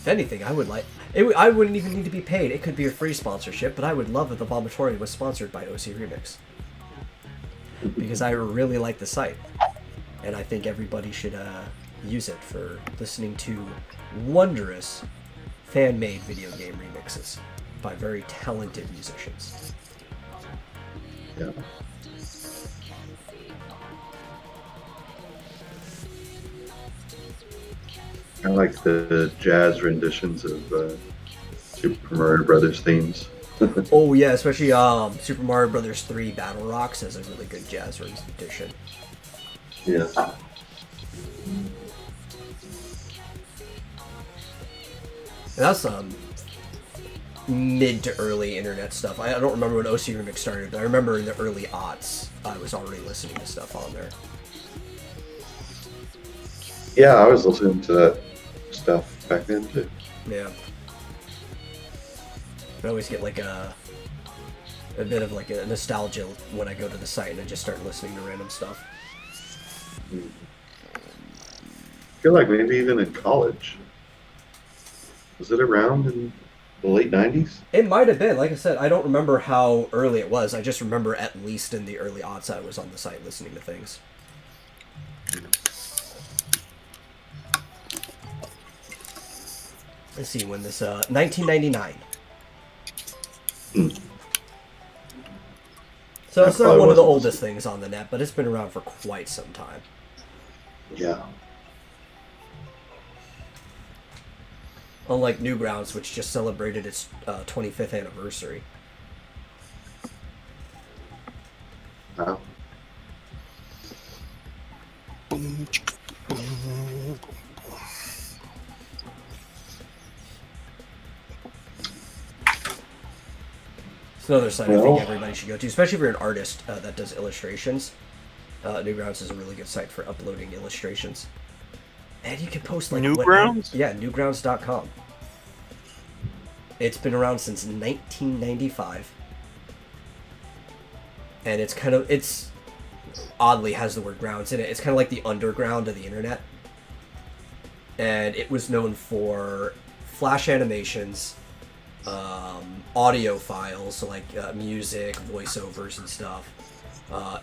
If anything, I would like it. I wouldn't even need to be paid. It could be a free sponsorship, but I would love if the Vomitorium was sponsored by OC Remix, because I really like the site, and I think everybody should use it for listening to wondrous fan-made video game remixes by very talented musicians.
Yeah. I like the jazz renditions of Super Mario Brothers themes.
Oh yeah, especially Super Mario Brothers 3 Battle Rocks has a really good jazz rendition.
Yeah.
And that's mid to early internet stuff. I don't remember when OC Remix started, but I remember in the early aughts I was already listening to stuff on there.
Yeah, I was listening to that stuff back then too.
Yeah. I always get like a bit of like a nostalgia when I go to the site and I just start listening to random stuff.
I feel like maybe even in college. Was it around in the late 90s?
It might have been. Like I said, I don't remember how early it was. I just remember at least in the early aughts I was on the site listening to things. Let's see, when this, 1999. So it's not one of the oldest things on the net, but it's been around for quite some time.
Yeah.
Unlike Newgrounds, which just celebrated its 25th anniversary.
Wow.
Boom, chicka, boom.
It's another site I think everybody should go to, especially if you're an artist that does illustrations. Newgrounds is a really good site for uploading illustrations. And you can post like
Newgrounds?
Yeah, newgrounds.com. It's been around since 1995. And it's oddly has the word grounds in it. It's kind of like the underground of the internet. And it was known for flash animations, audio files, so like music, voiceovers and stuff,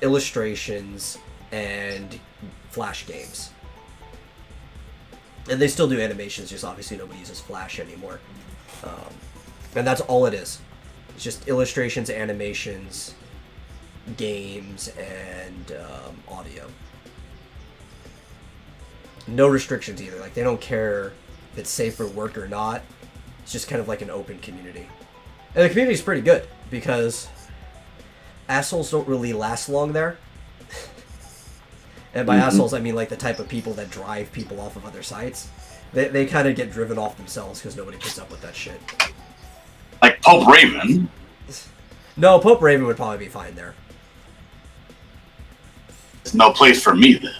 illustrations, and flash games. And they still do animations, just obviously nobody uses Flash anymore. And that's all it is. It's just illustrations, animations, games, and audio. No restrictions either. Like, they don't care if it's safe for work or not. It's just kind of like an open community. And the community's pretty good, because assholes don't really last long there. And by assholes, I mean like the type of people that drive people off of other sites. They kind of get driven off themselves because nobody puts up with that shit.
Like Pope Raven.
No, Pope Raven would probably be fine there.
There's no place for me then.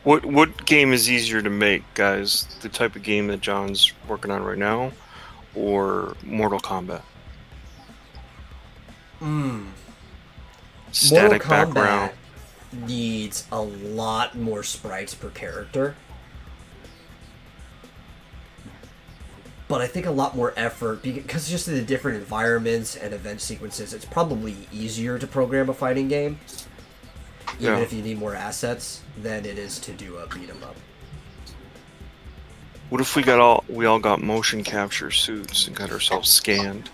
What game is easier to make, guys? The type of game that John's working on right now, or Mortal Kombat? Static
Mortal Kombat
background.
needs a lot more sprites per character. But I think a lot more effort, because just of the different environments and event sequences, it's probably easier to program a fighting game, even if you need more assets, than it is to do a beat 'em up.
What if we all got motion capture suits and got ourselves scanned?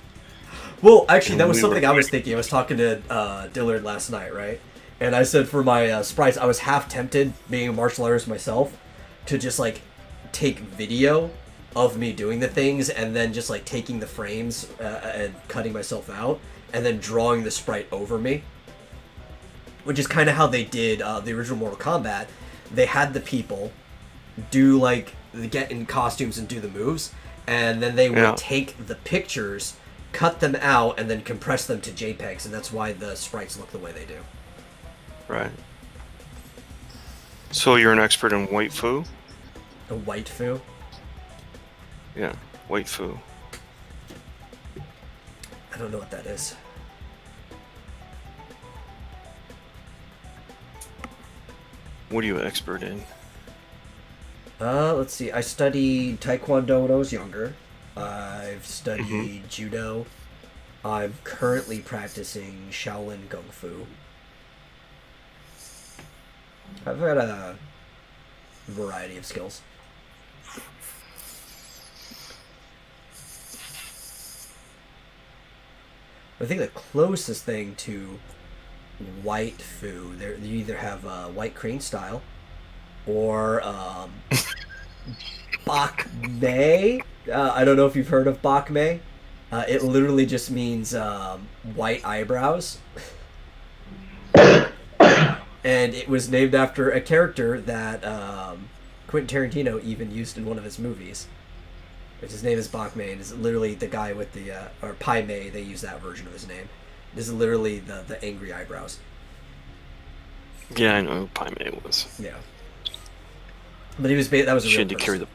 Well, actually, that was
we
something
were-
I was thinking. I was talking to Dillard last night, right? And I said for my sprites, I was half tempted, being a martial artist myself, to just like take video of me doing the things and then just like taking the frames and cutting myself out and then drawing the sprite over me. Which is kind of how they did the original Mortal Kombat. They had the people do like get in costumes and do the moves, and then they would take the pictures, cut them out, and then compress them to JPEGs, and that's why the sprites look the way they do.
Right. So you're an expert in white foo?
A white foo?
Yeah, white foo.
I don't know what that is.
What are you an expert in?
Let's see. I studied Taekwondo when I was younger. I've studied Judo. I'm currently practicing Shaolin Kung Fu. I've had a variety of skills. I think the closest thing to white foo, you either have white crane style or bak mei. I don't know if you've heard of bak mei. It literally just means white eyebrows. And it was named after a character that Quentin Tarantino even used in one of his movies. Which his name is Bak Mei, and is literally the guy with the, or Pai Mei, they use that version of his name. This is literally the angry eyebrows.
Yeah, I know who Pai Mei was.
Yeah. But he was, that was a
She
real
had to carry the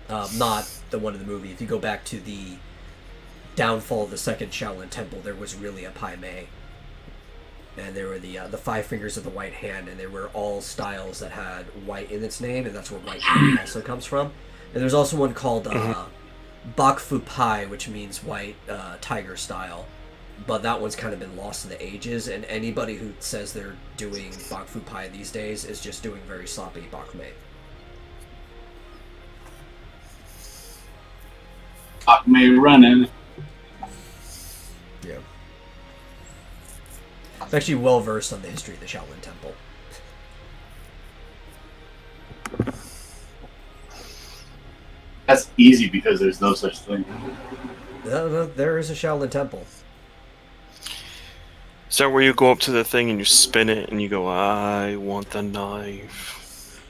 person. Not the one in the movie. If you go back to the downfall of the second Shaolin Temple, there was really a Pai Mei. And there were the five fingers of the white hand, and they were all styles that had white in its name, and that's where white hand also comes from. And there's also one called Bak Fu Pai, which means white tiger style. But that one's kind of been lost to the ages, and anybody who says they're doing Bak Fu Pai these days is just doing very sloppy Bak Mei.
Bak Mei running.
Yeah. I'm actually well versed on the history of the Shaolin Temple.
That's easy because there's no such thing.
No, there is a Shaolin Temple.
Is that where you go up to the thing and you spin it and you go, I want the knife?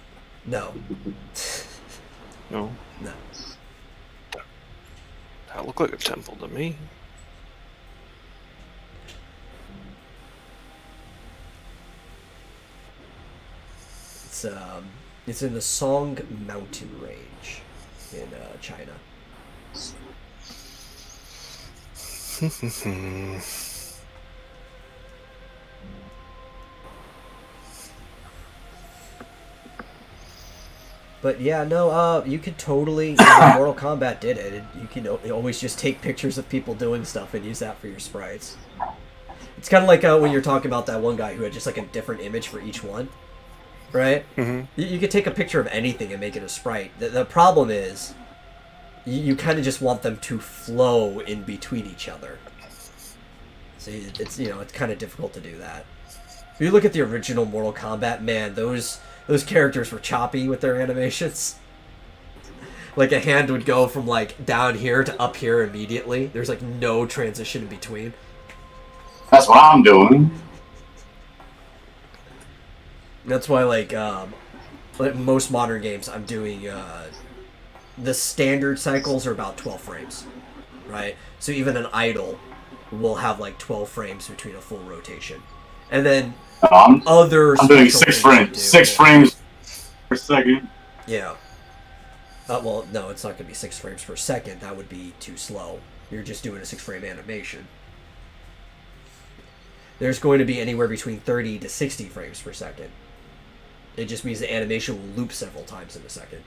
No.
No?
No.
That looked like a temple to me.
It's in the Song Mountain Range in China. But yeah, no, you could totally, Mortal Kombat did it. You can always just take pictures of people doing stuff and use that for your sprites. It's kind of like when you're talking about that one guy who had just like a different image for each one. Right?
Mm-hmm.
You could take a picture of anything and make it a sprite. The problem is, you kind of just want them to flow in between each other. So it's it's kind of difficult to do that. If you look at the original Mortal Kombat, man, those characters were choppy with their animations. Like a hand would go from like down here to up here immediately. There's like no transition in between.
That's what I'm doing.
That's why, like most modern games, I'm doing, the standard cycles are about 12 frames, right? So even an idle will have, like, 12 frames between a full rotation. And then
I'm doing
special
6
things you
frames.
do-
6 frames per second.
Yeah. Well, no, it's not going to be 6 frames per second. That would be too slow. You're just doing a 6-frame animation. There's going to be anywhere between 30 to 60 frames per second. It just means the animation will loop several times in a second.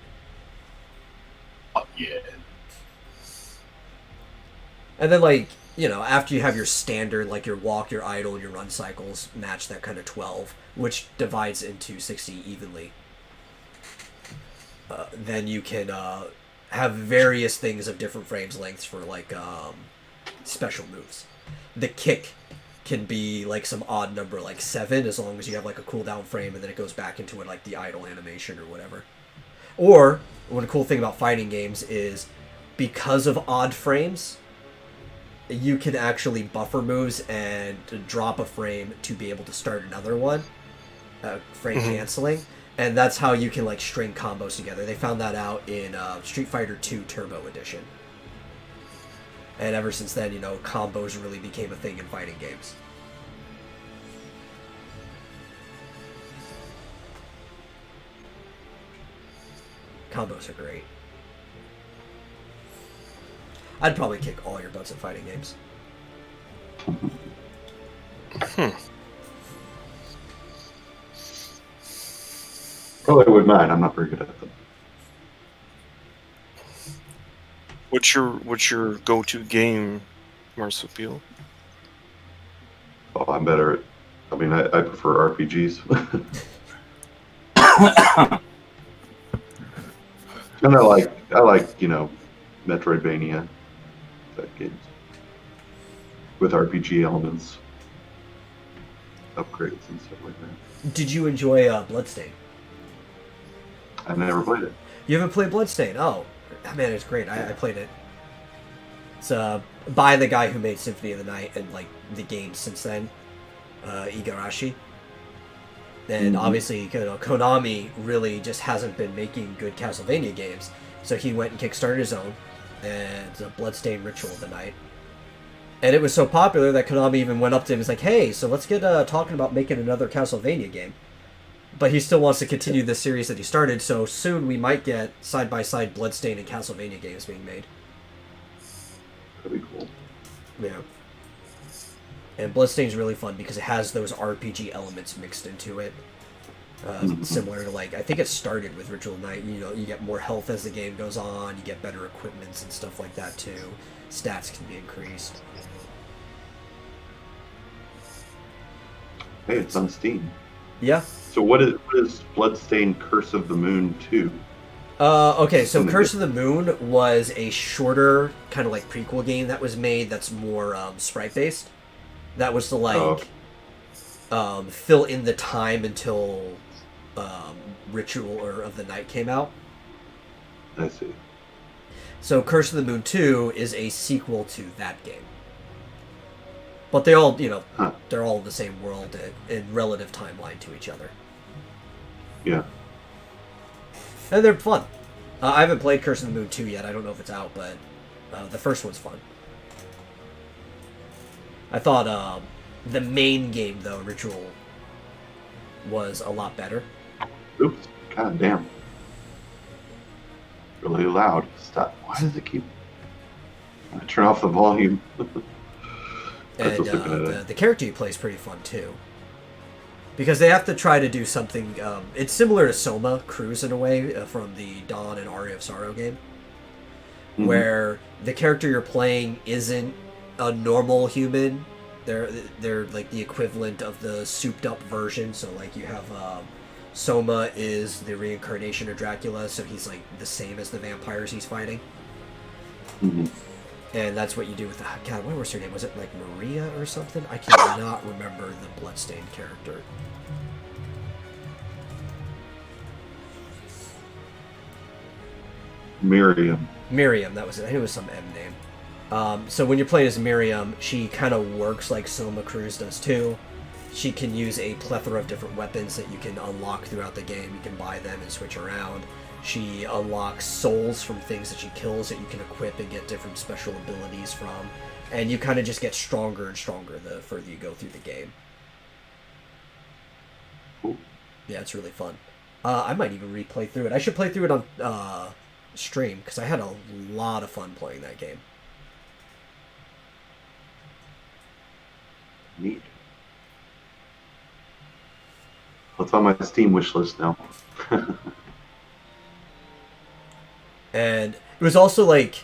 Oh, yeah.
And then, like, after you have your standard, like your walk, your idle, and your run cycles match that kind of 12, which divides into 60 evenly, then you can have various things of different frames lengths for, like, special moves. The kick can be like some odd number, like 7, as long as you have like a cooldown frame and then it goes back into it, like the idle animation or whatever. Or one cool thing about fighting games is because of odd frames, you can actually buffer moves and drop a frame to be able to start another one, frame canceling, and that's how you can like string combos together. They found that out in Street Fighter 2 Turbo Edition. And ever since then, combos really became a thing in fighting games. Combos are great. I'd probably kick all your butts at fighting games.
Probably would mine. I'm not very good at them.
What's your go-to game, Marsupial?
Oh, I'm better at. I mean, I prefer RPGs. And I like Metroidvania type games with RPG elements, upgrades and stuff like that.
Did you enjoy Bloodstain?
I've never played it.
You haven't played Bloodstain? Oh, man, it's great. I played it. It's by the guy who made Symphony of the Night and like the games since then, Igarashi. And obviously, Konami really just hasn't been making good Castlevania games, so he went and kickstarted his own, and it's a Bloodstained Ritual of the Night. And it was so popular that Konami even went up to him and was like, hey, so let's get talking about making another Castlevania game. But he still wants to continue the series that he started, so soon we might get side-by-side Bloodstained and Castlevania games being made.
That'd be cool.
Yeah. And Bloodstain's really fun because it has those RPG elements mixed into it. Similar to, like, I think it started with Ritual Night. You know, you get more health as the game goes on, you get better equipments and stuff like that too. Stats can be increased.
Hey, it's on Steam.
Yeah.
So what is Bloodstained Curse of the Moon 2?
Okay, so Curse of the Moon was a shorter, kind of like prequel game that was made that's more sprite-based. That was to, like, fill in the time until Ritual of the Night came out.
I see.
So Curse of the Moon 2 is a sequel to that game. But they all, they're all in the same world in relative timeline to each other.
Yeah.
And they're fun. I haven't played Curse of the Moon 2 yet. I don't know if it's out, but the first one's fun. I thought the main game, though, Ritual, was a lot better.
Oops. God damn. Really loud. Stop. Why does it keep... I turn off the volume.
And the character you play is pretty fun, too. Because they have to try to do something... it's similar to Soma Cruz, in a way, from the Dawn and Aria of Sorrow game. Where the character you're playing isn't a normal human. They're like the equivalent of the souped up version. So like you have Soma is the reincarnation of Dracula, so he's like the same as the vampires he's fighting. And that's what you do with the... God, what was her name? Was it like Maria or something? I cannot remember the Bloodstained character. Miriam, that was it. I think it was some M name. So when you're playing as Miriam, she kind of works like Soma Cruz does too. She can use a plethora of different weapons that you can unlock throughout the game. You can buy them and switch around. She unlocks souls from things that she kills that you can equip and get different special abilities from. And you kind of just get stronger and stronger the further you go through the game.
Cool.
Yeah, it's really fun. I might even replay through it. I should play through it on stream, because I had a lot of fun playing that game.
Neat. Well, it's on my Steam wish list now.
And it was also like,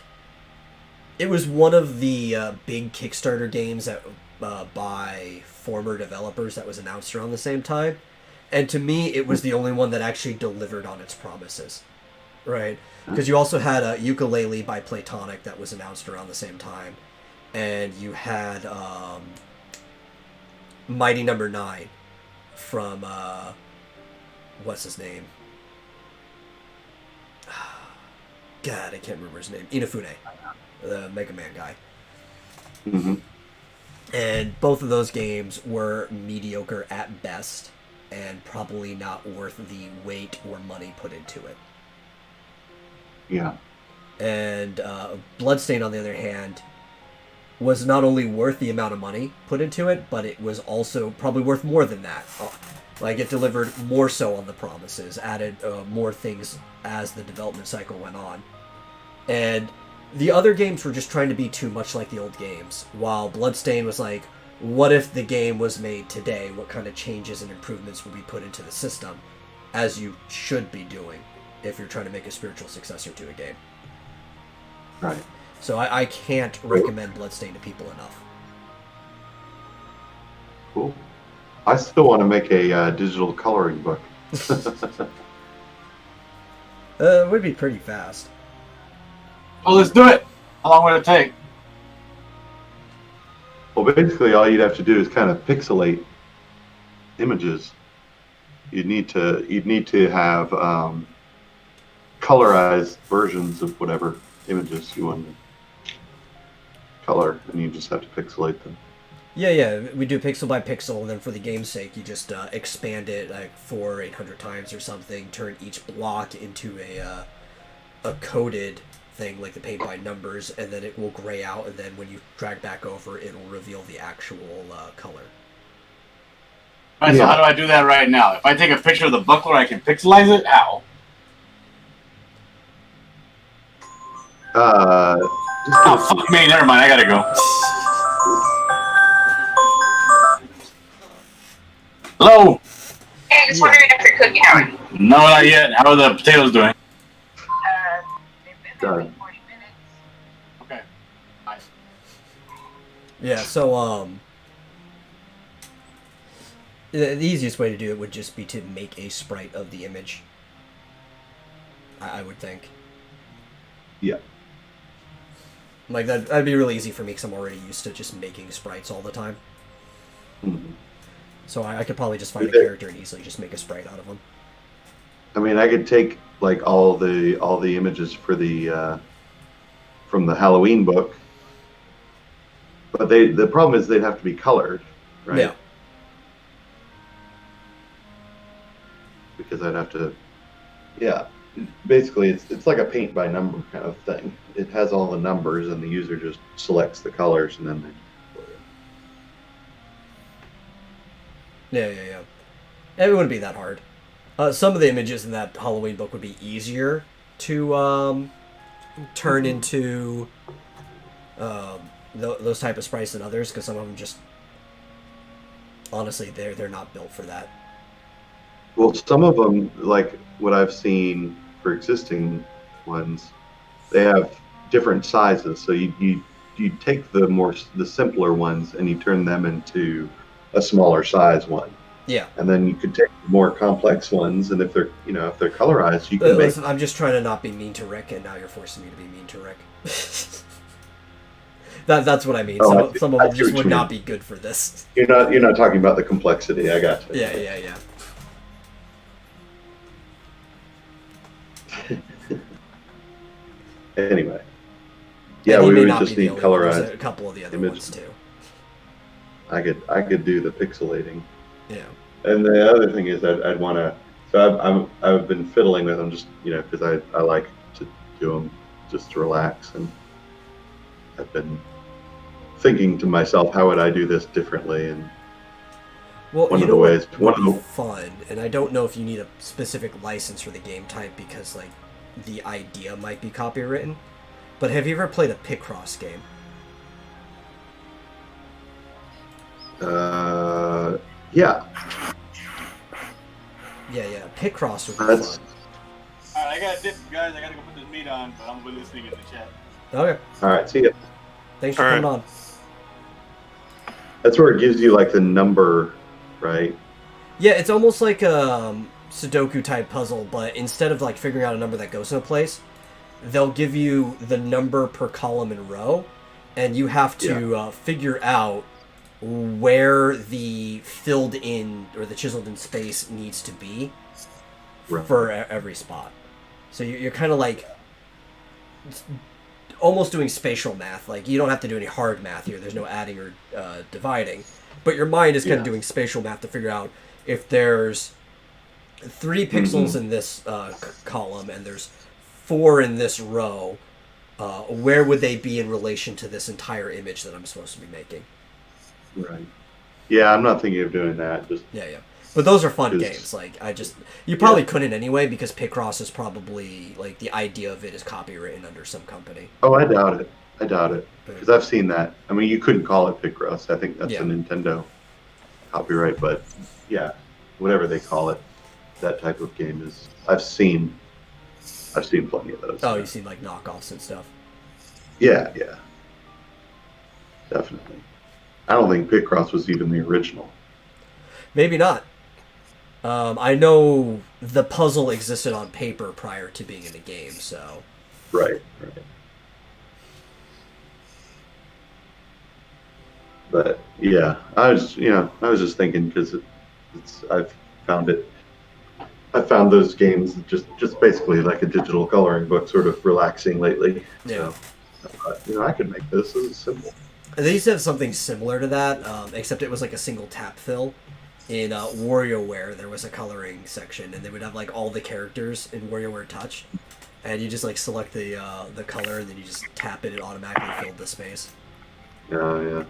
it was one of the big Kickstarter games that by former developers that was announced around the same time. And to me, it was the only one that actually delivered on its promises. Right? Because you also had a Ukulele by Platonic that was announced around the same time. And you had Mighty Number 9 from, what's his name? God, I can't remember his name. Inafune, the Mega Man guy. And both of those games were mediocre at best, and probably not worth the weight or money put into it.
Yeah.
And Bloodstain, on the other hand, was not only worth the amount of money put into it, but it was also probably worth more than that. Like, it delivered more so on the promises, added more things as the development cycle went on. And the other games were just trying to be too much like the old games, while Bloodstained was like, what if the game was made today? What kind of changes and improvements would be put into the system, as you should be doing if you're trying to make a spiritual successor to a game.
Right.
So I can't recommend Bloodstained to people enough.
Cool. I still want to make a digital coloring book.
It would be pretty fast.
Well, let's do it. How long would it take?
Well, basically, all you'd have to do is kind of pixelate images. You'd need to have colorized versions of whatever images you want to color, and you just have to pixelate them.
Yeah, we do pixel by pixel, and then for the game's sake, you just expand it like 400 or 800 times or something, turn each block into a coded thing, like the paint by numbers, and then it will gray out, and then when you drag back over, it will reveal the actual color.
All right, so how do I do that right now? If I take a picture of the buckler, I can pixelize it? How? Oh, fuck me. Never mind. I gotta go. Hello?
Hey, I was wondering if you're cooking already.
No, not yet. How are the potatoes doing?
They've been
Done.
cooking 40 minutes.
Okay. Nice.
Yeah, so the easiest way to do it would just be to make a sprite of the image. I would think.
Yeah.
Like, that'd be really easy for me because I'm already used to just making sprites all the time.
Mhm.
So I could probably just find a character and easily just make a sprite out of them.
I mean, I could take like all the images for the from the Halloween book, but the problem is they'd have to be colored, right?
Yeah.
Because I'd have to, yeah. Basically, it's like a paint by number kind of thing. It has all the numbers, and the user just selects the colors, and then they.
Yeah. It wouldn't be that hard. Some of the images in that Halloween book would be easier to turn into those type of sprites than others, because some of them just, honestly, they're not built for that.
Well, some of them, like what I've seen for existing ones, they have different sizes. So you take the simpler ones and you turn them into a smaller size one.
Yeah.
And then you could take more complex ones, and if they're colorized, you can make.
Listen, I'm just trying to not be mean to Rick, and now you're forcing me to be mean to Rick. That's what I mean.
Oh,
Some of
I
them
see
just
what
would
you
not
mean.
be good for this.
You're not talking about the complexity. I got you.
Yeah.
Anyway. Yeah,
And he
we
may
would
not
just
be the
need
only one. There's
colorized.
a couple of the other
images.
ones too.
I could do the pixelating.
Yeah.
And the other thing is I'd want to. So I've been fiddling with them just because I like to do them just to relax, and I've been thinking to myself, how would I do this differently? And
Well,
one
you
of
know
the
what
ways-
would
one of
be
the-
fun, and I don't know if you need a specific license for the game type because like the idea might be copywritten. But have you ever played a Picross game?
Yeah,
Yeah. Picross would be
that's
fun.
All right, I gotta dip, guys. I gotta go put this meat on, but I'm gonna be listening in the chat.
Okay.
all right. See ya.
Thanks for
All
coming
right.
on.
That's where it gives you like the number, right?
Yeah, it's almost like a Sudoku type puzzle, but instead of like figuring out a number that goes in a place, they'll give you the number per column and row, and you have to figure out where the filled in or the chiseled in space needs to be
Right.
for every spot. So you're kind of like almost doing spatial math. Like, you don't have to do any hard math here. There's no adding or dividing. But your mind is kind of doing spatial math to figure out if there's 3 pixels in this column and there's 4 in this row, where would they be in relation to this entire image that I'm supposed to be making?
Right. Yeah, I'm not thinking of doing that. Just
Yeah. But those are fun
'Cause-
games. Like you probably couldn't anyway because Picross is probably like the idea of it is copywritten under some company.
Oh, I doubt it. Because I've seen that. I mean, you couldn't call it Picross. I think that's
Yeah.
a Nintendo copyright, but yeah, whatever they call it, that type of game is. I've seen plenty of those.
Oh, you've seen like knockoffs and stuff.
Yeah, definitely. I don't think Picross was even the original.
Maybe not. I know the puzzle existed on paper prior to being in a game, so
Right. But yeah, I was just thinking because I've found those games just basically like a digital coloring book, sort of relaxing lately.
Yeah.
So I thought, I could make this. This is simple.
they used to have something similar to that, except it was like a single tap fill. In WarioWare, there was a coloring section, and they would have like all the characters in WarioWare Touch, and you just like select the color, and then you just tap it, it automatically filled the space.
Yeah.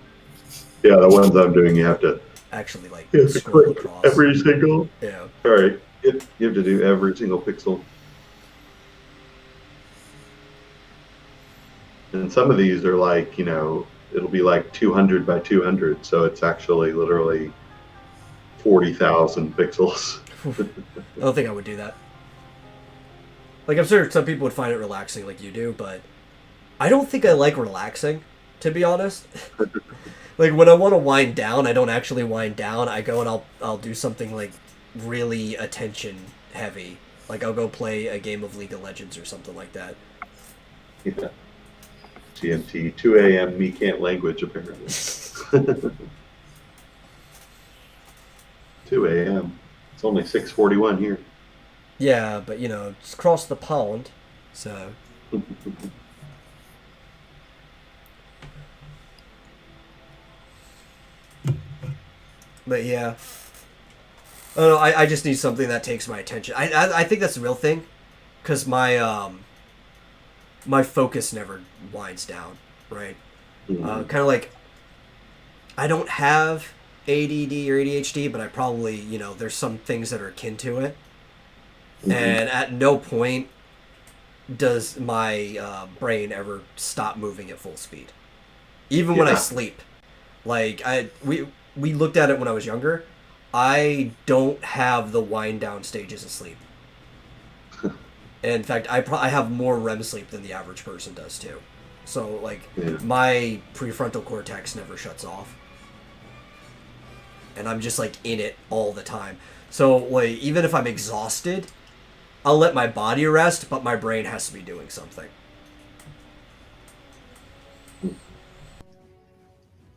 The ones I'm doing, you have to
Actually, like
you have to
scroll
click
across.
every single.
Yeah.
Sorry, you have to do every single pixel. And some of these are like, it'll be like 200 by 200, so it's actually literally 40,000 pixels.
I don't think I would do that. Like, I'm sure some people would find it relaxing like you do, but I don't think I like relaxing, to be honest. Like, when I want to wind down, I don't actually wind down. I go and I'll do something, like, really attention heavy. Like, I'll go play a game of League of Legends or something like that.
Yeah. GMT, 2 a.m. Me can't language, apparently. 2 a.m. It's only 6:41 here.
Yeah, but, it's across the pond, so... But yeah, I don't know. I just need something that takes my attention. I think that's the real thing, because my my focus never winds down, right? Kind of like I don't have ADD or ADHD, but I probably there's some things that are akin to it, and at no point does my brain ever stop moving at full speed, even when I sleep. Like we looked at it when I was younger. I don't have the wind down stages of sleep. In fact, I have more REM sleep than the average person does too. So my prefrontal cortex never shuts off, and I'm just like in it all the time. So like even if I'm exhausted, I'll let my body rest, but my brain has to be doing something.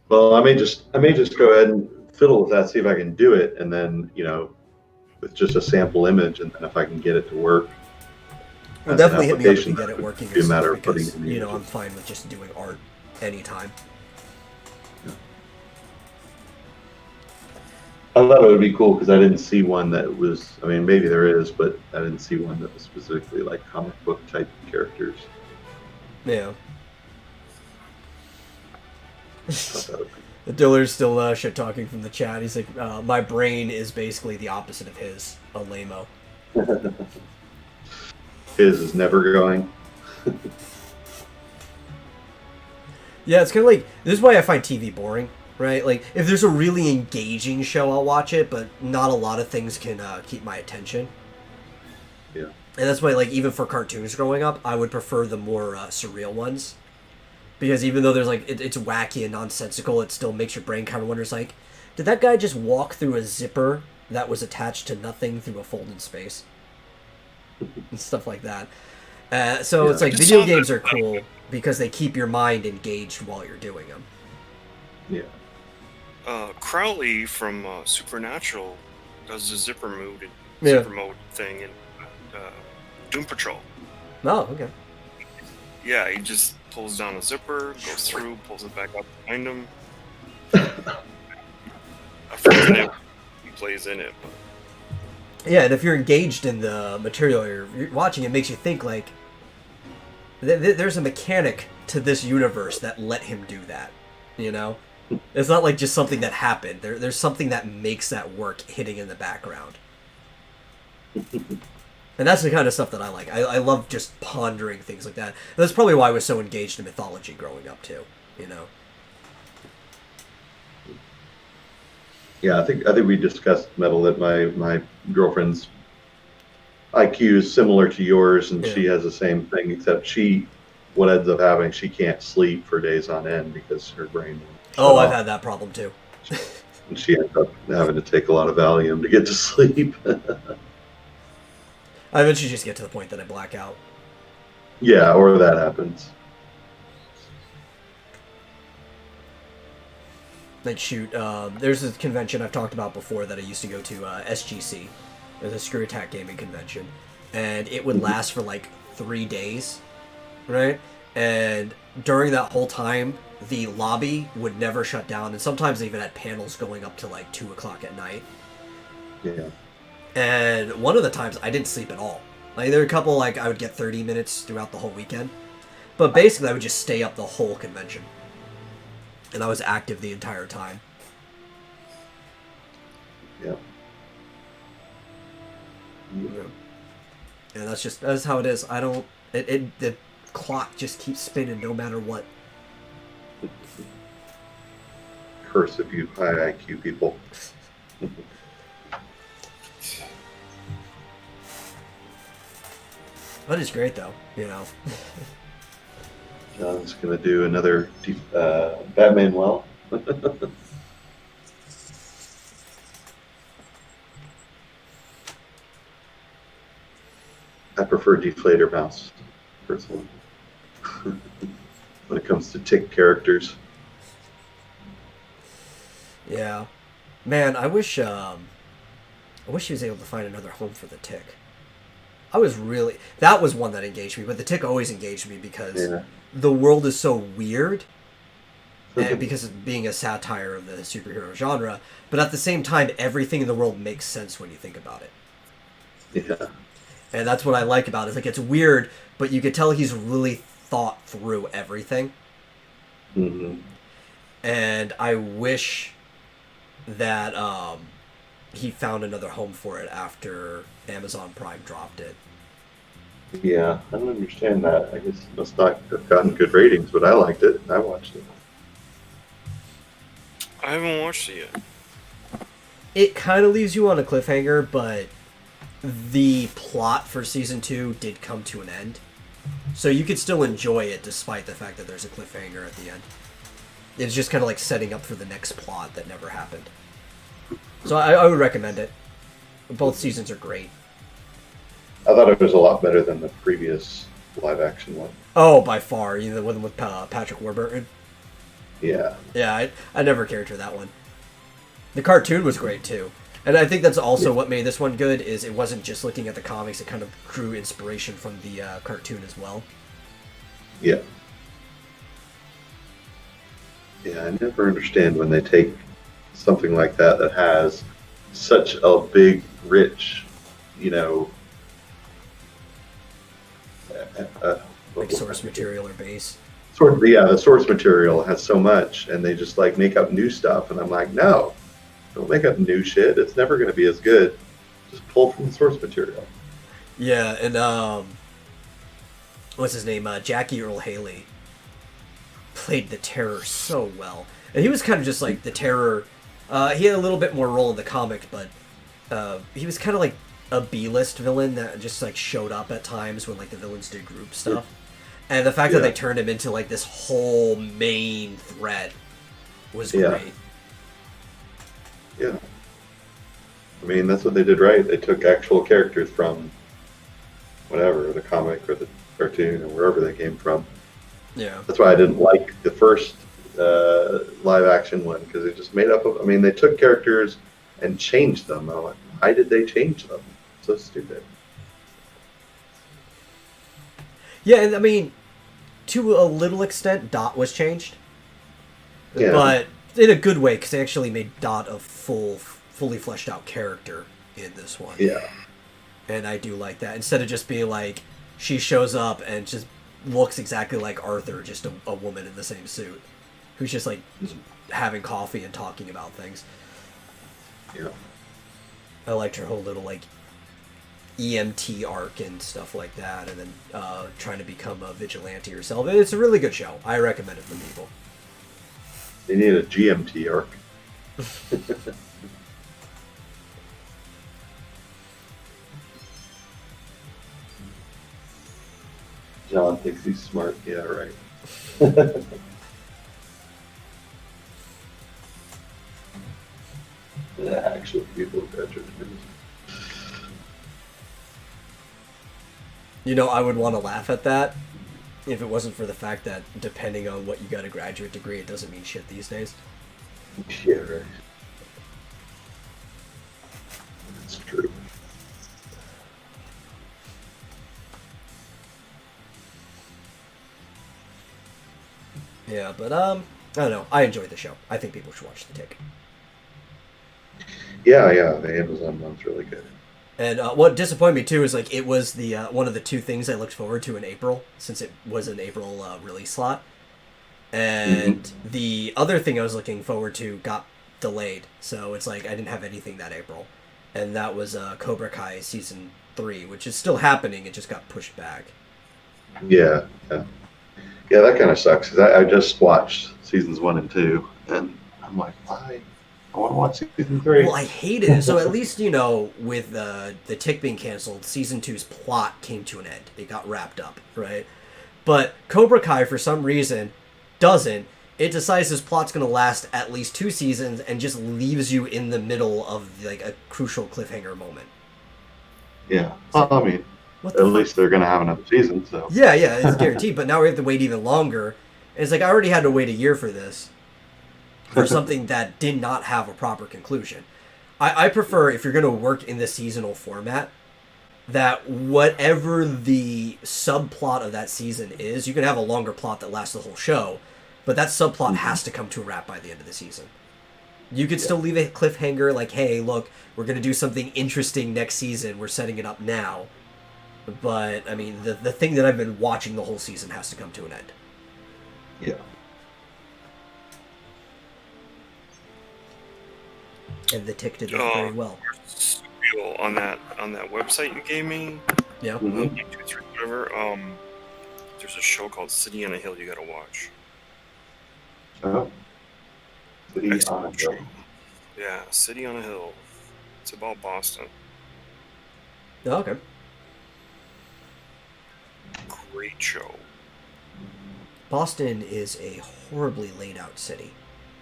Well, I may just go ahead and fiddle with that, see if I can do it, and then with just a sample image, and then if I can get it to work.
Well,
as an
definitely hit me up if you
application,
get it
would
working.
be a matter of
because
putting in the
I'm
images.
fine with just doing art anytime.
I thought it would be cool because I didn't see one that was. I mean, maybe there is, but I didn't see one that was specifically like comic book type characters.
Yeah.
I thought that would be
Diller's still shit talking from the chat. He's like, my brain is basically the opposite of his, a lame-o.
His is never going.
Yeah, it's kind of like, this is why I find TV boring, right? Like, if there's a really engaging show, I'll watch it, but not a lot of things can keep my attention.
Yeah.
And that's why, like, even for cartoons growing up, I would prefer the more surreal ones. Because even though there's, like, it's wacky and nonsensical, it still makes your brain kind of wonders, like, did that guy just walk through a zipper that was attached to nothing through a folded space? And stuff like that. So it's like, video games are cool because they keep your mind engaged while you're doing them.
Yeah.
Crowley from Supernatural does the zipper mode thing in Doom Patrol.
Oh, okay.
Yeah, he just pulls down a zipper, goes through, pulls it back up behind him. I forget he plays in it. But...
Yeah, and if you're engaged in the material you're watching, it makes you think, like, there's a mechanic to this universe that let him do that, It's not like just something that happened. There's something that makes that work hitting in the background. And that's the kind of stuff that I like. I love just pondering things like that. And that's probably why I was so engaged in mythology growing up too. You know.
Yeah, I think we discussed metal that my girlfriend's IQ is similar to yours, and she has the same thing, except what ends up happening, she can't sleep for days on end because her brain.
Oh, I've had that problem too.
And she ends up having to take a lot of Valium to get to sleep.
I eventually just get to the point that I black out.
Yeah, or that happens.
Like, shoot, there's a convention I've talked about before that I used to go to, SGC. There's a Screw Attack Gaming Convention. And it would last for like 3 days, right? And during that whole time, the lobby would never shut down. And sometimes they even had panels going up to like 2 o'clock at night.
Yeah.
And one of the times I didn't sleep at all. Like, there were a couple, like, I would get 30 minutes throughout the whole weekend. But basically, I would just stay up the whole convention. And I was active the entire time.
Yeah.
And that's how it is. I don't, the clock just keeps spinning no matter what.
Curse of you high IQ people.
But it's great though, you know.
John's gonna do another Batman well. I prefer Deflator Mouse, personally, when it comes to tick characters.
Yeah. Man, I wish he was able to find another home for the tick. That was one that engaged me, but the tick always engaged me because the world is so weird, and because of being a satire of the superhero genre, but at the same time, everything in the world makes sense when you think about it.
Yeah.
And that's what I like about it. It's like, it's weird, but you could tell he's really thought through everything.
Mm-hmm.
And I wish that he found another home for it after Amazon Prime dropped it.
Yeah, I don't understand that. I guess it must not have gotten good ratings, but I liked it. I watched it.
I haven't watched it yet.
It kind of leaves you on a cliffhanger, but the plot for season 2 did come to an end. So you could still enjoy it despite the fact that there's a cliffhanger at the end. It's just kind of like setting up for the next plot that never happened. So I would recommend it. Both seasons are great.
I thought it was a lot better than the previous live action one.
Oh, by far. You know, the one with Patrick Warburton?
Yeah.
Yeah, I never cared for that one. The cartoon was great too. And I think that's also what made this one good, is it wasn't just looking at the comics, it kind of drew inspiration from the cartoon as well.
Yeah. Yeah, I never understand when they take something like that has such a big, rich, you know,
Like source material or base.
The source material has so much, and they just like make up new stuff, and I'm like, no, don't make up new shit. It's never going to be as good. Just pull from the source material.
Yeah, and what's his name? Jackie Earl Haley played the Terror so well, and he was kind of just like the Terror. He had a little bit more role in the comic, but he was kind of like a B-list villain that just like showed up at times when like the villains did group stuff. And the fact that they turned him into like this whole main threat was great.
Yeah. I mean, that's what they did right. They took actual characters from whatever, the comic or the cartoon or wherever they came from.
Yeah.
That's why I didn't like the first live action one, because it just made up of, I mean, they took characters and changed them. I'm like, why did they change them? So stupid.
Yeah, and I mean, to a little extent, Dot was changed.
Yeah.
But in a good way, because they actually made Dot a fully fleshed out character in this one.
Yeah.
And I do like that. Instead of just being like, she shows up and just looks exactly like Arthur, just a woman in the same suit. who's just like having coffee and talking about things.
Yeah.
I liked her whole little like EMT arc and stuff like that, and then trying to become a vigilante herself. It's a really good show. I recommend it for people.
They need a GMT arc. John thinks he's smart. Yeah, right. The actual people graduated.
You know, I would want to laugh at that if it wasn't for the fact that depending on what you got a graduate degree, it doesn't mean shit these days.
Yeah, right. That's true.
Yeah, but I don't know. I enjoyed the show. I think people should watch The Tick.
Yeah, the Amazon one's really good.
And what disappointed me too is like it was the one of the two things I looked forward to in April, since it was an April release slot. And the other thing I was looking forward to got delayed, so it's like I didn't have anything that April, and that was Cobra Kai season 3, which is still happening. It just got pushed back.
Yeah, that kind of sucks. 'Cause I just watched seasons 1 and 2, and I'm like, why? I want to watch season 3.
Well, I hated it. So at least, you know, with the Tick being canceled, season 2's plot came to an end. It got wrapped up, right? But Cobra Kai, for some reason, doesn't. It decides this plot's going to last at least 2 seasons and just leaves you in the middle of, like, a crucial cliffhanger moment.
Yeah. Well, I mean, at least they're going to have another season, so.
Yeah, it's guaranteed. But now we have to wait even longer. And it's like, I already had to wait a year for this. For something that did not have a proper conclusion. I prefer, if you're going to work in the seasonal format, that whatever the subplot of that season is, you can have a longer plot that lasts the whole show, but that subplot has to come to a wrap by the end of the season. You could still leave a cliffhanger like, hey, look, we're going to do something interesting next season, we're setting it up now. But, I mean, the thing that I've been watching the whole season has to come to an end.
Yeah.
And The Tick did that very well.
On that website you gave me,
Yeah.
YouTube, whatever. There's a show called City on a Hill you gotta watch.
Oh. City
Excellent
on a Hill.
show. Yeah, City on a Hill. It's about Boston.
Oh, okay.
Great show.
Boston is a horribly laid out city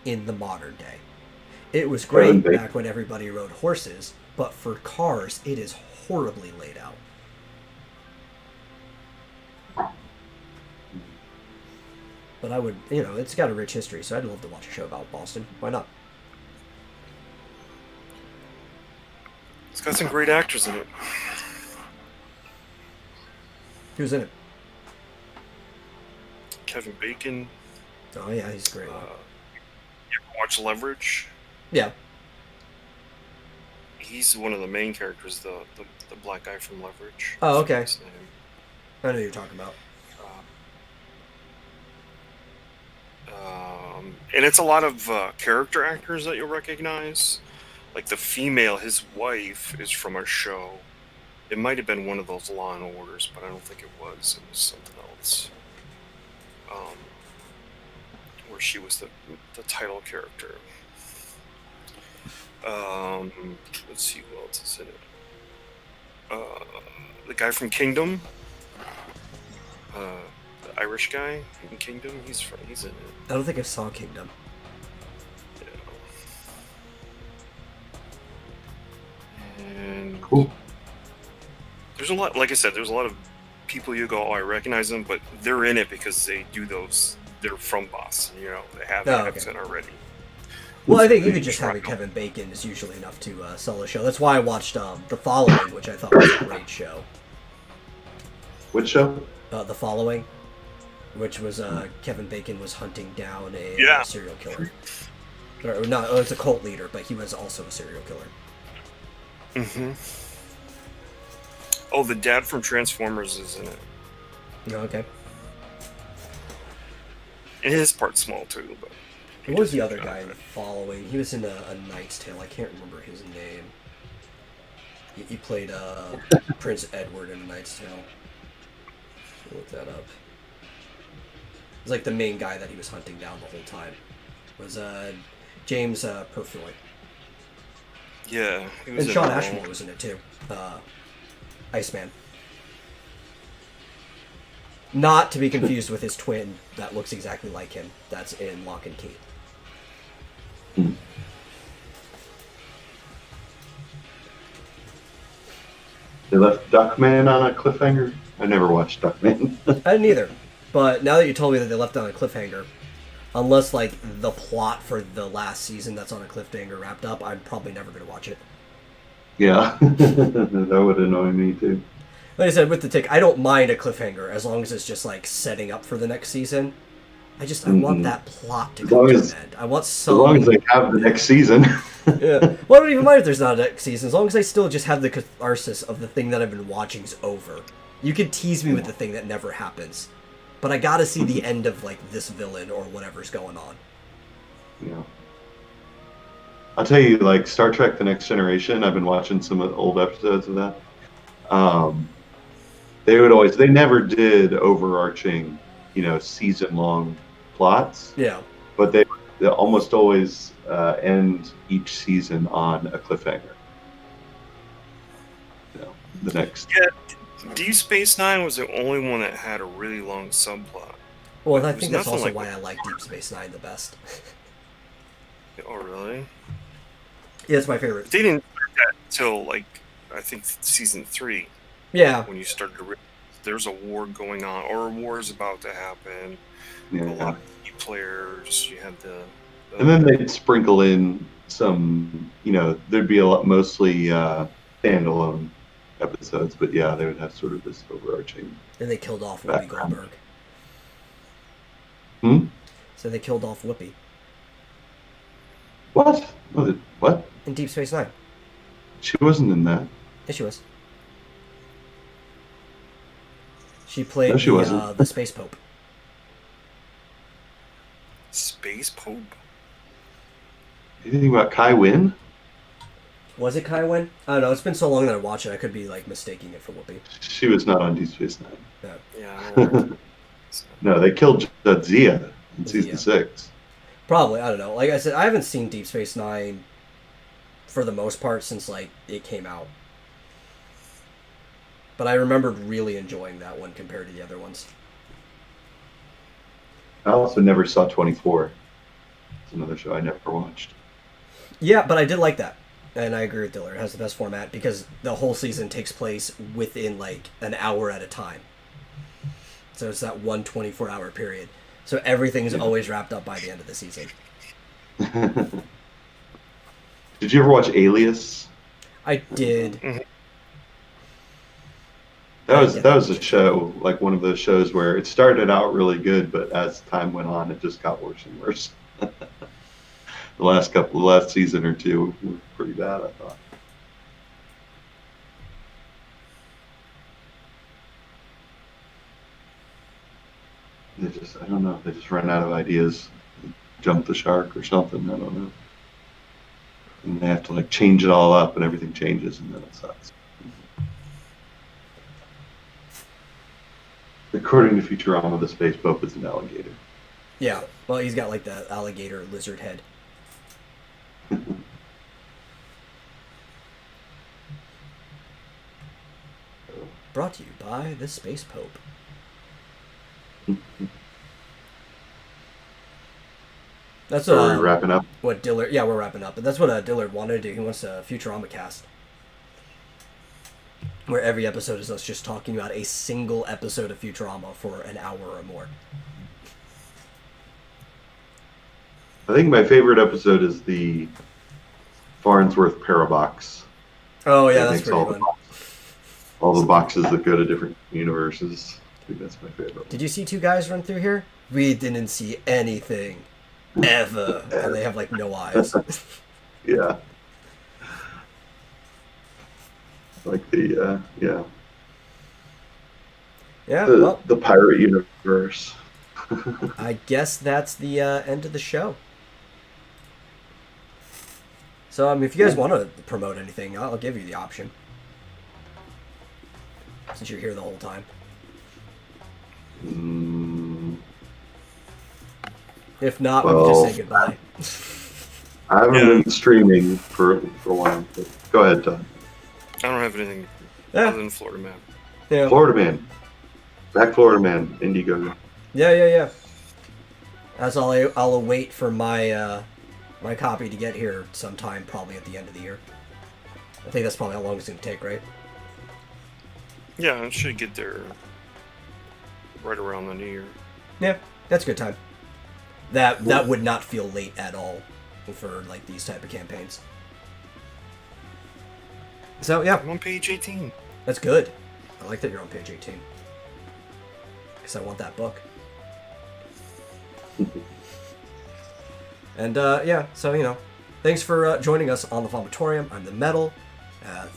in the modern day. It was great
Kevin Bacon.
back when everybody rode horses, but for cars, it is horribly laid out. But I would, you know, it's got a rich history, so I'd love to watch a show about Boston. Why not?
It's got some great actors in it.
Who's in it?
Kevin Bacon.
Oh, yeah, he's great.
You ever watch Leverage?
Yeah.
He's one of the main characters, the black guy from Leverage.
Oh, okay.
His name.
I know who you're talking about.
And it's a lot of character actors that you'll recognize. Like the female, his wife, is from a show. It might have been one of those Law and Orders, but I don't think it was. It was something else. Where she was the title character. Let's see who else is in it. The guy from Kingdom. The Irish guy in Kingdom. He's in it.
I don't think I saw Kingdom.
And
Cool.
there's a lot, like I said, there's a lot of people you go, oh, I recognize them, but they're in it because they do those. They're from Boston, you know. They have the accent already.
Well, I think even just having Kevin Bacon is usually enough to sell a show. That's why I watched The Following, which I thought was a great show.
Which show?
The Following, which was Kevin Bacon was hunting down a serial killer. Or not, it's a cult leader, but he was also a serial killer.
Mm-hmm. Oh, the dad from Transformers is in it.
Oh, okay.
And his part's small too, but
What was the other guy in the following? He was in a Knight's Tale. I can't remember his name. He played Prince Edward in A Knight's Tale. Look that up. It was like the main guy that he was hunting down the whole time. It was James Purefoy.
Yeah, he was
And
in
Sean
it all.
Ashmore was in it too. Iceman. Not to be confused with his twin that looks exactly like him. That's in Lock and Key.
They left Duckman on a cliffhanger. I never watched Duckman.
I didn't either. But now that you told me that they left it on a cliffhanger, unless like the plot for the last season that's on a cliffhanger wrapped up, I'm probably never going to watch it.
Yeah, that would annoy me too.
Like I said, with the Tick, I don't mind a cliffhanger as long as it's just like setting up for the next season. I want that plot to come to an end. I want some.
As long as they have the next season.
Yeah. Well, I don't even mind if there's not a next season, as long as I still just have the catharsis of the thing that I've been watching's over. You can tease me with the thing that never happens, but I gotta see the end of like this villain or whatever's going on.
Yeah. I'll tell you, like Star Trek: The Next Generation. I've been watching some of the old episodes of that. They never did overarching, season-long plots.
Yeah.
But they almost always end each season on a cliffhanger. The next.
Yeah, Deep Space Nine was the only one that had a really long subplot.
Well, I
There's
think that's
nothing
also
like-
why I like Deep Space Nine the best.
Oh, really?
Yeah, it's my favorite.
They didn't start that until, like, I think season 3,
Yeah.
when you started to realize there's a war going on, or a war is about to happen. A lot
Yeah.
of key players. You had the
And then they'd sprinkle in some, there'd be mostly standalone episodes, but yeah, they would have sort of this overarching.
And they killed off Whoopi
Background.
Goldberg. So they killed off Whoopi
What? What?
in Deep Space Nine.
She wasn't in that.
Yeah, she was. She played
No, she wasn't.
the Space Pope.
Space Pope.
Anything about Kai Wynn?
Was it Kai Wen? I don't know. It's been so long that I watched it. I could be like mistaking it for Whoopi.
She was not on Deep Space Nine.
Yeah, I don't know.
No, they killed Zia in season
Zia.
6.
Probably. I don't know. Like I said, I haven't seen Deep Space Nine for the most part since like it came out. But I remembered really enjoying that one compared to the other ones.
I also never saw 24. It's another show I never watched.
Yeah, but I did like that. And I agree with Diller. It has the best format because the whole season takes place within like an hour at a time. So it's that 1 24-hour period. So everything is always wrapped up by the end of the season.
Did you ever watch Alias?
I did.
That was a show, like one of those shows where it started out really good, but as time went on, it just got worse and worse. The last season or two were pretty bad, I thought. I don't know, they just ran out of ideas, jumped the shark or something, I don't know. And they have to like change it all up and everything changes and then it sucks. According to Futurama, the space pope is an alligator.
Yeah. Well, he's got like the alligator lizard head. Brought to you by the Space Pope. That's
Are we wrapping up?
what Dillard. Yeah, we're wrapping up, but that's what Dillard wanted to do. He wants a Futurama cast, where every episode is us just talking about a single episode of Futurama for an hour or more.
I think my favorite episode is the Farnsworth Parabox.
Oh yeah,
I
that's
think all
pretty
the
fun.
All the boxes that go to different universes. I think that's my favorite.
Did you see two guys run through here? We didn't see anything. Ever. And they have like no eyes.
Yeah. Like the
Yeah, well,
the pirate universe.
I guess that's the end of the show. So, I mean, if you guys want to promote anything, I'll give you the option. Since you're here the whole time. If not, we can just say goodbye.
I haven't been streaming for a while. But go ahead, Todd.
I don't have anything
Yeah.
other than Florida Man.
Yeah.
Florida Man. Back Florida Man. Indiegogo.
Yeah. As I'll await for my my copy to get here sometime, probably at the end of the year. I think that's probably how long it's going to take, right?
Yeah, it should get there right around the New Year.
Yeah, that's a good time. That would not feel late at all for like these type of campaigns. So yeah,
I'm on page 18.
that's good. I like that you're on page 18. Because I want that book. And yeah, so thanks for joining us on the Vomitorium. I'm the Metal.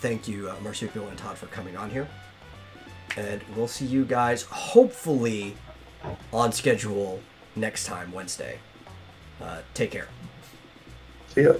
Thank you, Marsupial and Todd, for coming on here. And we'll see you guys hopefully on schedule next time, Wednesday. Take care.
See ya.